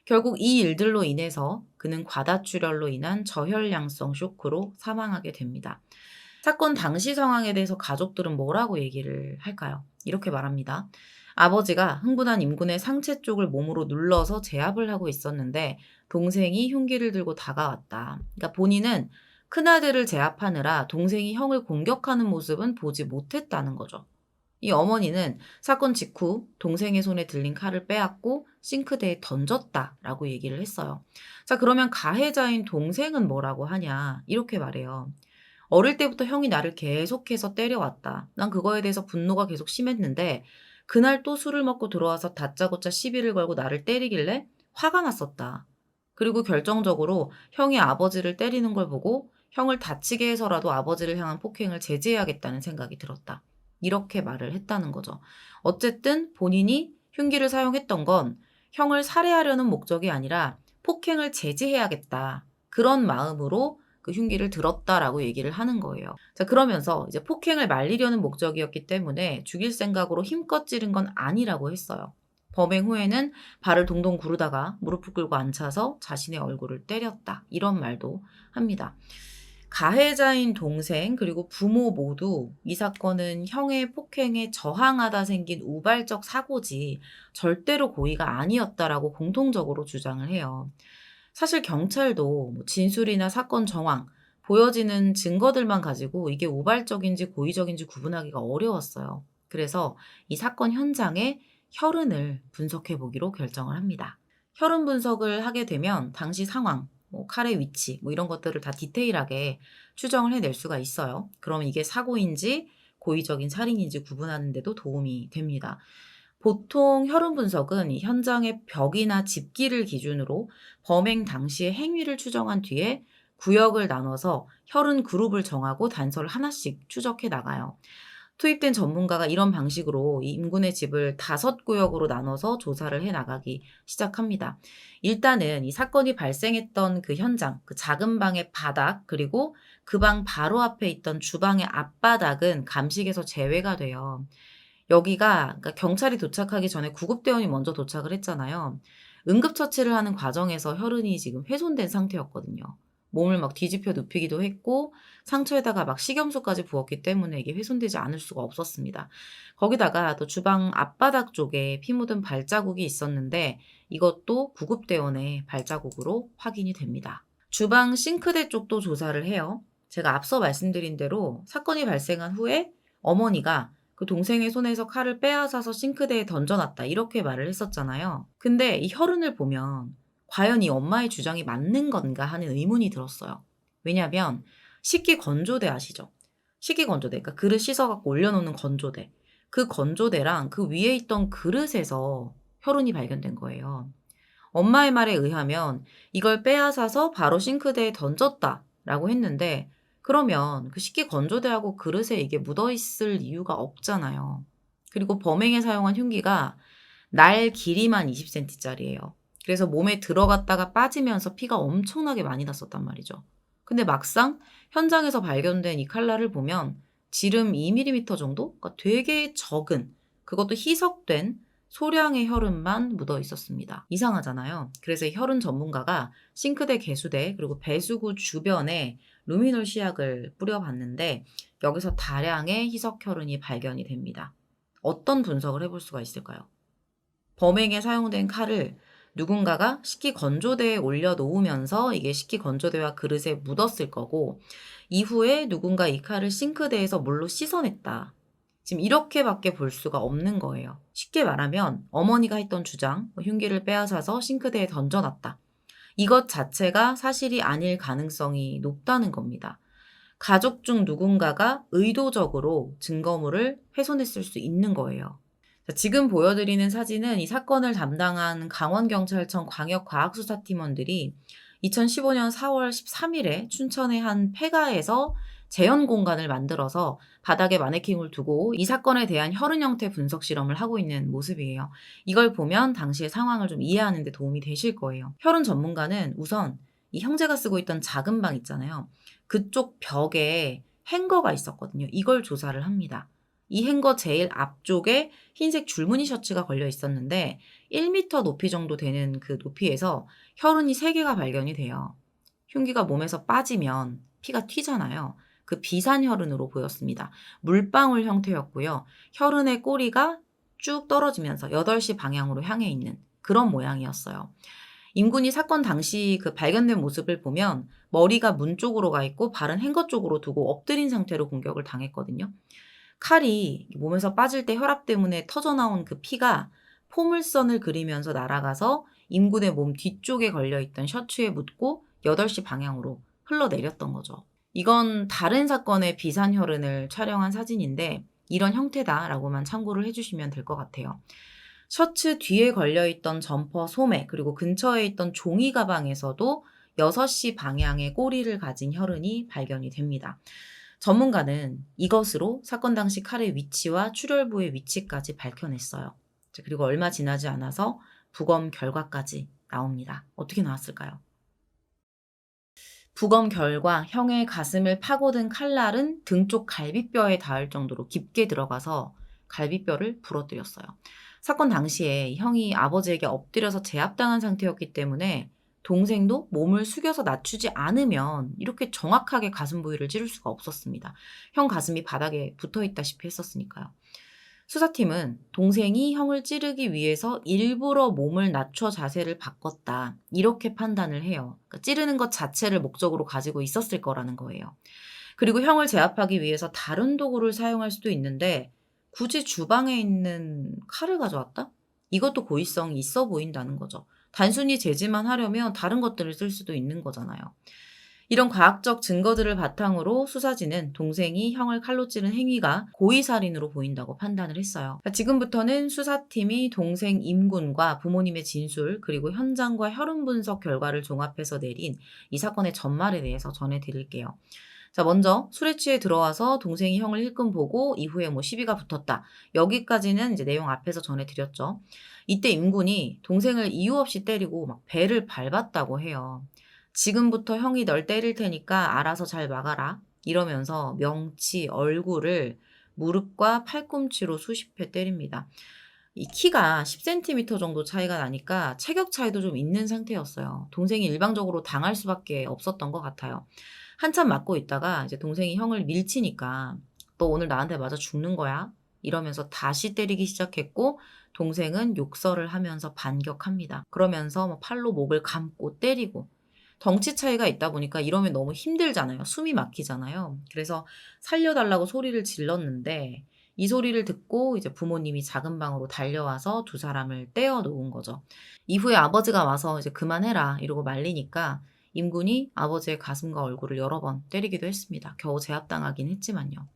결국 이 일들로 인해서 그는 과다출혈로 인한 저혈량성 쇼크로 사망하게 됩니다. 사건 당시 상황에 대해서 가족들은 뭐라고 얘기를 할까요? 이렇게 말합니다. 아버지가 흥분한 임군의 상체 쪽을 몸으로 눌러서 제압을 하고 있었는데 동생이 흉기를 들고 다가왔다. 그러니까 본인은 큰아들을 제압하느라 동생이 형을 공격하는 모습은 보지 못했다는 거죠. 이 어머니는 사건 직후 동생의 손에 들린 칼을 빼앗고 싱크대에 던졌다라고 얘기를 했어요. 자, 그러면 가해자인 동생은 뭐라고 하냐? 이렇게 말해요. 어릴 때부터 형이 나를 계속해서 때려왔다. 난 그거에 대해서 분노가 계속 심했는데 그날 또 술을 먹고 들어와서 다짜고짜 시비를 걸고 나를 때리길래 화가 났었다. 그리고 결정적으로 형이 아버지를 때리는 걸 보고 형을 다치게 해서라도 아버지를 향한 폭행을 제지해야겠다는 생각이 들었다. 이렇게 말을 했다는 거죠. 어쨌든 본인이 흉기를 사용했던 건 형을 살해하려는 목적이 아니라 폭행을 제지해야겠다. 그런 마음으로 그 흉기를 들었다라고 얘기를 하는 거예요. 자, 그러면서 이제 폭행을 말리려는 목적이었기 때문에 죽일 생각으로 힘껏 찌른 건 아니라고 했어요. 범행 후에는 발을 동동 구르다가 무릎을 꿇고 앉혀서 자신의 얼굴을 때렸다. 이런 말도 합니다. 가해자인 동생 그리고 부모 모두 이 사건은 형의 폭행에 저항하다 생긴 우발적 사고지 절대로 고의가 아니었다라고 공통적으로 주장을 해요. 사실 경찰도 뭐 진술이나 사건 정황, 보여지는 증거들만 가지고 이게 우발적인지 고의적인지 구분하기가 어려웠어요. 그래서 이 사건 현장의 혈흔을 분석해 보기로 결정을 합니다. 혈흔 분석을 하게 되면 당시 상황, 뭐 칼의 위치, 뭐 이런 것들을 다 디테일하게 추정을 해낼 수가 있어요. 그럼 이게 사고인지 고의적인 살인인지 구분하는 데도 도움이 됩니다. 보통 혈흔 분석은 이 현장의 벽이나 집기를 기준으로 범행 당시의 행위를 추정한 뒤에 구역을 나눠서 혈흔 그룹을 정하고 단서를 하나씩 추적해 나가요. 투입된 전문가가 이런 방식으로 이 임군의 집을 5구역으로 나눠서 조사를 해 나가기 시작합니다. 일단은 이 사건이 발생했던 그 현장, 그 작은 방의 바닥, 그리고 그 방 바로 앞에 있던 주방의 앞바닥은 감식에서 제외가 돼요. 여기가 그러니까 경찰이 도착하기 전에 구급대원이 먼저 도착을 했잖아요. 응급처치를 하는 과정에서 혈흔이 지금 훼손된 상태였거든요. 몸을 막 뒤집혀 눕히기도 했고 상처에다가 막 식염수까지 부었기 때문에 이게 훼손되지 않을 수가 없었습니다. 거기다가 또 주방 앞바닥 쪽에 피 묻은 발자국이 있었는데 이것도 구급대원의 발자국으로 확인이 됩니다. 주방 싱크대 쪽도 조사를 해요. 제가 앞서 말씀드린 대로 사건이 발생한 후에 어머니가 그 동생의 손에서 칼을 빼앗아서 싱크대에 던져놨다 이렇게 말을 했었잖아요. 근데 이 혈흔을 보면 과연 이 엄마의 주장이 맞는 건가 하는 의문이 들었어요. 왜냐하면 식기 건조대 아시죠? 식기 건조대, 그러니까 그릇 씻어갖고 올려놓는 건조대. 그 건조대랑 그 위에 있던 그릇에서 혈흔이 발견된 거예요. 엄마의 말에 의하면 이걸 빼앗아서 바로 싱크대에 던졌다라고 했는데 그러면 그 식기 건조대하고 그릇에 이게 묻어 있을 이유가 없잖아요. 그리고 범행에 사용한 흉기가 날 길이만 20cm짜리예요. 그래서 몸에 들어갔다가 빠지면서 피가 엄청나게 많이 났었단 말이죠. 근데 막상 현장에서 발견된 이 칼날을 보면 지름 2mm 정도? 그러니까 되게 적은, 그것도 희석된 소량의 혈흔만 묻어 있었습니다. 이상하잖아요. 그래서 이 혈흔 전문가가 싱크대 개수대 그리고 배수구 주변에 루미놀 시약을 뿌려봤는데 여기서 다량의 희석 혈흔이 발견이 됩니다. 어떤 분석을 해볼 수가 있을까요? 범행에 사용된 칼을 누군가가 식기 건조대에 올려놓으면서 이게 식기 건조대와 그릇에 묻었을 거고 이후에 누군가 이 칼을 싱크대에서 물로 씻어냈다. 지금 이렇게밖에 볼 수가 없는 거예요. 쉽게 말하면 어머니가 했던 주장, 흉기를 빼앗아서 싱크대에 던져놨다. 이것 자체가 사실이 아닐 가능성이 높다는 겁니다. 가족 중 누군가가 의도적으로 증거물을 훼손했을 수 있는 거예요. 자, 지금 보여드리는 사진은 이 사건을 담당한 강원경찰청 광역과학수사팀원들이 2015년 4월 13일에 춘천의 한 폐가에서 재현 공간을 만들어서 바닥에 마네킹을 두고 이 사건에 대한 혈흔 형태 분석 실험을 하고 있는 모습이에요. 이걸 보면 당시의 상황을 좀 이해하는 데 도움이 되실 거예요. 혈흔 전문가는 우선 이 형제가 쓰고 있던 작은 방 있잖아요. 그쪽 벽에 행거가 있었거든요. 이걸 조사를 합니다. 이 행거 제일 앞쪽에 흰색 줄무늬 셔츠가 걸려 있었는데 1m 높이 정도 되는 그 높이에서 혈흔이 3개가 발견이 돼요. 흉기가 몸에서 빠지면 피가 튀잖아요. 그 비산혈흔으로 보였습니다. 물방울 형태였고요. 혈흔의 꼬리가 쭉 떨어지면서 8시 방향으로 향해 있는 그런 모양이었어요. 임군이 사건 당시 그 발견된 모습을 보면 머리가 문 쪽으로 가 있고 발은 행거 쪽으로 두고 엎드린 상태로 공격을 당했거든요. 칼이 몸에서 빠질 때 혈압 때문에 터져나온 그 피가 포물선을 그리면서 날아가서 임군의 몸 뒤쪽에 걸려있던 셔츠에 묻고 8시 방향으로 흘러내렸던 거죠. 이건 다른 사건의 비산혈흔을 촬영한 사진인데 이런 형태다라고만 참고를 해주시면 될 것 같아요. 셔츠 뒤에 걸려있던 점퍼 소매 그리고 근처에 있던 종이 가방에서도 6시 방향의 꼬리를 가진 혈흔이 발견이 됩니다. 전문가는 이것으로 사건 당시 칼의 위치와 출혈부의 위치까지 밝혀냈어요. 그리고 얼마 지나지 않아서 부검 결과까지 나옵니다. 어떻게 나왔을까요? 부검 결과 형의 가슴을 파고든 칼날은 등 쪽 갈비뼈에 닿을 정도로 깊게 들어가서 갈비뼈를 부러뜨렸어요. 사건 당시에 형이 아버지에게 엎드려서 제압당한 상태였기 때문에 동생도 몸을 숙여서 낮추지 않으면 이렇게 정확하게 가슴 부위를 찌를 수가 없었습니다. 형 가슴이 바닥에 붙어 있다시피 했었으니까요. 수사팀은 동생이 형을 찌르기 위해서 일부러 몸을 낮춰 자세를 바꿨다. 이렇게 판단을 해요. 그러니까 찌르는 것 자체를 목적으로 가지고 있었을 거라는 거예요. 그리고 형을 제압하기 위해서 다른 도구를 사용할 수도 있는데 굳이 주방에 있는 칼을 가져왔다? 이것도 고의성이 있어 보인다는 거죠. 단순히 제지만 하려면 다른 것들을 쓸 수도 있는 거잖아요. 이런 과학적 증거들을 바탕으로 수사진은 동생이 형을 칼로 찌른 행위가 고의살인으로 보인다고 판단을 했어요. 지금부터는 수사팀이 동생 임군과 부모님의 진술 그리고 현장과 혈흔 분석 결과를 종합해서 내린 이 사건의 전말에 대해서 전해드릴게요. 자, 먼저 술에 취해 들어와서 동생이 형을 힐끔 보고 이후에 시비가 붙었다. 여기까지는 이제 내용 앞에서 전해드렸죠. 이때 임군이 동생을 이유 없이 때리고 막 배를 밟았다고 해요. 지금부터 형이 널 때릴 테니까 알아서 잘 막아라. 이러면서 명치, 얼굴을 무릎과 팔꿈치로 수십 회 때립니다. 이 키가 10cm 정도 차이가 나니까 체격 차이도 좀 있는 상태였어요. 동생이 일방적으로 당할 수밖에 없었던 것 같아요. 한참 맞고 있다가 이제 동생이 형을 밀치니까 "너 오늘 나한테 맞아 죽는 거야?" 이러면서 다시 때리기 시작했고 동생은 욕설을 하면서 반격합니다. 그러면서 뭐 팔로 목을 감고 때리고 덩치 차이가 있다 보니까 이러면 너무 힘들잖아요. 숨이 막히잖아요. 그래서 살려 달라고 소리를 질렀는데 이 소리를 듣고 이제 부모님이 작은 방으로 달려와서 두 사람을 떼어 놓은 거죠. 이후에 아버지가 와서 이제 "그만해라." 이러고 말리니까 임군이 아버지의 가슴과 얼굴을 여러 번 때리기도 했습니다. 겨우 제압당하긴 했지만요.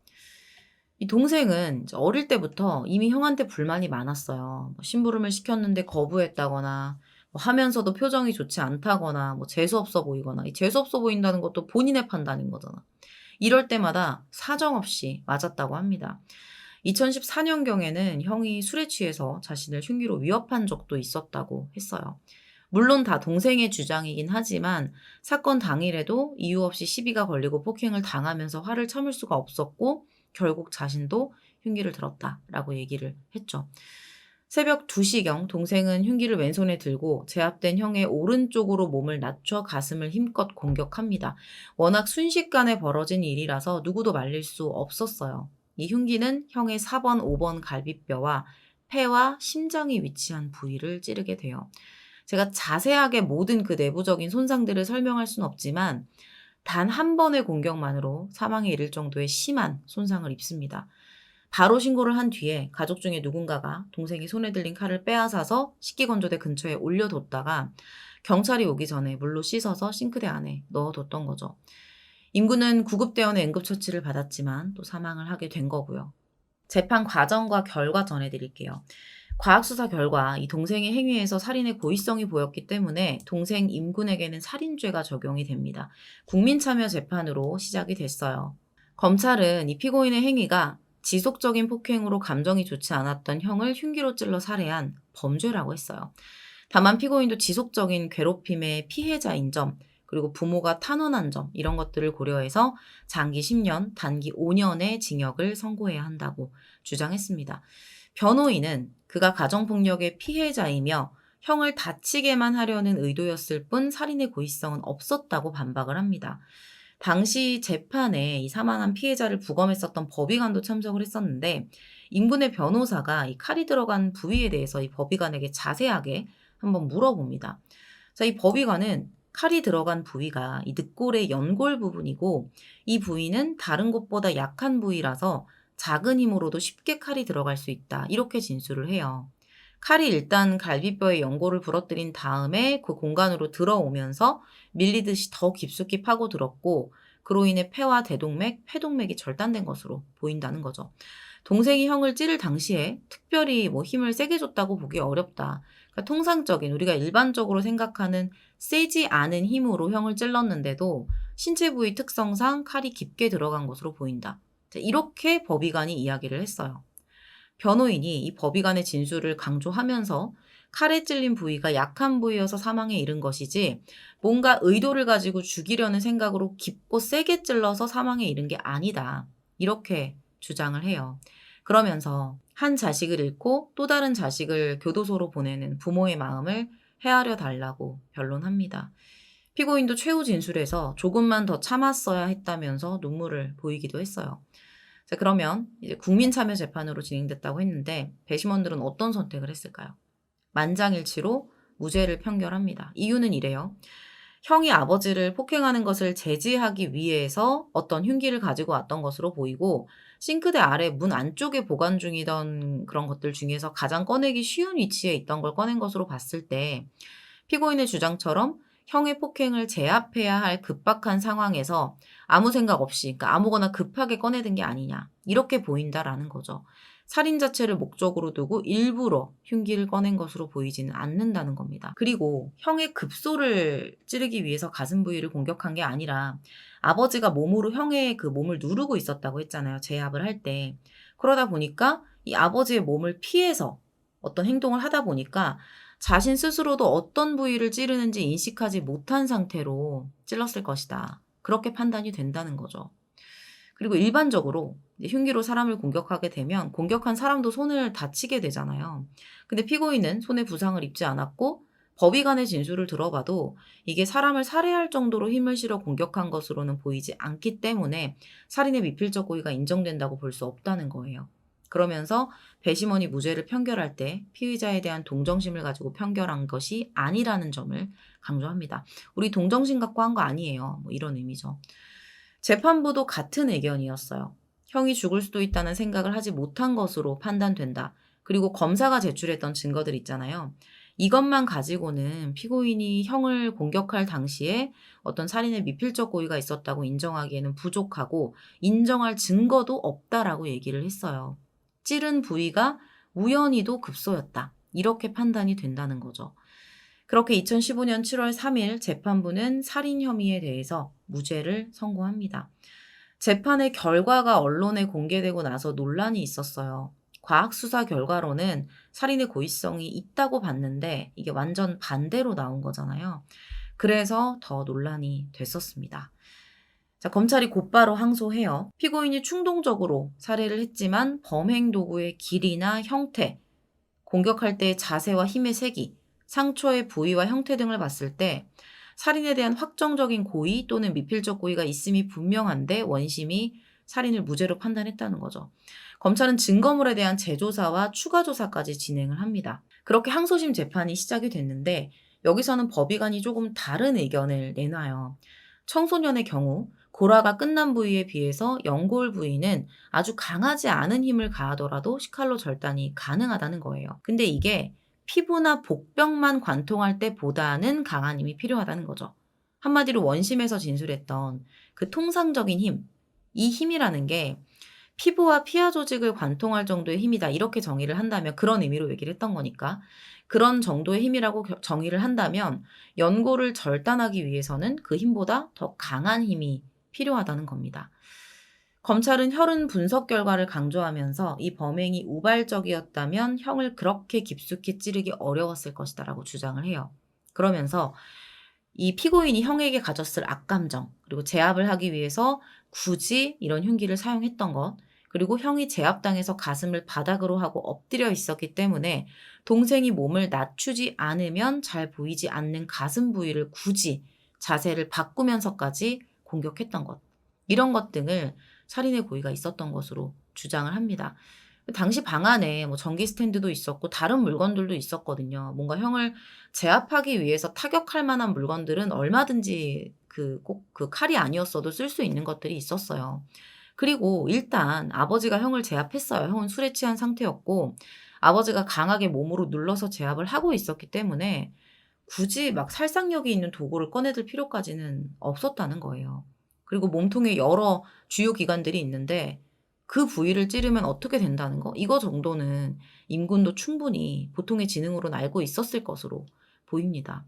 이 동생은 이제 어릴 때부터 이미 형한테 불만이 많았어요. 뭐 심부름을 시켰는데 거부했다거나 뭐 하면서도 표정이 좋지 않다거나 뭐 재수없어 보이거나 이 재수없어 보인다는 것도 본인의 판단인 거잖아. 이럴 때마다 사정없이 맞았다고 합니다. 2014년경에는 형이 술에 취해서 자신을 흉기로 위협한 적도 있었다고 했어요. 물론 다 동생의 주장이긴 하지만 사건 당일에도 이유 없이 시비가 걸리고 폭행을 당하면서 화를 참을 수가 없었고 결국 자신도 흉기를 들었다라고 얘기를 했죠. 새벽 2시경 동생은 흉기를 왼손에 들고 제압된 형의 오른쪽으로 몸을 낮춰 가슴을 힘껏 공격합니다. 워낙 순식간에 벌어진 일이라서 누구도 말릴 수 없었어요. 이 흉기는 형의 4번, 5번 갈비뼈와 폐와 심장이 위치한 부위를 찌르게 돼요. 제가 자세하게 모든 그 내부적인 손상들을 설명할 수는 없지만 단 한 번의 공격만으로 사망에 이를 정도의 심한 손상을 입습니다. 바로 신고를 한 뒤에 가족 중에 누군가가 동생이 손에 들린 칼을 빼앗아서 식기건조대 근처에 올려뒀다가 경찰이 오기 전에 물로 씻어서 싱크대 안에 넣어뒀던 거죠. 임구는 구급대원의 응급처치를 받았지만 또 사망을 하게 된 거고요. 재판 과정과 결과 전해드릴게요. 과학수사 결과 이 동생의 행위에서 살인의 고의성이 보였기 때문에 동생 임군에게는 살인죄가 적용이 됩니다. 국민참여재판으로 시작이 됐어요. 검찰은 이 피고인의 행위가 지속적인 폭행으로 감정이 좋지 않았던 형을 흉기로 찔러 살해한 범죄라고 했어요. 다만 피고인도 지속적인 괴롭힘의 피해자인 점, 그리고 부모가 탄원한 점, 이런 것들을 고려해서 장기 10년, 단기 5년의 징역을 선고해야 한다고 주장했습니다. 변호인은 그가 가정폭력의 피해자이며 형을 다치게만 하려는 의도였을 뿐 살인의 고의성은 없었다고 반박을 합니다. 당시 재판에 이 사망한 피해자를 부검했었던 법의관도 참석을 했었는데 인분의 변호사가 이 칼이 들어간 부위에 대해서 이 법의관에게 자세하게 한번 물어봅니다. 자, 이 법의관은 칼이 들어간 부위가 이 늑골의 연골 부분이고 이 부위는 다른 곳보다 약한 부위라서 작은 힘으로도 쉽게 칼이 들어갈 수 있다. 이렇게 진술을 해요. 칼이 일단 갈비뼈의 연골을 부러뜨린 다음에 그 공간으로 들어오면서 밀리듯이 더 깊숙이 파고들었고 그로 인해 폐와 대동맥, 폐동맥이 절단된 것으로 보인다는 거죠. 동생이 형을 찌를 당시에 특별히 뭐 힘을 세게 줬다고 보기 어렵다. 그러니까 통상적인 우리가 일반적으로 생각하는 세지 않은 힘으로 형을 찔렀는데도 신체 부위 특성상 칼이 깊게 들어간 것으로 보인다. 이렇게 법의관이 이야기를 했어요. 변호인이 이 법의관의 진술을 강조하면서 칼에 찔린 부위가 약한 부위여서 사망에 이른 것이지 뭔가 의도를 가지고 죽이려는 생각으로 깊고 세게 찔러서 사망에 이른 게 아니다. 이렇게 주장을 해요. 그러면서 한 자식을 잃고 또 다른 자식을 교도소로 보내는 부모의 마음을 헤아려 달라고 변론합니다. 피고인도 최후 진술에서 조금만 더 참았어야 했다면서 눈물을 보이기도 했어요. 자, 그러면 이제 국민참여재판으로 진행됐다고 했는데 배심원들은 어떤 선택을 했을까요? 만장일치로 무죄를 판결합니다. 이유는 이래요. 형이 아버지를 폭행하는 것을 제지하기 위해서 어떤 흉기를 가지고 왔던 것으로 보이고 싱크대 아래 문 안쪽에 보관 중이던 그런 것들 중에서 가장 꺼내기 쉬운 위치에 있던 걸 꺼낸 것으로 봤을 때 피고인의 주장처럼 형의 폭행을 제압해야 할 급박한 상황에서 아무 생각 없이, 그러니까 아무거나 급하게 꺼내든 게 아니냐. 이렇게 보인다라는 거죠. 살인 자체를 목적으로 두고 일부러 흉기를 꺼낸 것으로 보이지는 않는다는 겁니다. 그리고 형의 급소를 찌르기 위해서 가슴 부위를 공격한 게 아니라 아버지가 몸으로 형의 그 몸을 누르고 있었다고 했잖아요. 제압을 할 때. 그러다 보니까 이 아버지의 몸을 피해서 어떤 행동을 하다 보니까 자신 스스로도 어떤 부위를 찌르는지 인식하지 못한 상태로 찔렀을 것이다. 그렇게 판단이 된다는 거죠. 그리고 일반적으로 이제 흉기로 사람을 공격하게 되면 공격한 사람도 손을 다치게 되잖아요. 근데 피고인은 손에 부상을 입지 않았고 법의관의 진술을 들어봐도 이게 사람을 살해할 정도로 힘을 실어 공격한 것으로는 보이지 않기 때문에 살인의 미필적 고의가 인정된다고 볼 수 없다는 거예요. 그러면서 배심원이 무죄를 판결할 때 피의자에 대한 동정심을 가지고 판결한 것이 아니라는 점을 강조합니다. 우리 동정심 갖고 한 거 아니에요. 뭐 이런 의미죠. 재판부도 같은 의견이었어요. 형이 죽을 수도 있다는 생각을 하지 못한 것으로 판단된다. 그리고 검사가 제출했던 증거들 있잖아요. 이것만 가지고는 피고인이 형을 공격할 당시에 어떤 살인의 미필적 고의가 있었다고 인정하기에는 부족하고 인정할 증거도 없다라고 얘기를 했어요. 찌른 부위가 우연히도 급소였다. 이렇게 판단이 된다는 거죠. 그렇게 2015년 7월 3일 재판부는 살인 혐의에 대해서 무죄를 선고합니다. 재판의 결과가 언론에 공개되고 나서 논란이 있었어요. 과학수사 결과로는 살인의 고의성이 있다고 봤는데 이게 완전 반대로 나온 거잖아요. 그래서 더 논란이 됐었습니다. 자, 검찰이 곧바로 항소해요. 피고인이 충동적으로 살해를 했지만 범행 도구의 길이나 형태, 공격할 때의 자세와 힘의 세기, 상처의 부위와 형태 등을 봤을 때 살인에 대한 확정적인 고의 또는 미필적 고의가 있음이 분명한데 원심이 살인을 무죄로 판단했다는 거죠. 검찰은 증거물에 대한 재조사와 추가 조사까지 진행을 합니다. 그렇게 항소심 재판이 시작이 됐는데 여기서는 법의관이 조금 다른 의견을 내놔요. 청소년의 경우 고라가 끝난 부위에 비해서 연골 부위는 아주 강하지 않은 힘을 가하더라도 식칼로 절단이 가능하다는 거예요. 근데 이게 피부나 복병만 관통할 때보다는 강한 힘이 필요하다는 거죠. 한마디로 원심에서 진술했던 그 통상적인 힘, 이 힘이라는 게 피부와 피하 조직을 관통할 정도의 힘이다. 이렇게 정의를 한다면 그런 의미로 얘기를 했던 거니까 그런 정도의 힘이라고 정의를 한다면 연골을 절단하기 위해서는 그 힘보다 더 강한 힘이 필요하다는 겁니다. 검찰은 혈흔 분석 결과를 강조하면서 이 범행이 우발적이었다면 형을 그렇게 깊숙이 찌르기 어려웠을 것이다라고 주장을 해요. 그러면서 이 피고인이 형에게 가졌을 악감정, 그리고 제압을 하기 위해서 굳이 이런 흉기를 사용했던 것, 그리고 형이 제압당해서 가슴을 바닥으로 하고 엎드려 있었기 때문에 동생이 몸을 낮추지 않으면 잘 보이지 않는 가슴 부위를 굳이 자세를 바꾸면서까지 공격했던 것. 이런 것 등을 살인의 고의가 있었던 것으로 주장을 합니다. 당시 방 안에 뭐 전기 스탠드도 있었고 다른 물건들도 있었거든요. 뭔가 형을 제압하기 위해서 타격할 만한 물건들은 얼마든지 꼭 그 칼이 아니었어도 쓸 수 있는 것들이 있었어요. 그리고 일단 아버지가 형을 제압했어요. 형은 술에 취한 상태였고 아버지가 강하게 몸으로 눌러서 제압을 하고 있었기 때문에 굳이 막 살상력이 있는 도구를 꺼내들 필요까지는 없었다는 거예요. 그리고 몸통에 여러 주요 기관들이 있는데 그 부위를 찌르면 어떻게 된다는 거? 이거 정도는 임군도 충분히 보통의 지능으로는 알고 있었을 것으로 보입니다.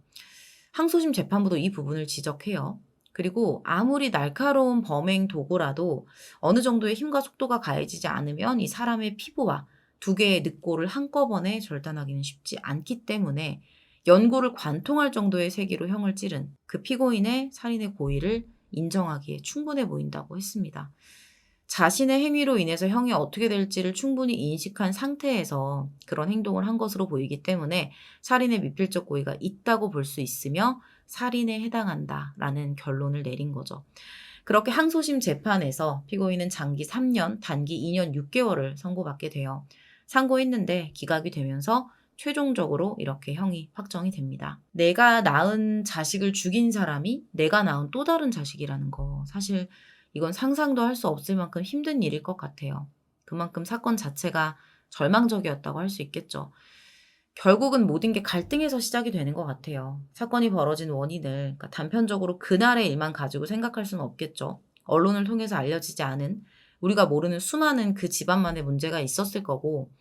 항소심 재판부도 이 부분을 지적해요. 그리고 아무리 날카로운 범행 도구라도 어느 정도의 힘과 속도가 가해지지 않으면 이 사람의 피부와 두 개의 늑골을 한꺼번에 절단하기는 쉽지 않기 때문에 연골을 관통할 정도의 세기로 형을 찌른 그 피고인의 살인의 고의를 인정하기에 충분해 보인다고 했습니다. 자신의 행위로 인해서 형이 어떻게 될지를 충분히 인식한 상태에서 그런 행동을 한 것으로 보이기 때문에 살인의 미필적 고의가 있다고 볼 수 있으며 살인에 해당한다라는 결론을 내린 거죠. 그렇게 항소심 재판에서 피고인은 장기 3년, 단기 2년 6개월을 선고받게 돼요. 상고했는데 기각이 되면서 최종적으로 이렇게 형이 확정이 됩니다. 내가 낳은 자식을 죽인 사람이 내가 낳은 또 다른 자식이라는 거 사실 이건 상상도 할 수 없을 만큼 힘든 일일 것 같아요. 그만큼 사건 자체가 절망적이었다고 할 수 있겠죠. 결국은 모든 게 갈등에서 시작이 되는 것 같아요. 사건이 벌어진 원인을 그러니까 단편적으로 그날의 일만 가지고 생각할 수는 없겠죠. 언론을 통해서 알려지지 않은 우리가 모르는 수많은 그 집안만의 문제가 있었을 거고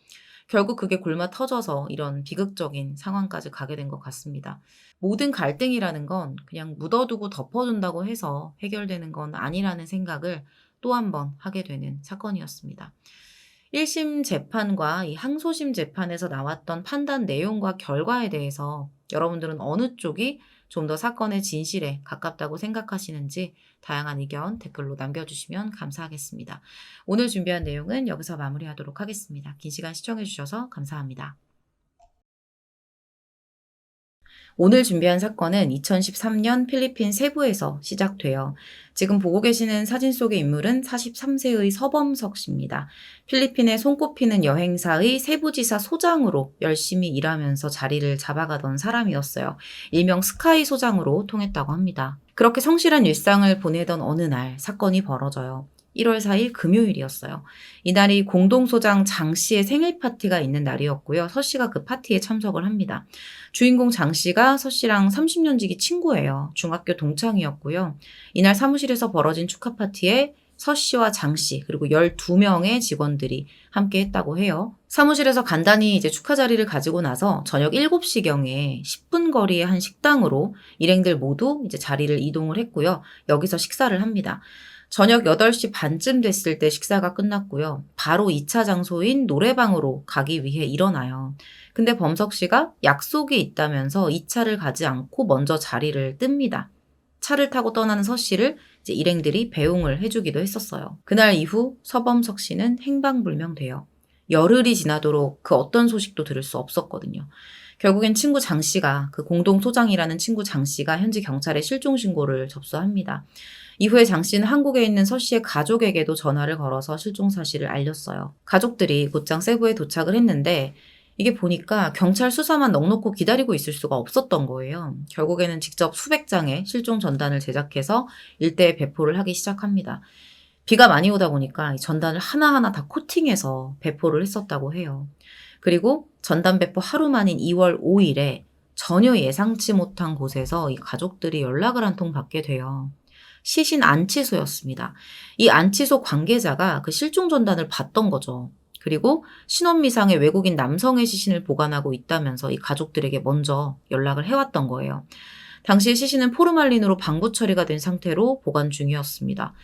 결국 그게 골마 터져서 이런 비극적인 상황까지 가게 된 것 같습니다. 모든 갈등이라는 건 그냥 묻어두고 덮어둔다고 해서 해결되는 건 아니라는 생각을 또 한 번 하게 되는 사건이었습니다. 1심 재판과 이 항소심 재판에서 나왔던 판단 내용과 결과에 대해서 여러분들은 어느 쪽이 좀 더 사건의 진실에 가깝다고 생각하시는지 다양한 의견 댓글로 남겨주시면 감사하겠습니다. 오늘 준비한 내용은 여기서 마무리하도록 하겠습니다. 긴 시간 시청해주셔서 감사합니다. 오늘 준비한 사건은 2013년 필리핀 세부에서 시작돼요. 지금 보고 계시는 사진 속의 인물은 43세의 서범석 씨입니다. 필리핀에 손꼽히는 여행사의 세부지사 소장으로 열심히 일하면서 자리를 잡아가던 사람이었어요. 일명 스카이 소장으로 통했다고 합니다. 그렇게 성실한 일상을 보내던 어느 날 사건이 벌어져요. 1월 4일 금요일이었어요. 이날이 공동소장 장 씨의 생일 파티가 있는 날이었고요. 서 씨가 그 파티에 참석을 합니다. 주인공 장 씨가 서 씨랑 30년 지기 친구예요. 중학교 동창이었고요. 이날 사무실에서 벌어진 축하 파티에 서 씨와 장 씨, 그리고 12명의 직원들이 함께 했다고 해요. 사무실에서 간단히 이제 축하 자리를 가지고 나서 저녁 7시경에 10분 거리의 한 식당으로 일행들 모두 이제 자리를 이동을 했고요. 여기서 식사를 합니다. 저녁 8시 반쯤 됐을 때 식사가 끝났고요. 바로 2차 장소인 노래방으로 가기 위해 일어나요. 근데 범석 씨가 약속이 있다면서 2차를 가지 않고 먼저 자리를 뜹니다. 차를 타고 떠나는 서 씨를 이제 일행들이 배웅을 해주기도 했었어요. 그날 이후 서범석 씨는 행방불명돼요. 열흘이 지나도록 그 어떤 소식도 들을 수 없었거든요. 결국엔 친구 장 씨가, 그 공동 소장이라는 친구 장 씨가 현지 경찰에 실종 신고를 접수합니다. 이후에 장 씨는 한국에 있는 서 씨의 가족에게도 전화를 걸어서 실종 사실을 알렸어요. 가족들이 곧장 세부에 도착을 했는데 이게 보니까 경찰 수사만 넋놓고 기다리고 있을 수가 없었던 거예요. 결국에는 직접 수백 장의 실종 전단을 제작해서 일대에 배포를 하기 시작합니다. 비가 많이 오다 보니까 이 전단을 하나하나 다 코팅해서 배포를 했었다고 해요. 그리고 전단 배포 하루 만인 2월 5일에 전혀 예상치 못한 곳에서 이 가족들이 연락을 한 통 받게 돼요. 시신 안치소였습니다. 이 안치소 관계자가 그 실종 전단을 봤던 거죠. 그리고 신원미상의 외국인 남성의 시신을 보관하고 있다면서 이 가족들에게 먼저 연락을 해왔던 거예요. 당시 시신은 포르말린으로 방부 처리가 된 상태로 보관 중이었습니다.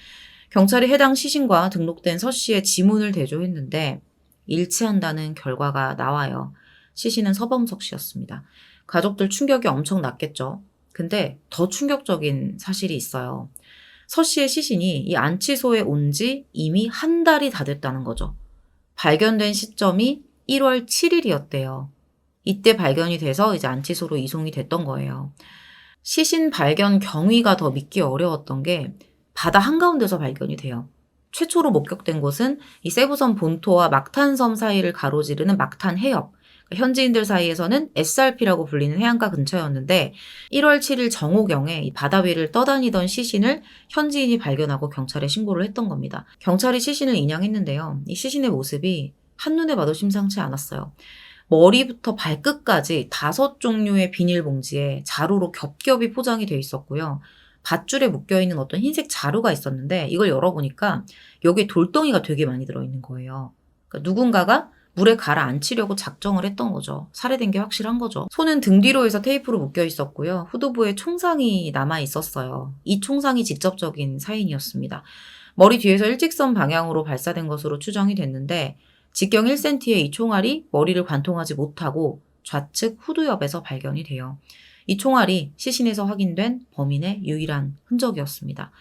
경찰이 해당 시신과 등록된 서 씨의 지문을 대조했는데 일치한다는 결과가 나와요. 시신은 서범석 씨였습니다. 가족들 충격이 엄청 났겠죠. 근데 더 충격적인 사실이 있어요. 서 씨의 시신이 이 안치소에 온 지 이미 한 달이 다 됐다는 거죠. 발견된 시점이 1월 7일이었대요. 이때 발견이 돼서 이제 안치소로 이송이 됐던 거예요. 시신 발견 경위가 더 믿기 어려웠던 게 바다 한가운데서 발견이 돼요. 최초로 목격된 곳은 이 세부섬 본토와 막탄섬 사이를 가로지르는 막탄 해협. 현지인들 사이에서는 SRP라고 불리는 해안가 근처였는데 1월 7일 정오경에 이 바다 위를 떠다니던 시신을 현지인이 발견하고 경찰에 신고를 했던 겁니다. 경찰이 시신을 인양했는데요. 이 시신의 모습이 한눈에 봐도 심상치 않았어요. 머리부터 발끝까지 5종류의 비닐봉지에 자루로 겹겹이 포장이 돼 있었고요. 밧줄에 묶여있는 어떤 흰색 자루가 있었는데 이걸 열어보니까 여기에 돌덩이가 되게 많이 들어있는 거예요. 그러니까 누군가가 물에 가라앉히려고 작정을 했던 거죠. 살해된 게 확실한 거죠. 손은 등 뒤로 해서 테이프로 묶여 있었고요. 후두부에 총상이 남아 있었어요. 이 총상이 직접적인 사인이었습니다. 머리 뒤에서 일직선 방향으로 발사된 것으로 추정이 됐는데 직경 1cm의 이 총알이 머리를 관통하지 못하고 좌측 후두엽에서 발견이 돼요. 이 총알이 시신에서 확인된 범인의 유일한 흔적이었습니다.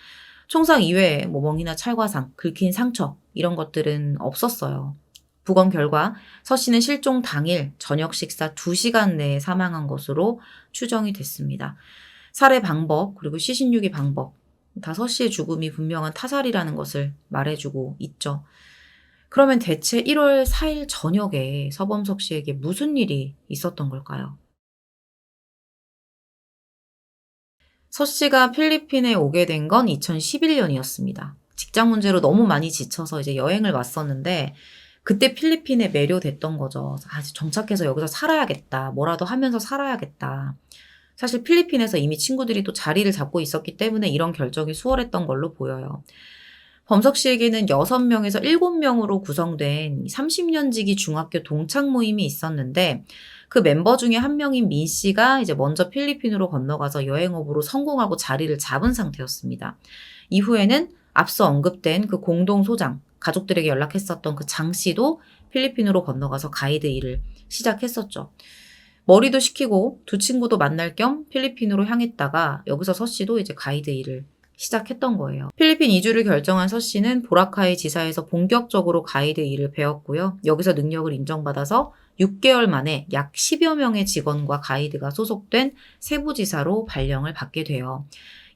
총상 이외에 멍이나 찰과상, 긁힌 상처 이런 것들은 없었어요. 부검 결과 서 씨는 실종 당일 저녁 식사 2시간 내에 사망한 것으로 추정이 됐습니다. 살해 방법 그리고 시신 유기 방법 다 서 씨의 죽음이 분명한 타살이라는 것을 말해주고 있죠. 그러면 대체 1월 4일 저녁에 서범석 씨에게 무슨 일이 있었던 걸까요? 서 씨가 필리핀에 오게 된 건 2011년이었습니다. 직장 문제로 너무 많이 지쳐서 이제 여행을 왔었는데 그때 필리핀에 매료됐던 거죠. 정착해서 여기서 살아야겠다. 뭐라도 하면서 살아야겠다. 사실 필리핀에서 이미 친구들이 또 자리를 잡고 있었기 때문에 이런 결정이 수월했던 걸로 보여요. 범석 씨에게는 6명에서 7명으로 구성된 30년 지기 중학교 동창 모임이 있었는데 그 멤버 중에 한 명인 민 씨가 이제 먼저 필리핀으로 건너가서 여행업으로 성공하고 자리를 잡은 상태였습니다. 이후에는 앞서 언급된 그 공동 소장, 가족들에게 연락했었던 그 장 씨도 필리핀으로 건너가서 가이드 일을 시작했었죠. 머리도 식히고 두 친구도 만날 겸 필리핀으로 향했다가 여기서 서 씨도 이제 가이드 일을 시작했던 거예요. 필리핀 이주를 결정한 서 씨는 보라카이 지사에서 본격적으로 가이드 일을 배웠고요. 여기서 능력을 인정받아서 6개월 만에 약 10여 명의 직원과 가이드가 소속된 세부지사로 발령을 받게 돼요.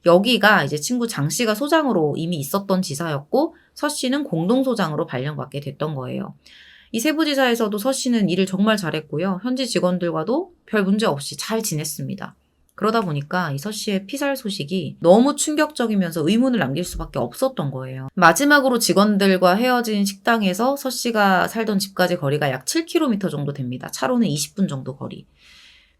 여기가 이제 친구 장 씨가 소장으로 이미 있었던 지사였고 서 씨는 공동소장으로 발령받게 됐던 거예요. 이 세부지사에서도 서 씨는 일을 정말 잘했고요. 현지 직원들과도 별 문제 없이 잘 지냈습니다. 그러다 보니까 이 서 씨의 피살 소식이 너무 충격적이면서 의문을 남길 수밖에 없었던 거예요. 마지막으로 직원들과 헤어진 식당에서 서 씨가 살던 집까지 거리가 약 7km 정도 됩니다. 차로는 20분 정도 거리.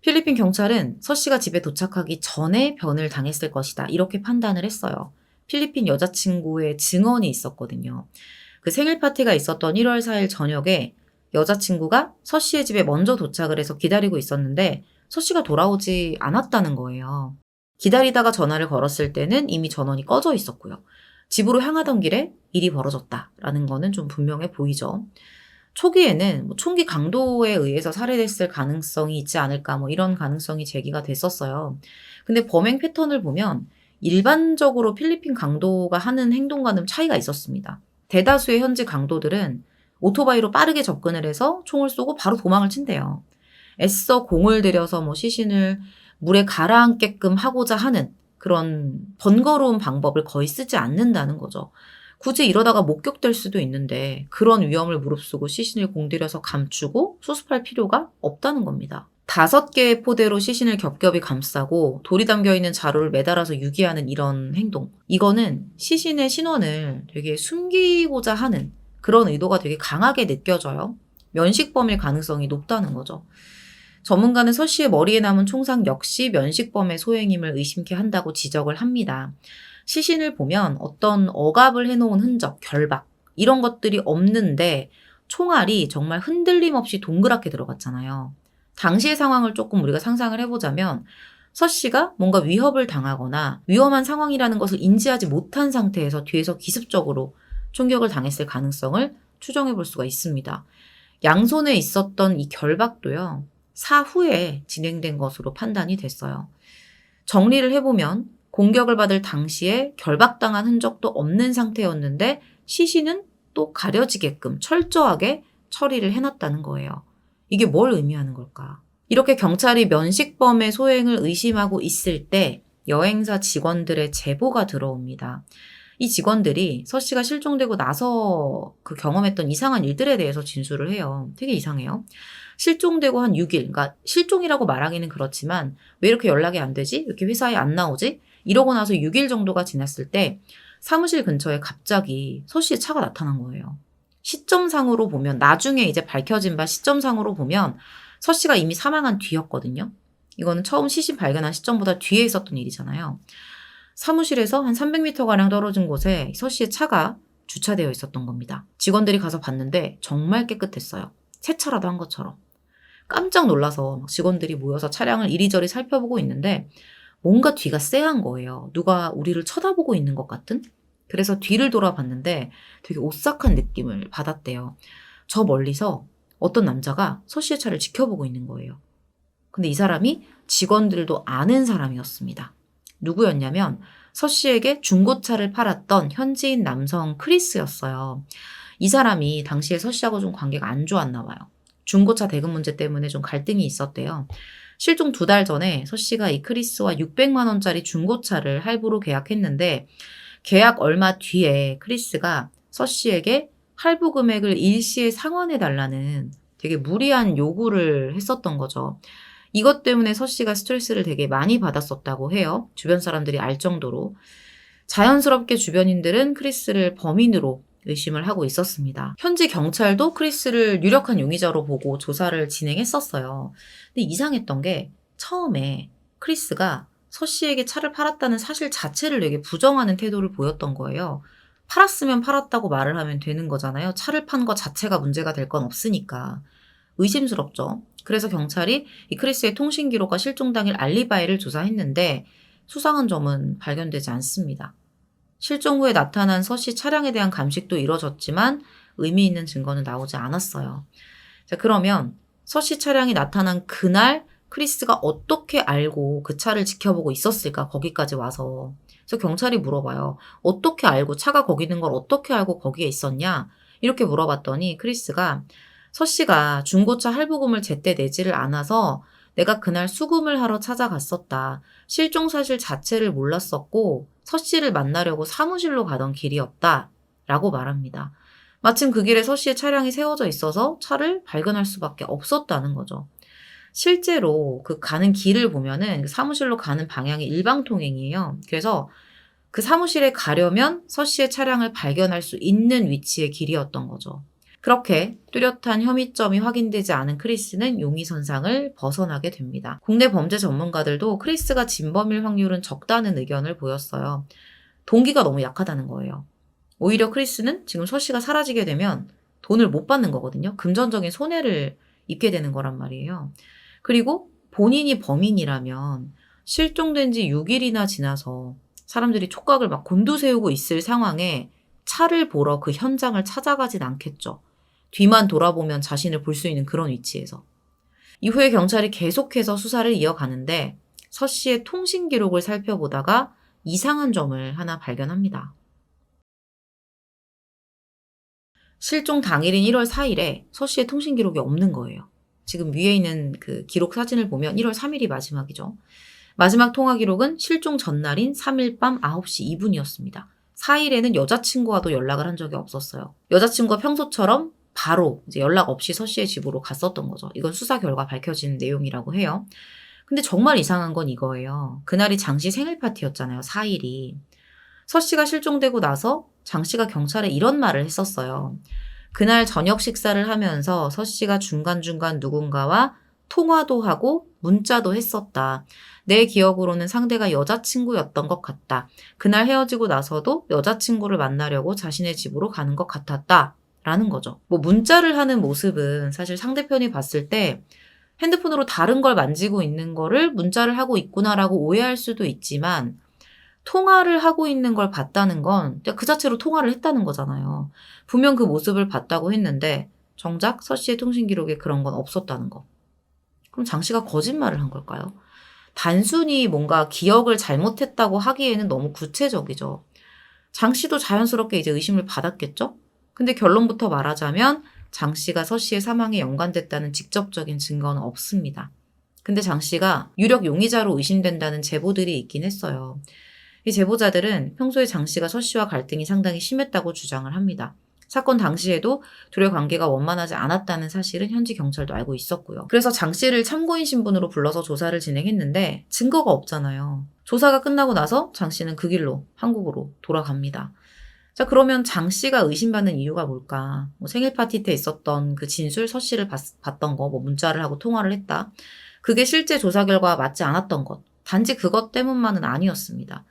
필리핀 경찰은 서 씨가 집에 도착하기 전에 변을 당했을 것이다. 이렇게 판단을 했어요. 필리핀 여자친구의 증언이 있었거든요. 그 생일 파티가 있었던 1월 4일 저녁에 여자친구가 서 씨의 집에 먼저 도착을 해서 기다리고 있었는데 서 씨가 돌아오지 않았다는 거예요. 기다리다가 전화를 걸었을 때는 이미 전원이 꺼져 있었고요. 집으로 향하던 길에 일이 벌어졌다라는 거는 좀 분명해 보이죠. 초기에는 총기 강도에 의해서 살해됐을 가능성이 있지 않을까 이런 가능성이 제기가 됐었어요. 근데 범행 패턴을 보면 일반적으로 필리핀 강도가 하는 행동과는 차이가 있었습니다. 대다수의 현지 강도들은 오토바이로 빠르게 접근을 해서 총을 쏘고 바로 도망을 친대요. 애써 공을 들여서 시신을 물에 가라앉게끔 하고자 하는 그런 번거로운 방법을 거의 쓰지 않는다는 거죠. 굳이 이러다가 목격될 수도 있는데 그런 위험을 무릅쓰고 시신을 공들여서 감추고 수습할 필요가 없다는 겁니다. 5개의 포대로 시신을 겹겹이 감싸고 돌이 담겨있는 자루를 매달아서 유기하는 이런 행동. 이거는 시신의 신원을 되게 숨기고자 하는 그런 의도가 되게 강하게 느껴져요. 면식범일 가능성이 높다는 거죠. 전문가는 서 씨의 머리에 남은 총상 역시 면식범의 소행임을 의심케 한다고 지적을 합니다. 시신을 보면 어떤 억압을 해놓은 흔적, 결박 이런 것들이 없는데 총알이 정말 흔들림 없이 동그랗게 들어갔잖아요. 당시의 상황을 조금 우리가 상상을 해보자면 서 씨가 뭔가 위협을 당하거나 위험한 상황이라는 것을 인지하지 못한 상태에서 뒤에서 기습적으로 총격을 당했을 가능성을 추정해 볼 수가 있습니다. 양손에 있었던 이 결박도요. 사후에 진행된 것으로 판단이 됐어요. 정리를 해보면 공격을 받을 당시에 결박당한 흔적도 없는 상태였는데 시신은 또 가려지게끔 철저하게 처리를 해놨다는 거예요. 이게 뭘 의미하는 걸까? 이렇게 경찰이 면식범의 소행을 의심하고 있을 때 여행사 직원들의 제보가 들어옵니다. 이 직원들이 서 씨가 실종되고 나서 그 경험했던 이상한 일들에 대해서 진술을 해요. 되게 이상해요. 실종되고 한 6일, 그러니까 실종이라고 말하기는 그렇지만 왜 이렇게 연락이 안 되지? 왜 이렇게 회사에 안 나오지? 이러고 나서 6일 정도가 지났을 때 사무실 근처에 갑자기 서 씨의 차가 나타난 거예요. 시점상으로 보면 나중에 이제 밝혀진 바 시점상으로 보면 서 씨가 이미 사망한 뒤였거든요. 이거는 처음 시신 발견한 시점보다 뒤에 있었던 일이잖아요. 사무실에서 한 300m가량 떨어진 곳에 서 씨의 차가 주차되어 있었던 겁니다. 직원들이 가서 봤는데 정말 깨끗했어요. 새 차라도 한 것처럼. 깜짝 놀라서 직원들이 모여서 차량을 이리저리 살펴보고 있는데 뭔가 뒤가 쎄한 거예요. 누가 우리를 쳐다보고 있는 것 같은? 그래서 뒤를 돌아봤는데 되게 오싹한 느낌을 받았대요. 저 멀리서 어떤 남자가 서 씨의 차를 지켜보고 있는 거예요. 근데 이 사람이 직원들도 아는 사람이었습니다. 누구였냐면 서 씨에게 중고차를 팔았던 현지인 남성 크리스였어요. 이 사람이 당시에 서 씨하고 좀 관계가 안 좋았나 봐요. 중고차 대금 문제 때문에 좀 갈등이 있었대요. 실종 2달 전에 서 씨가 이 크리스와 600만 원짜리 중고차를 할부로 계약했는데 계약 얼마 뒤에 크리스가 서 씨에게 할부 금액을 일시에 상환해달라는 되게 무리한 요구를 했었던 거죠. 이것 때문에 서 씨가 스트레스를 되게 많이 받았었다고 해요. 주변 사람들이 알 정도로. 자연스럽게 주변인들은 크리스를 범인으로 의심을 하고 있었습니다. 현지 경찰도 크리스를 유력한 용의자로 보고 조사를 진행했었어요. 근데 이상했던 게 처음에 크리스가 서 씨에게 차를 팔았다는 사실 자체를 되게 부정하는 태도를 보였던 거예요. 팔았으면 팔았다고 말을 하면 되는 거잖아요. 차를 판 것 자체가 문제가 될 건 없으니까. 의심스럽죠. 그래서 경찰이 이 크리스의 통신 기록과 실종 당일 알리바이를 조사했는데 수상한 점은 발견되지 않습니다. 실종 후에 나타난 서 씨 차량에 대한 감식도 이뤄졌지만 의미 있는 증거는 나오지 않았어요. 자, 그러면 서 씨 차량이 나타난 그날 크리스가 어떻게 알고 그 차를 지켜보고 있었을까, 거기까지 와서. 그래서 경찰이 물어봐요. 어떻게 알고, 차가 거기 있는 걸 어떻게 알고 거기에 있었냐? 이렇게 물어봤더니 크리스가 서 씨가 중고차 할부금을 제때 내지를 않아서 내가 그날 수금을 하러 찾아갔었다. 실종 사실 자체를 몰랐었고 서 씨를 만나려고 사무실로 가던 길이었다. 라고 말합니다. 마침 그 길에 서 씨의 차량이 세워져 있어서 차를 발견할 수밖에 없었다는 거죠. 실제로 그 가는 길을 보면은 그 사무실로 가는 방향이 일방통행이에요. 그래서 그 사무실에 가려면 서 씨의 차량을 발견할 수 있는 위치의 길이었던 거죠. 그렇게 뚜렷한 혐의점이 확인되지 않은 크리스는 용의선상을 벗어나게 됩니다. 국내 범죄 전문가들도 크리스가 진범일 확률은 적다는 의견을 보였어요. 동기가 너무 약하다는 거예요. 오히려 크리스는 지금 서 씨가 사라지게 되면 돈을 못 받는 거거든요. 금전적인 손해를 입게 되는 거란 말이에요. 그리고 본인이 범인이라면 실종된 지 6일이나 지나서 사람들이 촉각을 막 곤두세우고 있을 상황에 차를 보러 그 현장을 찾아가진 않겠죠. 뒤만 돌아보면 자신을 볼 수 있는 그런 위치에서. 이후에 경찰이 계속해서 수사를 이어가는데 서 씨의 통신 기록을 살펴보다가 이상한 점을 하나 발견합니다. 실종 당일인 1월 4일에 서 씨의 통신 기록이 없는 거예요. 지금 위에 있는 그 기록 사진을 보면 1월 3일이 마지막이죠. 마지막 통화 기록은 실종 전날인 3일 밤 9시 2분이었습니다. 4일에는 여자친구와도 연락을 한 적이 없었어요. 여자친구가 평소처럼 바로 이제 연락 없이 서 씨의 집으로 갔었던 거죠. 이건 수사 결과 밝혀진 내용이라고 해요. 근데 정말 이상한 건 이거예요. 그날이 장 씨 생일 파티였잖아요. 4일이. 서 씨가 실종되고 나서 장 씨가 경찰에 이런 말을 했었어요. 그날 저녁 식사를 하면서 서 씨가 중간중간 누군가와 통화도 하고 문자도 했었다. 내 기억으로는 상대가 여자친구였던 것 같다. 그날 헤어지고 나서도 여자친구를 만나려고 자신의 집으로 가는 것 같았다. 라는 거죠. 뭐 문자를 하는 모습은 사실 상대편이 봤을 때 핸드폰으로 다른 걸 만지고 있는 거를 문자를 하고 있구나라고 오해할 수도 있지만 통화를 하고 있는 걸 봤다는 건 그 자체로 통화를 했다는 거잖아요. 분명 그 모습을 봤다고 했는데 정작 서 씨의 통신 기록에 그런 건 없었다는 거. 그럼 장 씨가 거짓말을 한 걸까요? 단순히 뭔가 기억을 잘못했다고 하기에는 너무 구체적이죠. 장 씨도 자연스럽게 이제 의심을 받았겠죠? 근데 결론부터 말하자면 장 씨가 서 씨의 사망에 연관됐다는 직접적인 증거는 없습니다. 근데 장 씨가 유력 용의자로 의심된다는 제보들이 있긴 했어요. 이 제보자들은 평소에 장 씨가 서 씨와 갈등이 상당히 심했다고 주장을 합니다. 사건 당시에도 둘의 관계가 원만하지 않았다는 사실은 현지 경찰도 알고 있었고요. 그래서 장 씨를 참고인 신분으로 불러서 조사를 진행했는데 증거가 없잖아요. 조사가 끝나고 나서 장 씨는 그 길로 한국으로 돌아갑니다. 자, 그러면 장 씨가 의심받는 이유가 뭘까? 뭐 생일 파티 때 있었던 그 진술, 서 씨를 봤던 거, 뭐 문자를 하고 통화를 했다. 그게 실제 조사 결과와 맞지 않았던 것. 단지 그것 때문만은 아니었습니다.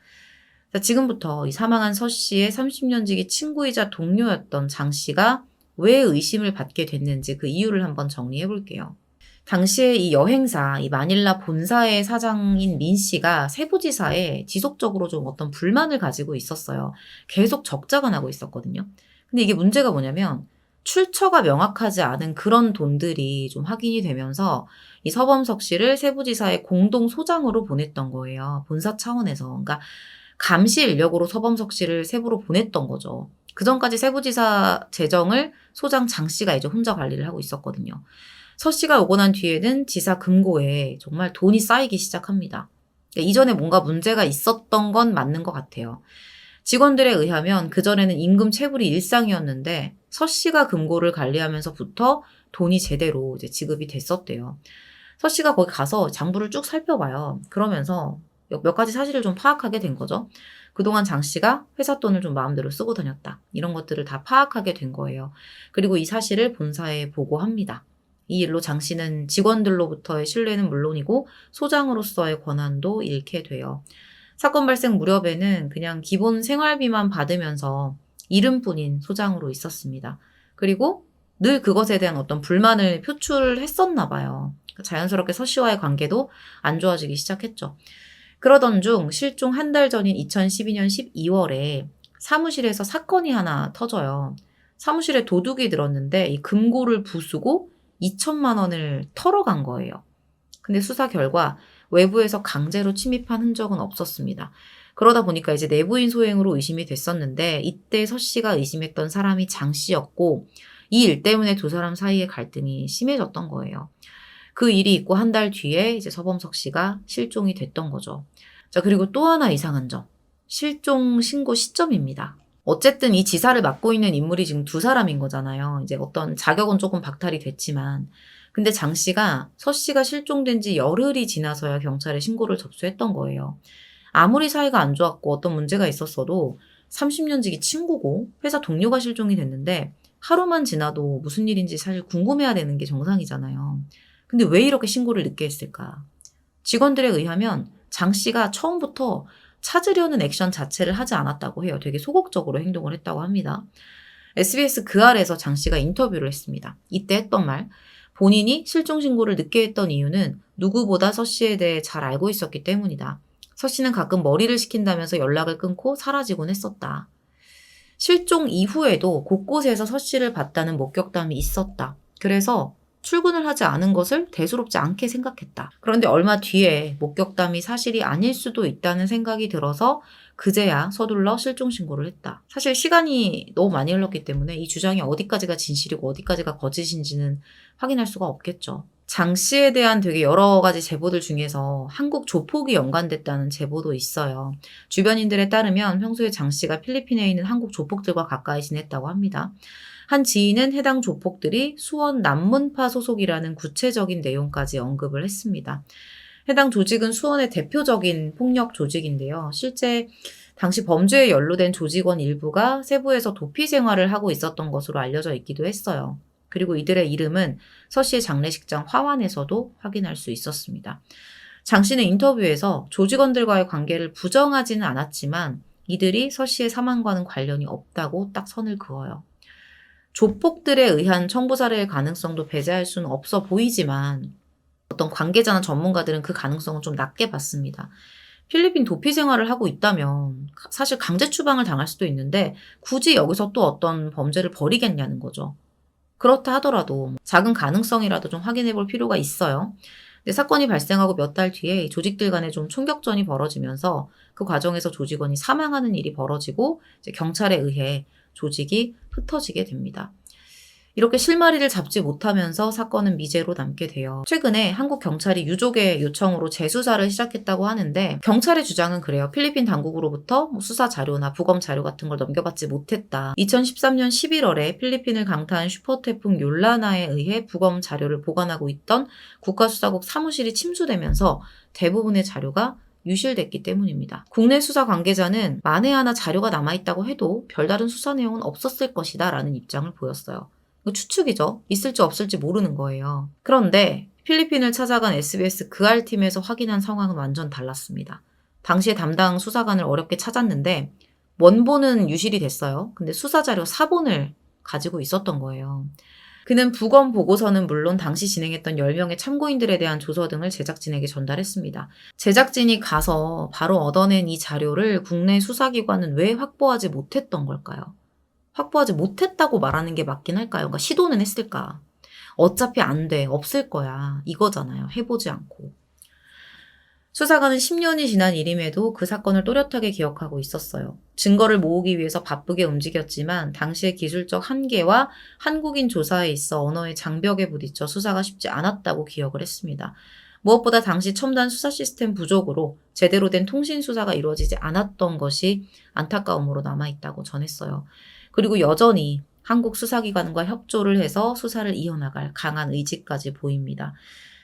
자, 지금부터 이 사망한 서 씨의 30년 지기 친구이자 동료였던 장 씨가 왜 의심을 받게 됐는지 그 이유를 한번 정리해 볼게요. 당시에 이 여행사, 이 마닐라 본사의 사장인 민 씨가 세부지사에 지속적으로 좀 어떤 불만을 가지고 있었어요. 계속 적자가 나고 있었거든요. 근데 이게 문제가 뭐냐면 출처가 명확하지 않은 그런 돈들이 좀 확인이 되면서 이 서범석 씨를 세부지사의 공동 소장으로 보냈던 거예요. 본사 차원에서. 그러니까 감시 인력으로 서범석 씨를 세부로 보냈던 거죠. 그전까지 세부지사 재정을 소장 장 씨가 이제 혼자 관리를 하고 있었거든요. 서 씨가 오고 난 뒤에는 지사 금고에 정말 돈이 쌓이기 시작합니다. 그러니까 이전에 뭔가 문제가 있었던 건 맞는 것 같아요. 직원들에 의하면 그전에는 임금 체불이 일상이었는데 서 씨가 금고를 관리하면서부터 돈이 제대로 이제 지급이 됐었대요. 서 씨가 거기 가서 장부를 쭉 살펴봐요. 그러면서 몇 가지 사실을 좀 파악하게 된 거죠. 그동안 장 씨가 회사 돈을 좀 마음대로 쓰고 다녔다. 이런 것들을 다 파악하게 된 거예요. 그리고 이 사실을 본사에 보고합니다. 이 일로 장 씨는 직원들로부터의 신뢰는 물론이고 소장으로서의 권한도 잃게 돼요. 사건 발생 무렵에는 그냥 기본 생활비만 받으면서 이름뿐인 소장으로 있었습니다. 그리고 늘 그것에 대한 어떤 불만을 표출했었나 봐요. 자연스럽게 서 씨와의 관계도 안 좋아지기 시작했죠. 그러던 중 실종 한 달 전인 2012년 12월에 사무실에서 사건이 하나 터져요. 사무실에 도둑이 들었는데 이 금고를 부수고 2천만 원을 털어간 거예요. 근데 수사 결과 외부에서 강제로 침입한 흔적은 없었습니다. 그러다 보니까 이제 내부인 소행으로 의심이 됐었는데 이때 서 씨가 의심했던 사람이 장 씨였고 이 일 때문에 두 사람 사이의 갈등이 심해졌던 거예요. 그 일이 있고 한 달 뒤에 이제 서범석 씨가 실종이 됐던 거죠. 자, 그리고 또 하나 이상한 점. 실종 신고 시점입니다. 어쨌든 이 지사를 맡고 있는 인물이 지금 두 사람인 거잖아요. 이제 어떤 자격은 조금 박탈이 됐지만. 근데 장 씨가 서 씨가 실종된 지 열흘이 지나서야 경찰에 신고를 접수했던 거예요. 아무리 사이가 안 좋았고 어떤 문제가 있었어도 30년 지기 친구고 회사 동료가 실종이 됐는데 하루만 지나도 무슨 일인지 사실 궁금해야 되는 게 정상이잖아요. 근데 왜 이렇게 신고를 늦게 했을까? 직원들에 의하면 장 씨가 처음부터 찾으려는 액션 자체를 하지 않았다고 해요. 되게 소극적으로 행동을 했다고 합니다. SBS 그 아래에서 장 씨가 인터뷰를 했습니다. 이때 했던 말, 본인이 실종 신고를 늦게 했던 이유는 누구보다 서 씨에 대해 잘 알고 있었기 때문이다. 서 씨는 가끔 머리를 식힌다면서 연락을 끊고 사라지곤 했었다. 실종 이후에도 곳곳에서 서 씨를 봤다는 목격담이 있었다. 그래서 출근을 하지 않은 것을 대수롭지 않게 생각했다. 그런데 얼마 뒤에 목격담이 사실이 아닐 수도 있다는 생각이 들어서 그제야 서둘러 실종 신고를 했다. 사실 시간이 너무 많이 흘렀기 때문에 이 주장이 어디까지가 진실이고 어디까지가 거짓인지는 확인할 수가 없겠죠. 장 씨에 대한 되게 여러 가지 제보들 중에서 한국 조폭이 연관됐다는 제보도 있어요. 주변인들에 따르면 평소에 장 씨가 필리핀에 있는 한국 조폭들과 가까이 지냈다고 합니다. 한 지인은 해당 조폭들이 수원 남문파 소속이라는 구체적인 내용까지 언급을 했습니다. 해당 조직은 수원의 대표적인 폭력 조직인데요. 실제 당시 범죄에 연루된 조직원 일부가 세부에서 도피 생활을 하고 있었던 것으로 알려져 있기도 했어요. 그리고 이들의 이름은 서 씨의 장례식장 화환에서도 확인할 수 있었습니다. 장 씨는 인터뷰에서 조직원들과의 관계를 부정하지는 않았지만 이들이 서 씨의 사망과는 관련이 없다고 딱 선을 그어요. 조폭들에 의한 청부 살해의 가능성도 배제할 수는 없어 보이지만 어떤 관계자나 전문가들은 그 가능성은 좀 낮게 봤습니다. 필리핀 도피 생활을 하고 있다면 사실 강제 추방을 당할 수도 있는데 굳이 여기서 또 어떤 범죄를 벌이겠냐는 거죠. 그렇다 하더라도 작은 가능성이라도 좀 확인해 볼 필요가 있어요. 근데 사건이 발생하고 몇 달 뒤에 조직들 간에 좀 총격전이 벌어지면서 그 과정에서 조직원이 사망하는 일이 벌어지고 이제 경찰에 의해 조직이 흩어지게 됩니다. 이렇게 실마리를 잡지 못하면서 사건은 미제로 남게 돼요. 최근에 한국 경찰이 유족의 요청으로 재수사를 시작했다고 하는데 경찰의 주장은 그래요. 필리핀 당국으로부터 수사 자료나 부검 자료 같은 걸 넘겨받지 못했다. 2013년 11월에 필리핀을 강타한 슈퍼태풍 욜라나에 의해 부검 자료를 보관하고 있던 국가수사국 사무실이 침수되면서 대부분의 자료가 유실됐기 때문입니다. 국내 수사 관계자는 만에 하나 자료가 남아있다고 해도 별다른 수사 내용은 없었을 것이다 라는 입장을 보였어요. 추측이죠. 있을지 없을지 모르는 거예요. 그런데 필리핀을 찾아간 SBS 그알팀에서 확인한 상황은 완전 달랐습니다. 당시에 담당 수사관을 어렵게 찾았는데 원본은 유실이 됐어요. 근데 수사자료 4본을 가지고 있었던 거예요. 그는 부검 보고서는 물론 당시 진행했던 10명의 참고인들에 대한 조서 등을 제작진에게 전달했습니다. 제작진이 가서 바로 얻어낸 이 자료를 국내 수사기관은 왜 확보하지 못했던 걸까요? 확보하지 못했다고 말하는 게 맞긴 할까요? 그러니까 시도는 했을까? 어차피 안 돼. 없을 거야. 이거잖아요. 해보지 않고. 수사관은 10년이 지난 일임에도 그 사건을 또렷하게 기억하고 있었어요. 증거를 모으기 위해서 바쁘게 움직였지만 당시의 기술적 한계와 한국인 조사에 있어 언어의 장벽에 부딪혀 수사가 쉽지 않았다고 기억을 했습니다. 무엇보다 당시 첨단 수사 시스템 부족으로 제대로 된 통신 수사가 이루어지지 않았던 것이 안타까움으로 남아있다고 전했어요. 그리고 여전히 한국 수사기관과 협조를 해서 수사를 이어나갈 강한 의지까지 보입니다.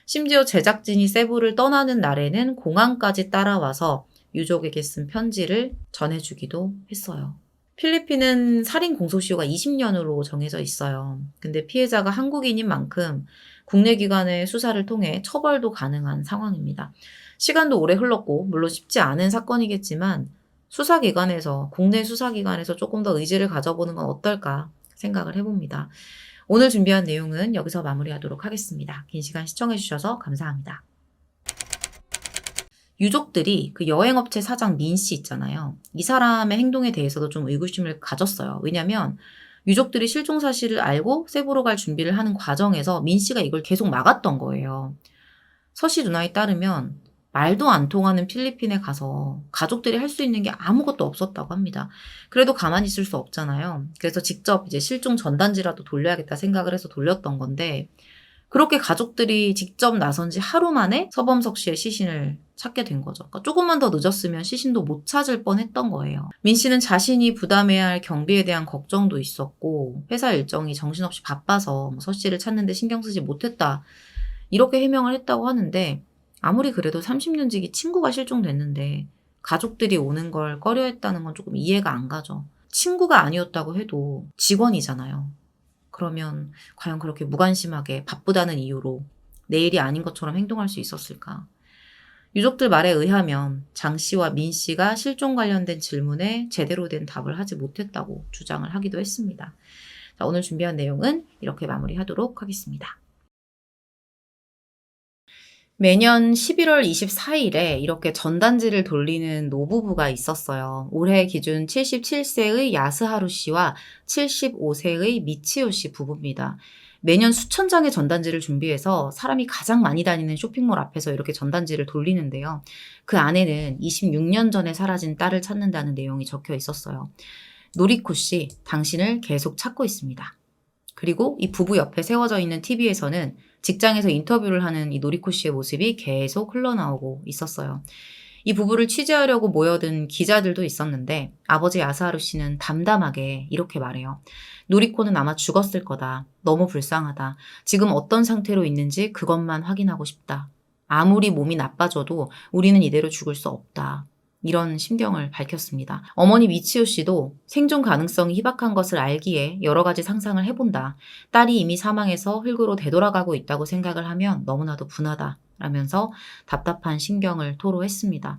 심지어 제작진이 세부를 떠나는 날에는 공항까지 따라와서 유족에게 쓴 편지를 전해주기도 했어요. 필리핀은 살인 공소시효가 20년으로 정해져 있어요. 근데 피해자가 한국인인 만큼 국내 기관의 수사를 통해 처벌도 가능한 상황입니다. 시간도 오래 흘렀고 물론 쉽지 않은 사건이겠지만 수사기관에서 국내 수사기관에서 조금 더 의지를 가져보는 건 어떨까 생각을 해봅니다. 오늘 준비한 내용은 여기서 마무리하도록 하겠습니다. 긴 시간 시청해주셔서 감사합니다. 유족들이 그 여행업체 사장 민 씨 있잖아요. 이 사람의 행동에 대해서도 좀 의구심을 가졌어요. 왜냐면 유족들이 실종 사실을 알고 세부로 갈 준비를 하는 과정에서 민 씨가 이걸 계속 막았던 거예요. 서씨 누나에 따르면 말도 안 통하는 필리핀에 가서 가족들이 할 수 있는 게 아무것도 없었다고 합니다. 그래도 가만히 있을 수 없잖아요. 그래서 직접 이제 실종 전단지라도 돌려야겠다 생각을 해서 돌렸던 건데, 그렇게 가족들이 직접 나선 지 하루 만에 서범석 씨의 시신을 찾게 된 거죠. 그러니까 조금만 더 늦었으면 시신도 못 찾을 뻔했던 거예요. 민 씨는 자신이 부담해야 할 경비에 대한 걱정도 있었고, 회사 일정이 정신없이 바빠서 서 씨를 찾는데 신경 쓰지 못했다, 이렇게 해명을 했다고 하는데, 아무리 그래도 30년 지기 친구가 실종됐는데 가족들이 오는 걸 꺼려했다는 건 조금 이해가 안 가죠. 친구가 아니었다고 해도 직원이잖아요. 그러면 과연 그렇게 무관심하게 바쁘다는 이유로 내일이 아닌 것처럼 행동할 수 있었을까? 유족들 말에 의하면 장 씨와 민 씨가 실종 관련된 질문에 제대로 된 답을 하지 못했다고 주장을 하기도 했습니다. 자, 오늘 준비한 내용은 이렇게 마무리하도록 하겠습니다. 매년 11월 24일에 이렇게 전단지를 돌리는 노부부가 있었어요. 올해 기준 77세의 야스하루 씨와 75세의 미치오 씨 부부입니다. 매년 수천 장의 전단지를 준비해서 사람이 가장 많이 다니는 쇼핑몰 앞에서 이렇게 전단지를 돌리는데요. 그 안에는 26년 전에 사라진 딸을 찾는다는 내용이 적혀 있었어요. 노리코 씨, 당신을 계속 찾고 있습니다. 그리고 이 부부 옆에 세워져 있는 TV에서는 직장에서 인터뷰를 하는 이 노리코 씨의 모습이 계속 흘러나오고 있었어요. 이 부부를 취재하려고 모여든 기자들도 있었는데 아버지 야스하루 씨는 담담하게 이렇게 말해요. 노리코는 아마 죽었을 거다. 너무 불쌍하다. 지금 어떤 상태로 있는지 그것만 확인하고 싶다. 아무리 몸이 나빠져도 우리는 이대로 죽을 수 없다. 이런 심경을 밝혔습니다. 어머니 미치오 씨도 생존 가능성이 희박한 것을 알기에 여러 가지 상상을 해본다. 딸이 이미 사망해서 흙으로 되돌아가고 있다고 생각을 하면 너무나도 분하다 라면서 답답한 심경을 토로했습니다.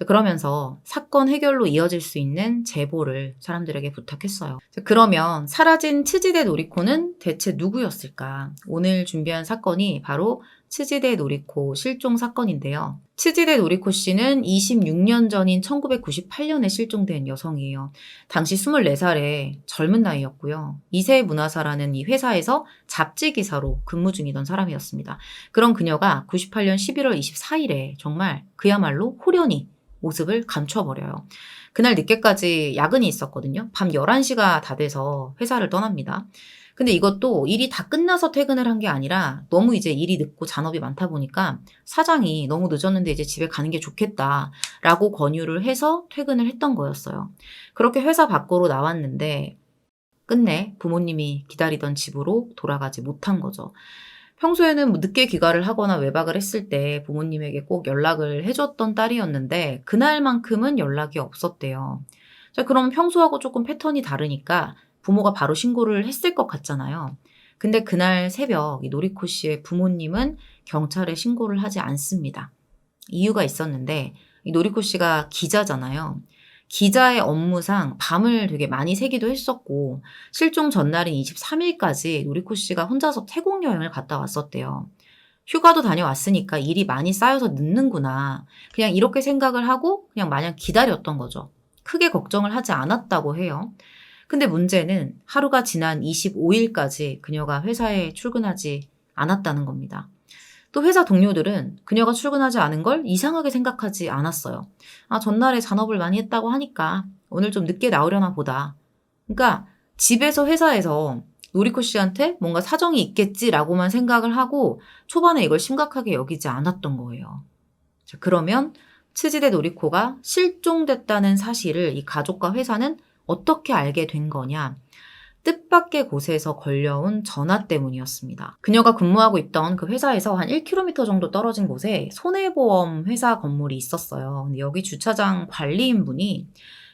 그러면서 사건 해결로 이어질 수 있는 제보를 사람들에게 부탁했어요. 그러면 사라진 치지대 노리코는 대체 누구였을까? 오늘 준비한 사건이 바로 치지대 노리코 실종 사건인데요. 치지대 노리코 씨는 26년 전인 1998년에 실종된 여성이에요. 당시 24살의 젊은 나이였고요. 이세 문화사라는 이 회사에서 잡지 기사로 근무 중이던 사람이었습니다. 그런 그녀가 98년 11월 24일에 정말 그야말로 호련히 모습을 감춰버려요. 그날 늦게까지 야근이 있었거든요. 밤 11시가 다 돼서 회사를 떠납니다. 근데 이것도 일이 다 끝나서 퇴근을 한 게 아니라 너무 이제 일이 늦고 잔업이 많다 보니까 사장이 너무 늦었는데 이제 집에 가는 게 좋겠다라고 권유를 해서 퇴근을 했던 거였어요. 그렇게 회사 밖으로 나왔는데 끝내 부모님이 기다리던 집으로 돌아가지 못한 거죠. 평소에는 늦게 귀가를 하거나 외박을 했을 때 부모님에게 꼭 연락을 해줬던 딸이었는데 그날만큼은 연락이 없었대요. 자, 그럼 평소하고 조금 패턴이 다르니까 부모가 바로 신고를 했을 것 같잖아요. 근데 그날 새벽 이 노리코 씨의 부모님은 경찰에 신고를 하지 않습니다. 이유가 있었는데 이 노리코 씨가 기자잖아요. 기자의 업무상 밤을 되게 많이 새기도 했었고 실종 전날인 23일까지 노리코 씨가 혼자서 태국 여행을 갔다 왔었대요. 휴가도 다녀왔으니까 일이 많이 쌓여서 늦는구나. 그냥 이렇게 생각을 하고 그냥 마냥 기다렸던 거죠. 크게 걱정을 하지 않았다고 해요. 근데 문제는 하루가 지난 25일까지 그녀가 회사에 출근하지 않았다는 겁니다. 또 회사 동료들은 그녀가 출근하지 않은 걸 이상하게 생각하지 않았어요. 아, 전날에 잔업을 많이 했다고 하니까 오늘 좀 늦게 나오려나 보다. 그러니까 집에서 회사에서 노리코 씨한테 뭔가 사정이 있겠지라고만 생각을 하고 초반에 이걸 심각하게 여기지 않았던 거예요. 자, 그러면 치지대 노리코가 실종됐다는 사실을 이 가족과 회사는 어떻게 알게 된 거냐? 뜻밖의 곳에서 걸려온 전화 때문이었습니다. 그녀가 근무하고 있던 그 회사에서 한 1km 정도 떨어진 곳에 손해보험 회사 건물이 있었어요. 근데 여기 주차장 관리인분이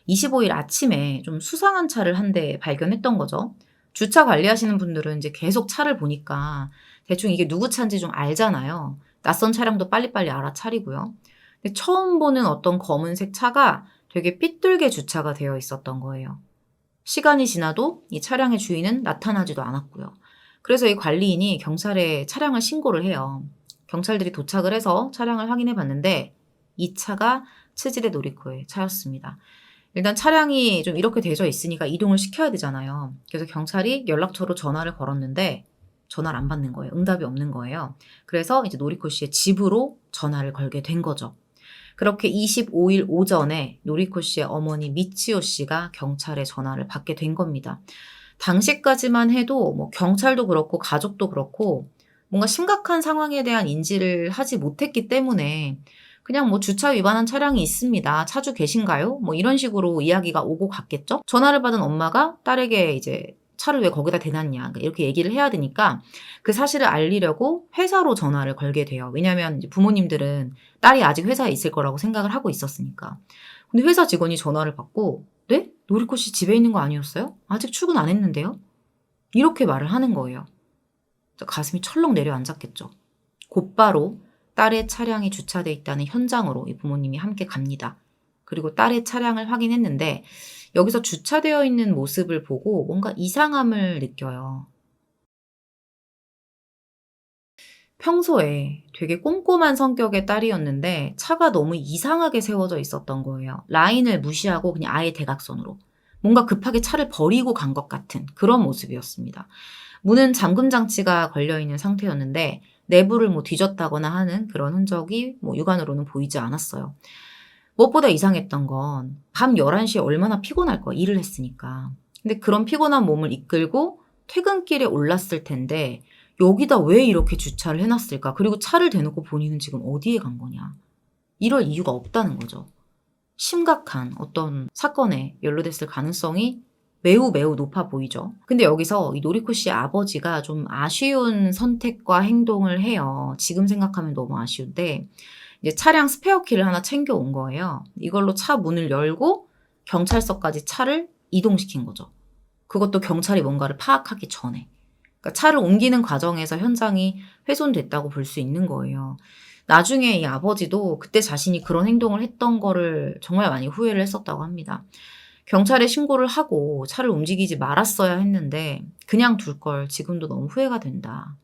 25일 아침에 좀 수상한 차를 한 대 발견했던 거죠. 주차 관리하시는 분들은 이제 계속 차를 보니까 대충 이게 누구 차인지 좀 알잖아요. 낯선 차량도 빨리빨리 알아차리고요. 근데 처음 보는 어떤 검은색 차가 되게 삐뚤게 주차가 되어 있었던 거예요. 시간이 지나도 이 차량의 주인은 나타나지도 않았고요. 그래서 이 관리인이 경찰에 차량을 신고를 해요. 경찰들이 도착을 해서 차량을 확인해 봤는데 이 차가 치지대 노리코의 차였습니다. 일단 차량이 좀 이렇게 되어 있으니까 이동을 시켜야 되잖아요. 그래서 경찰이 연락처로 전화를 걸었는데 전화를 안 받는 거예요. 응답이 없는 거예요. 그래서 이제 노리코 씨의 집으로 전화를 걸게 된 거죠. 그렇게 25일 오전에 노리코 씨의 어머니 미치오 씨가 경찰에 전화를 받게 된 겁니다. 당시까지만 해도 뭐 경찰도 그렇고 가족도 그렇고 뭔가 심각한 상황에 대한 인지를 하지 못했기 때문에 그냥 뭐 주차 위반한 차량이 있습니다. 차주 계신가요? 뭐 이런 식으로 이야기가 오고 갔겠죠? 전화를 받은 엄마가 딸에게 이제 차를 왜 거기다 대놨냐 이렇게 얘기를 해야 되니까 그 사실을 알리려고 회사로 전화를 걸게 돼요. 왜냐하면 이제 부모님들은 딸이 아직 회사에 있을 거라고 생각을 하고 있었으니까. 근데 회사 직원이 전화를 받고 네? 노리코 씨 집에 있는 거 아니었어요? 아직 출근 안 했는데요? 이렇게 말을 하는 거예요. 가슴이 철렁 내려앉았겠죠. 곧바로 딸의 차량이 주차돼 있다는 현장으로 이 부모님이 함께 갑니다. 그리고 딸의 차량을 확인했는데 여기서 주차되어 있는 모습을 보고 뭔가 이상함을 느껴요. 평소에 되게 꼼꼼한 성격의 딸이었는데 차가 너무 이상하게 세워져 있었던 거예요. 라인을 무시하고 그냥 아예 대각선으로. 뭔가 급하게 차를 버리고 간 것 같은 그런 모습이었습니다. 문은 잠금 장치가 걸려있는 상태였는데 내부를 뭐 뒤졌다거나 하는 그런 흔적이 뭐 육안으로는 보이지 않았어요. 무엇보다 이상했던 건 밤 11시에 얼마나 피곤할 거야, 일을 했으니까. 근데 그런 피곤한 몸을 이끌고 퇴근길에 올랐을 텐데 여기다 왜 이렇게 주차를 해놨을까? 그리고 차를 대놓고 본인은 지금 어디에 간 거냐? 이럴 이유가 없다는 거죠. 심각한 어떤 사건에 연루됐을 가능성이 매우 매우 높아 보이죠. 근데 여기서 이 노리코 씨의 아버지가 좀 아쉬운 선택과 행동을 해요. 지금 생각하면 너무 아쉬운데 이제 차량 스페어 키를 하나 챙겨온 거예요. 이걸로 차 문을 열고 경찰서까지 차를 이동시킨 거죠. 그것도 경찰이 뭔가를 파악하기 전에. 그러니까 차를 옮기는 과정에서 현장이 훼손됐다고 볼 수 있는 거예요. 나중에 이 아버지도 그때 자신이 그런 행동을 했던 거를 정말 많이 후회를 했었다고 합니다. 경찰에 신고를 하고 차를 움직이지 말았어야 했는데 그냥 둘 걸 지금도 너무 후회가 된다.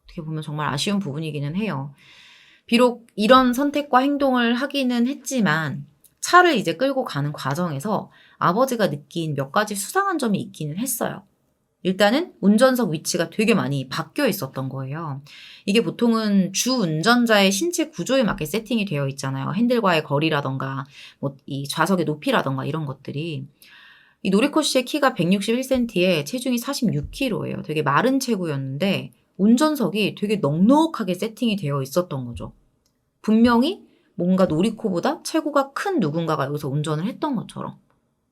어떻게 보면 정말 아쉬운 부분이기는 해요. 비록 이런 선택과 행동을 하기는 했지만 차를 이제 끌고 가는 과정에서 아버지가 느낀 몇 가지 수상한 점이 있기는 했어요. 일단은 운전석 위치가 되게 많이 바뀌어 있었던 거예요. 이게 보통은 주 운전자의 신체 구조에 맞게 세팅이 되어 있잖아요. 핸들과의 거리라던가 뭐 이 좌석의 높이라던가 이런 것들이. 이 노리코 씨의 키가 161cm에 체중이 46kg예요. 되게 마른 체구였는데 운전석이 되게 넉넉하게 세팅이 되어 있었던 거죠. 분명히 뭔가 노리코보다 체구가 큰 누군가가 여기서 운전을 했던 것처럼.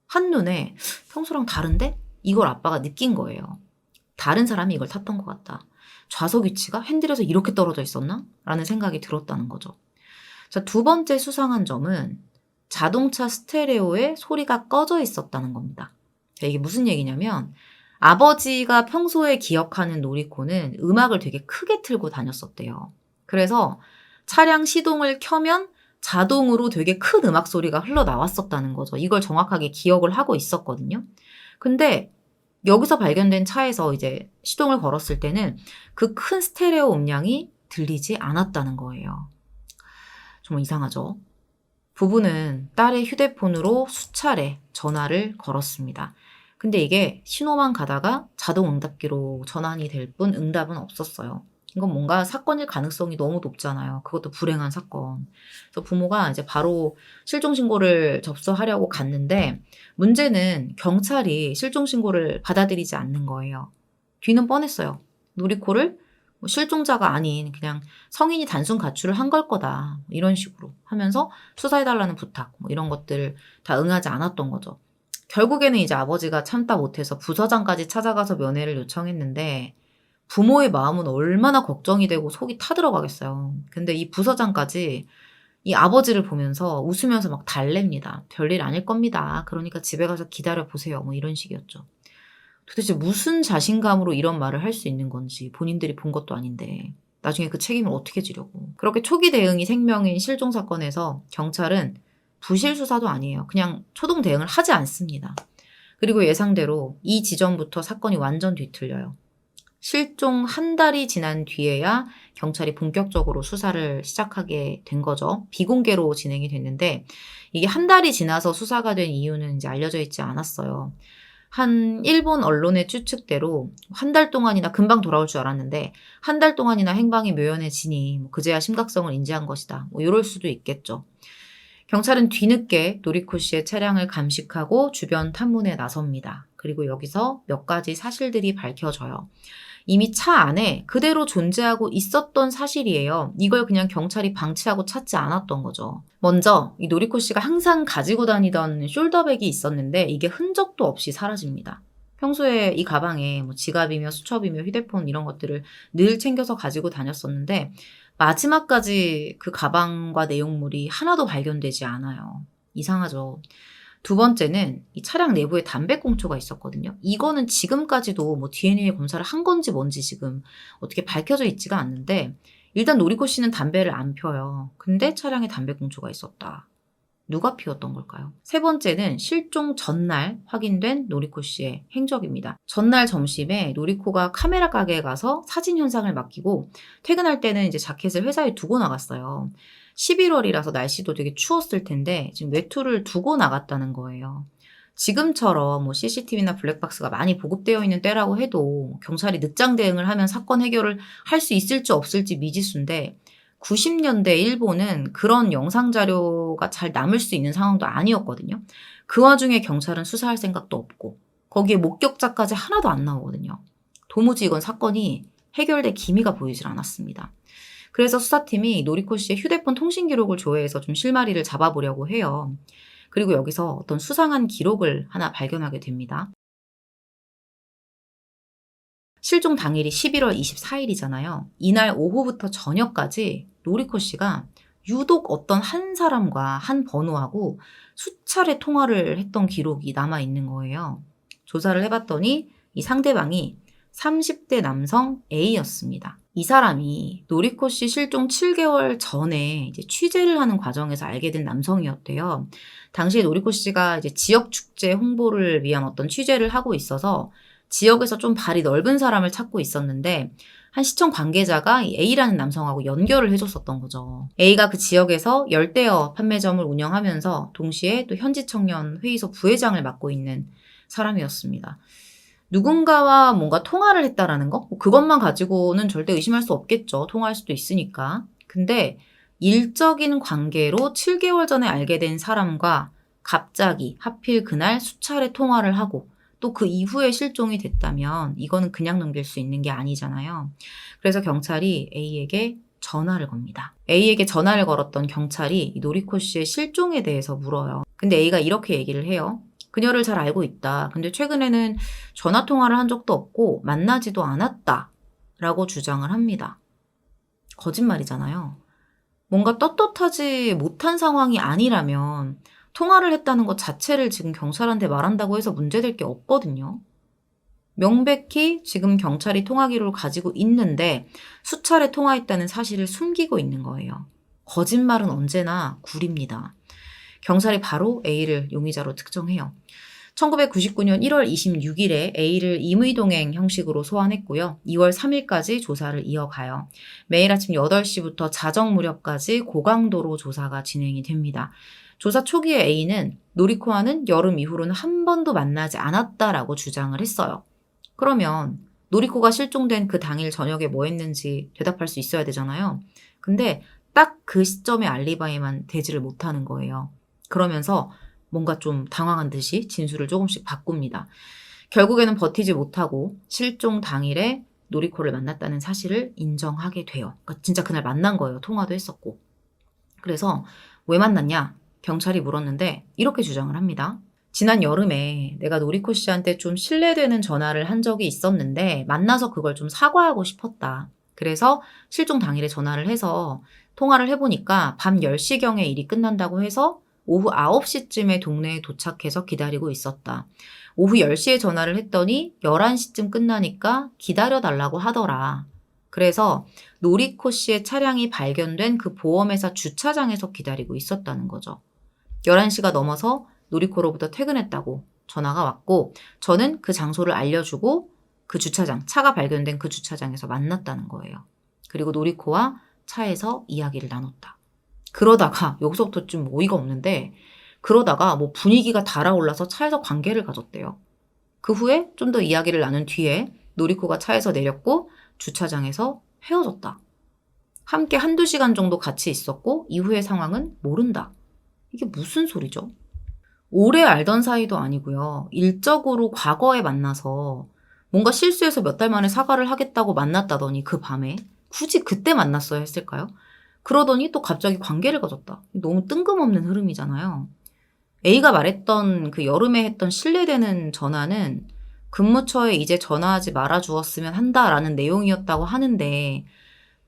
한눈에 평소랑 다른데? 이걸 아빠가 느낀 거예요. 다른 사람이 이걸 탔던 것 같다. 좌석 위치가 핸들에서 이렇게 떨어져 있었나? 라는 생각이 들었다는 거죠. 자, 두 번째 수상한 점은 자동차 스테레오에 소리가 꺼져 있었다는 겁니다. 자, 이게 무슨 얘기냐면 아버지가 평소에 기억하는 노리코는 음악을 되게 크게 틀고 다녔었대요. 그래서 차량 시동을 켜면 자동으로 되게 큰 음악 소리가 흘러나왔었다는 거죠. 이걸 정확하게 기억을 하고 있었거든요. 근데 여기서 발견된 차에서 이제 시동을 걸었을 때는 그 큰 스테레오 음량이 들리지 않았다는 거예요. 정말 이상하죠? 부부는 딸의 휴대폰으로 수차례 전화를 걸었습니다. 근데 이게 신호만 가다가 자동 응답기로 전환이 될 뿐 응답은 없었어요. 이건 뭔가 사건일 가능성이 너무 높잖아요. 그것도 불행한 사건. 그래서 부모가 이제 바로 실종신고를 접수하려고 갔는데 문제는 경찰이 실종신고를 받아들이지 않는 거예요. 뒤는 뻔했어요. 노리코를 뭐 실종자가 아닌 그냥 성인이 단순 가출을 한 걸 거다. 이런 식으로 하면서 수사해달라는 부탁 뭐 이런 것들을 다 응하지 않았던 거죠. 결국에는 이제 아버지가 참다 못해서 부서장까지 찾아가서 면회를 요청했는데 부모의 마음은 얼마나 걱정이 되고 속이 타들어가겠어요. 근데 이 부서장까지 이 아버지를 보면서 웃으면서 막 달랩니다. 별일 아닐 겁니다. 그러니까 집에 가서 기다려 보세요. 뭐 이런 식이었죠. 도대체 무슨 자신감으로 이런 말을 할 수 있는 건지 본인들이 본 것도 아닌데 나중에 그 책임을 어떻게 지려고. 그렇게 초기 대응이 생명인 실종 사건에서 경찰은 부실 수사도 아니에요. 그냥 초동 대응을 하지 않습니다. 그리고 예상대로 이 지점부터 사건이 완전 뒤틀려요. 실종 한 달이 지난 뒤에야 경찰이 본격적으로 수사를 시작하게 된 거죠. 비공개로 진행이 됐는데 이게 한 달이 지나서 수사가 된 이유는 이제 알려져 있지 않았어요. 한 일본 언론의 추측대로 한 달 동안이나 금방 돌아올 줄 알았는데 한 달 동안이나 행방이 묘연해지니 그제야 심각성을 인지한 것이다. 이럴 수도 있겠죠. 경찰은 뒤늦게 노리코 씨의 차량을 감식하고 주변 탐문에 나섭니다. 그리고 여기서 몇 가지 사실들이 밝혀져요. 이미 차 안에 그대로 존재하고 있었던 사실이에요. 이걸 그냥 경찰이 방치하고 찾지 않았던 거죠. 먼저 이 노리코 씨가 항상 가지고 다니던 숄더백이 있었는데 이게 흔적도 없이 사라집니다. 평소에 이 가방에 뭐 지갑이며 수첩이며 휴대폰 이런 것들을 늘 챙겨서 가지고 다녔었는데 마지막까지 그 가방과 내용물이 하나도 발견되지 않아요. 이상하죠. 두 번째는 이 차량 내부에 담배꽁초가 있었거든요. 이거는 지금까지도 뭐 DNA 검사를 한 건지 뭔지 지금 어떻게 밝혀져 있지가 않는데 일단 노리코 씨는 담배를 안 펴요. 근데 차량에 담배꽁초가 있었다. 누가 피웠던 걸까요? 세 번째는 실종 전날 확인된 노리코 씨의 행적입니다. 전날 점심에 노리코가 카메라 가게에 가서 사진 현상을 맡기고 퇴근할 때는 이제 자켓을 회사에 두고 나갔어요. 11월이라서 날씨도 되게 추웠을 텐데 지금 외투를 두고 나갔다는 거예요. 지금처럼 뭐 CCTV나 블랙박스가 많이 보급되어 있는 때라고 해도 경찰이 늦장 대응을 하면 사건 해결을 할 수 있을지 없을지 미지수인데 90년대 일본은 그런 영상 자료가 잘 남을 수 있는 상황도 아니었거든요. 그 와중에 경찰은 수사할 생각도 없고 거기에 목격자까지 하나도 안 나오거든요. 도무지 이건 사건이 해결될 기미가 보이질 않았습니다. 그래서 수사팀이 노리코 씨의 휴대폰 통신 기록을 조회해서 좀 실마리를 잡아보려고 해요. 그리고 여기서 어떤 수상한 기록을 하나 발견하게 됩니다. 실종 당일이 11월 24일이잖아요. 이날 오후부터 저녁까지 노리코 씨가 유독 어떤 한 사람과 한 번호하고 수차례 통화를 했던 기록이 남아 있는 거예요. 조사를 해봤더니 이 상대방이 30대 남성 A였습니다. 이 사람이 노리코 씨 실종 7개월 전에 이제 취재를 하는 과정에서 알게 된 남성이었대요. 당시에 노리코 씨가 이제 지역 축제 홍보를 위한 어떤 취재를 하고 있어서 지역에서 좀 발이 넓은 사람을 찾고 있었는데 한 시청 관계자가 이 A라는 남성하고 연결을 해줬었던 거죠. A가 그 지역에서 열대어 판매점을 운영하면서 동시에 또 현지 청년 회의소 부회장을 맡고 있는 사람이었습니다. 누군가와 뭔가 통화를 했다라는 거? 그것만 가지고는 절대 의심할 수 없겠죠. 통화할 수도 있으니까. 근데 일적인 관계로 7개월 전에 알게 된 사람과 갑자기 하필 그날 수차례 통화를 하고 또 그 이후에 실종이 됐다면 이거는 그냥 넘길 수 있는 게 아니잖아요. 그래서 경찰이 A에게 전화를 겁니다. A에게 전화를 걸었던 경찰이 노리코 씨의 실종에 대해서 물어요. 근데 A가 이렇게 얘기를 해요. 그녀를 잘 알고 있다. 근데 최근에는 전화 통화를 한 적도 없고 만나지도 않았다. 라고 주장을 합니다. 거짓말이잖아요. 뭔가 떳떳하지 못한 상황이 아니라면 통화를 했다는 것 자체를 지금 경찰한테 말한다고 해서 문제될 게 없거든요. 명백히 지금 경찰이 통화 기록을 가지고 있는데 수차례 통화했다는 사실을 숨기고 있는 거예요. 거짓말은 언제나 구립니다. 경찰이 바로 A를 용의자로 특정해요. 1999년 1월 26일에 A를 임의동행 형식으로 소환했고요. 2월 3일까지 조사를 이어가요. 매일 아침 8시부터 자정 무렵까지 고강도로 조사가 진행이 됩니다. 조사 초기에 A는 노리코와는 여름 이후로는 한 번도 만나지 않았다라고 주장을 했어요. 그러면 노리코가 실종된 그 당일 저녁에 뭐 했는지 대답할 수 있어야 되잖아요. 근데 딱 그 시점에 알리바이만 대지를 못하는 거예요. 그러면서 뭔가 좀 당황한 듯이 진술을 조금씩 바꿉니다. 결국에는 버티지 못하고 실종 당일에 노리코를 만났다는 사실을 인정하게 돼요. 그러니까 진짜 그날 만난 거예요. 통화도 했었고. 그래서 왜 만났냐? 경찰이 물었는데 이렇게 주장을 합니다. 지난 여름에 내가 노리코 씨한테 좀 신뢰되는 전화를 한 적이 있었는데 만나서 그걸 좀 사과하고 싶었다. 그래서 실종 당일에 전화를 해서 통화를 해보니까 밤 10시경에 일이 끝난다고 해서 오후 9시쯤에 동네에 도착해서 기다리고 있었다. 오후 10시에 전화를 했더니 11시쯤 끝나니까 기다려달라고 하더라. 그래서 노리코 씨의 차량이 발견된 그 보험회사 주차장에서 기다리고 있었다는 거죠. 11시가 넘어서 노리코로부터 퇴근했다고 전화가 왔고 저는 그 장소를 알려주고 그 주차장, 차가 발견된 그 주차장에서 만났다는 거예요. 그리고 노리코와 차에서 이야기를 나눴다. 그러다가 여기서부터 좀 어이가 없는데 그러다가 뭐 분위기가 달아올라서 차에서 관계를 가졌대요. 그 후에 좀 더 이야기를 나눈 뒤에 노리코가 차에서 내렸고 주차장에서 헤어졌다. 함께 한두 시간 정도 같이 있었고 이후의 상황은 모른다. 이게 무슨 소리죠? 오래 알던 사이도 아니고요. 일적으로 과거에 만나서 뭔가 실수해서 몇 달 만에 사과를 하겠다고 만났다더니 그 밤에 굳이 그때 만났어야 했을까요? 그러더니 또 갑자기 관계를 가졌다. 너무 뜬금없는 흐름이잖아요. A가 말했던 그 여름에 했던 신뢰되는 전화는 근무처에 이제 전화하지 말아 주었으면 한다라는 내용이었다고 하는데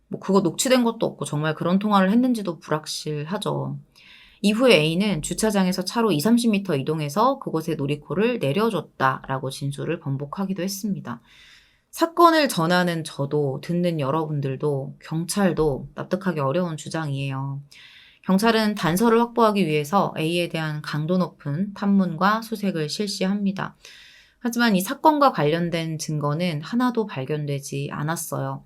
뭐 그거 녹취된 것도 없고 정말 그런 통화를 했는지도 불확실하죠. 이후에 A는 주차장에서 차로 20-30m 이동해서 그곳에 놀이코를 내려줬다라고 진술을 번복하기도 했습니다. 사건을 전하는 저도 듣는 여러분들도 경찰도 납득하기 어려운 주장이에요. 경찰은 단서를 확보하기 위해서 A에 대한 강도 높은 탐문과 수색을 실시합니다. 하지만 이 사건과 관련된 증거는 하나도 발견되지 않았어요.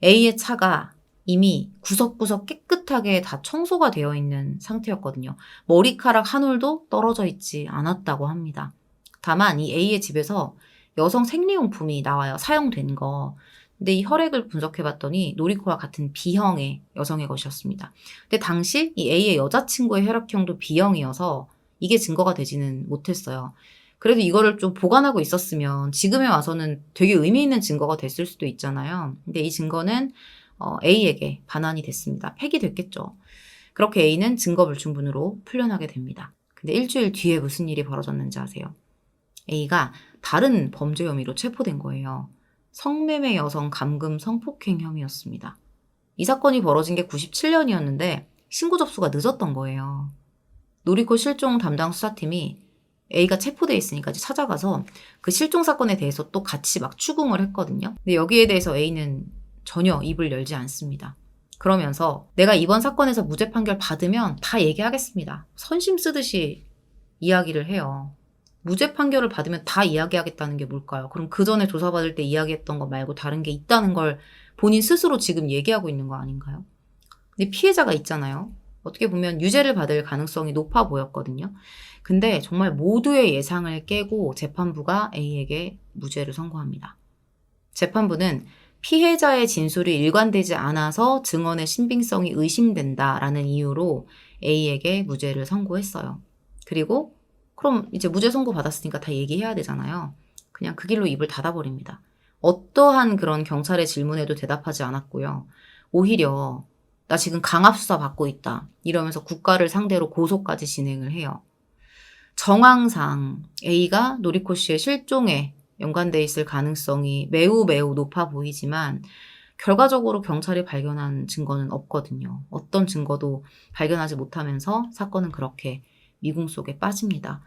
A의 차가 이미 구석구석 깨끗하게 다 청소가 되어 있는 상태였거든요. 머리카락 한 올도 떨어져 있지 않았다고 합니다. 다만 이 A의 집에서 여성 생리용품이 나와요. 사용된 거. 근데 이 혈액을 분석해봤더니 노리코와 같은 B형의 여성의 것이었습니다. 근데 당시 이 A의 여자친구의 혈액형도 B형이어서 이게 증거가 되지는 못했어요. 그래도 이거를 좀 보관하고 있었으면 지금에 와서는 되게 의미 있는 증거가 됐을 수도 있잖아요. 근데 이 증거는 A에게 반환이 됐습니다. 폐기됐겠죠. 그렇게 A는 증거불충분으로 풀려나게 됩니다. 근데 일주일 뒤에 무슨 일이 벌어졌는지 아세요? A가 다른 범죄 혐의로 체포된 거예요. 성매매 여성 감금 성폭행 혐의였습니다. 이 사건이 벌어진 게 97년이었는데 신고 접수가 늦었던 거예요. 노리코 실종 담당 수사팀이 A가 체포돼 있으니까 이제 찾아가서 그 실종 사건에 대해서 또 같이 막 추궁을 했거든요. 근데 여기에 대해서 A는 전혀 입을 열지 않습니다. 그러면서 내가 이번 사건에서 무죄 판결 받으면 다 얘기하겠습니다. 선심 쓰듯이 이야기를 해요. 무죄 판결을 받으면 다 이야기하겠다는 게 뭘까요? 그럼 그 전에 조사받을 때 이야기했던 거 말고 다른 게 있다는 걸 본인 스스로 지금 얘기하고 있는 거 아닌가요? 근데 피해자가 있잖아요. 어떻게 보면 유죄를 받을 가능성이 높아 보였거든요. 근데 정말 모두의 예상을 깨고 재판부가 A에게 무죄를 선고합니다. 재판부는 피해자의 진술이 일관되지 않아서 증언의 신빙성이 의심된다라는 이유로 A에게 무죄를 선고했어요. 그리고 그럼 이제 무죄 선고 받았으니까 다 얘기해야 되잖아요. 그냥 그 길로 입을 닫아버립니다. 어떠한 그런 경찰의 질문에도 대답하지 않았고요. 오히려 나 지금 강압수사 받고 있다. 이러면서 국가를 상대로 고소까지 진행을 해요. 정황상 A가 노리코 씨의 실종에 연관돼 있을 가능성이 매우 높아 보이지만 결과적으로 경찰이 발견한 증거는 없거든요. 어떤 증거도 발견하지 못하면서 사건은 그렇게 미궁 속에 빠집니다.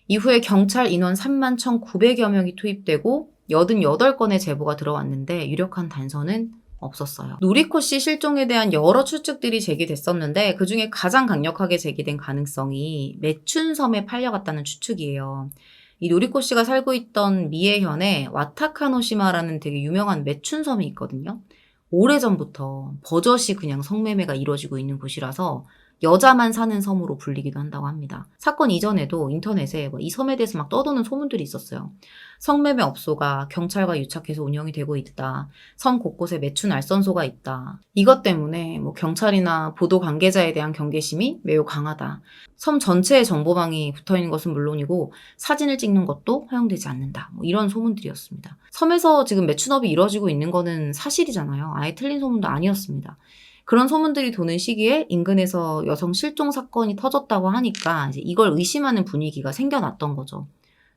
이후에 경찰 인원 31,900여 명이 투입되고 88건의 제보가 들어왔는데 유력한 단서는 없었어요. 노리코 씨 실종에 대한 여러 추측들이 제기됐었는데 그중에 가장 강력하게 제기된 가능성이 매춘섬에 팔려갔다는 추측이에요. 이 노리코 씨가 살고 있던 미에현에 와타카노시마라는 되게 유명한 매춘섬이 있거든요. 오래전부터 버젓이 그냥 성매매가 이루어지고 있는 곳이라서 여자만 사는 섬으로 불리기도 한다고 합니다. 사건 이전에도 인터넷에 이 섬에 대해서 막 떠도는 소문들이 있었어요. 성매매 업소가 경찰과 유착해서 운영이 되고 있다. 섬 곳곳에 매춘 알선소가 있다. 이것 때문에 경찰이나 보도 관계자에 대한 경계심이 매우 강하다. 섬 전체에 정보망이 붙어있는 것은 물론이고 사진을 찍는 것도 허용되지 않는다. 이런 소문들이었습니다. 섬에서 지금 매춘업이 이루어지고 있는 거는 사실이잖아요. 아예 틀린 소문도 아니었습니다. 그런 소문들이 도는 시기에 인근에서 여성 실종 사건이 터졌다고 하니까 이제 이걸 의심하는 분위기가 생겨났던 거죠.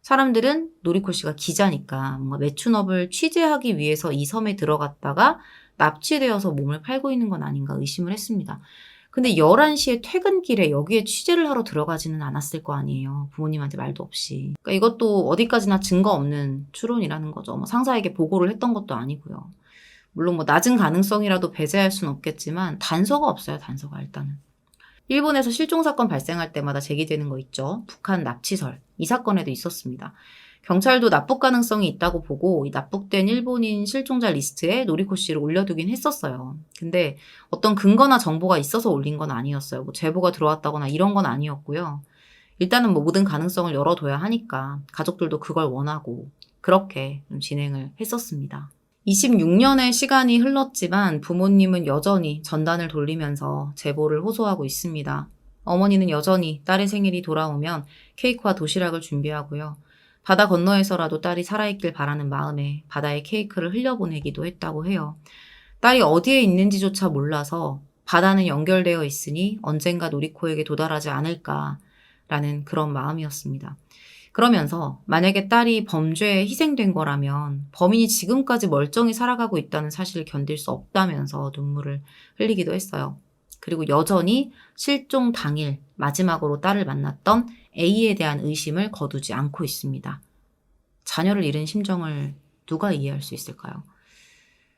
사람들은 노리코 씨가 기자니까 뭔가 매춘업을 취재하기 위해서 이 섬에 들어갔다가 납치되어서 몸을 팔고 있는 건 아닌가 의심을 했습니다. 근데 11시에 퇴근길에 여기에 취재를 하러 들어가지는 않았을 거 아니에요. 부모님한테 말도 없이. 그러니까 이것도 어디까지나 증거 없는 추론이라는 거죠. 상사에게 보고를 했던 것도 아니고요. 물론 낮은 가능성이라도 배제할 수는 없겠지만 단서가 없어요. 단서가 일단은. 일본에서 실종 사건 발생할 때마다 제기되는 거 있죠. 북한 납치설. 이 사건에도 있었습니다. 경찰도 납북 가능성이 있다고 보고 이 납북된 일본인 실종자 리스트에 노리코 씨를 올려두긴 했었어요. 근데 어떤 근거나 정보가 있어서 올린 건 아니었어요. 제보가 들어왔다거나 이런 건 아니었고요. 일단은 뭐 모든 가능성을 열어둬야 하니까 가족들도 그걸 원하고 그렇게 좀 진행을 했었습니다. 26년의 시간이 흘렀지만 부모님은 여전히 전단을 돌리면서 제보를 호소하고 있습니다. 어머니는 여전히 딸의 생일이 돌아오면 케이크와 도시락을 준비하고요. 바다 건너에서라도 딸이 살아있길 바라는 마음에 바다에 케이크를 흘려보내기도 했다고 해요. 딸이 어디에 있는지조차 몰라서 바다는 연결되어 있으니 언젠가 노리코에게 도달하지 않을까라는 그런 마음이었습니다. 그러면서 만약에 딸이 범죄에 희생된 거라면 범인이 지금까지 멀쩡히 살아가고 있다는 사실을 견딜 수 없다면서 눈물을 흘리기도 했어요. 그리고 여전히 실종 당일 마지막으로 딸을 만났던 A에 대한 의심을 거두지 않고 있습니다. 자녀를 잃은 심정을 누가 이해할 수 있을까요?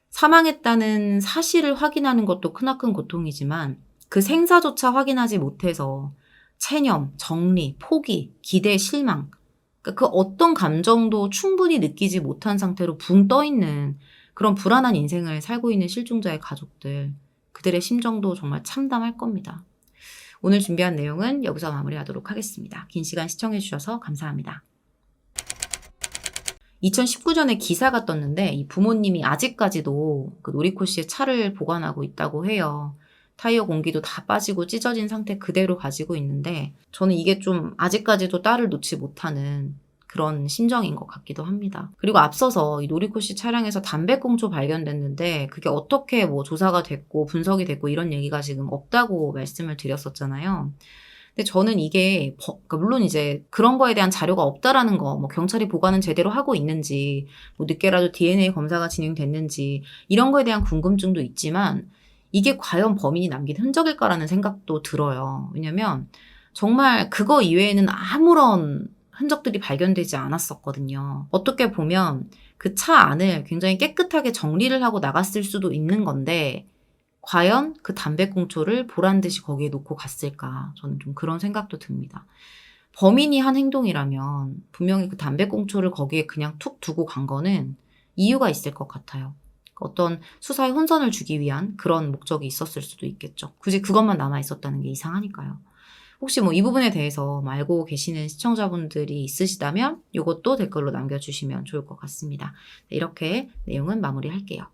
사망했다는 사실을 확인하는 것도 크나큰 고통이지만 그 생사조차 확인하지 못해서 체념, 정리, 포기, 기대, 실망, 그 어떤 감정도 충분히 느끼지 못한 상태로 붕 떠있는 그런 불안한 인생을 살고 있는 실종자의 가족들, 그들의 심정도 정말 참담할 겁니다. 오늘 준비한 내용은 여기서 마무리하도록 하겠습니다. 긴 시간 시청해주셔서 감사합니다. 2019년에 기사가 떴는데 이 부모님이 아직까지도 그 노리코 씨의 차를 보관하고 있다고 해요. 타이어 공기도 다 빠지고 찢어진 상태 그대로 가지고 있는데 저는 이게 좀 아직까지도 딸을 놓지 못하는 그런 심정인 것 같기도 합니다. 그리고 앞서서 이 노리코 씨 차량에서 담배꽁초 발견됐는데 그게 어떻게 뭐 조사가 됐고 분석이 됐고 이런 얘기가 지금 없다고 말씀을 드렸었잖아요. 근데 저는 이게 그러니까 물론 이제 그런 거에 대한 자료가 없다라는 거, 뭐 경찰이 보관은 제대로 하고 있는지, 뭐 늦게라도 DNA 검사가 진행됐는지 이런 거에 대한 궁금증도 있지만 이게 과연 범인이 남긴 흔적일까라는 생각도 들어요. 왜냐면 정말 그거 이외에는 아무런 흔적들이 발견되지 않았었거든요. 어떻게 보면 그 차 안을 굉장히 깨끗하게 정리를 하고 나갔을 수도 있는 건데 과연 그 담배꽁초를 보란듯이 거기에 놓고 갔을까? 저는 좀 그런 생각도 듭니다. 범인이 한 행동이라면 분명히 그 담배꽁초를 거기에 그냥 툭 두고 간 거는 이유가 있을 것 같아요. 어떤 수사에 혼선을 주기 위한 그런 목적이 있었을 수도 있겠죠. 굳이 그것만 남아있었다는 게 이상하니까요. 혹시 뭐 이 부분에 대해서 알고 계시는 시청자분들이 있으시다면 이것도 댓글로 남겨주시면 좋을 것 같습니다. 이렇게 내용은 마무리할게요.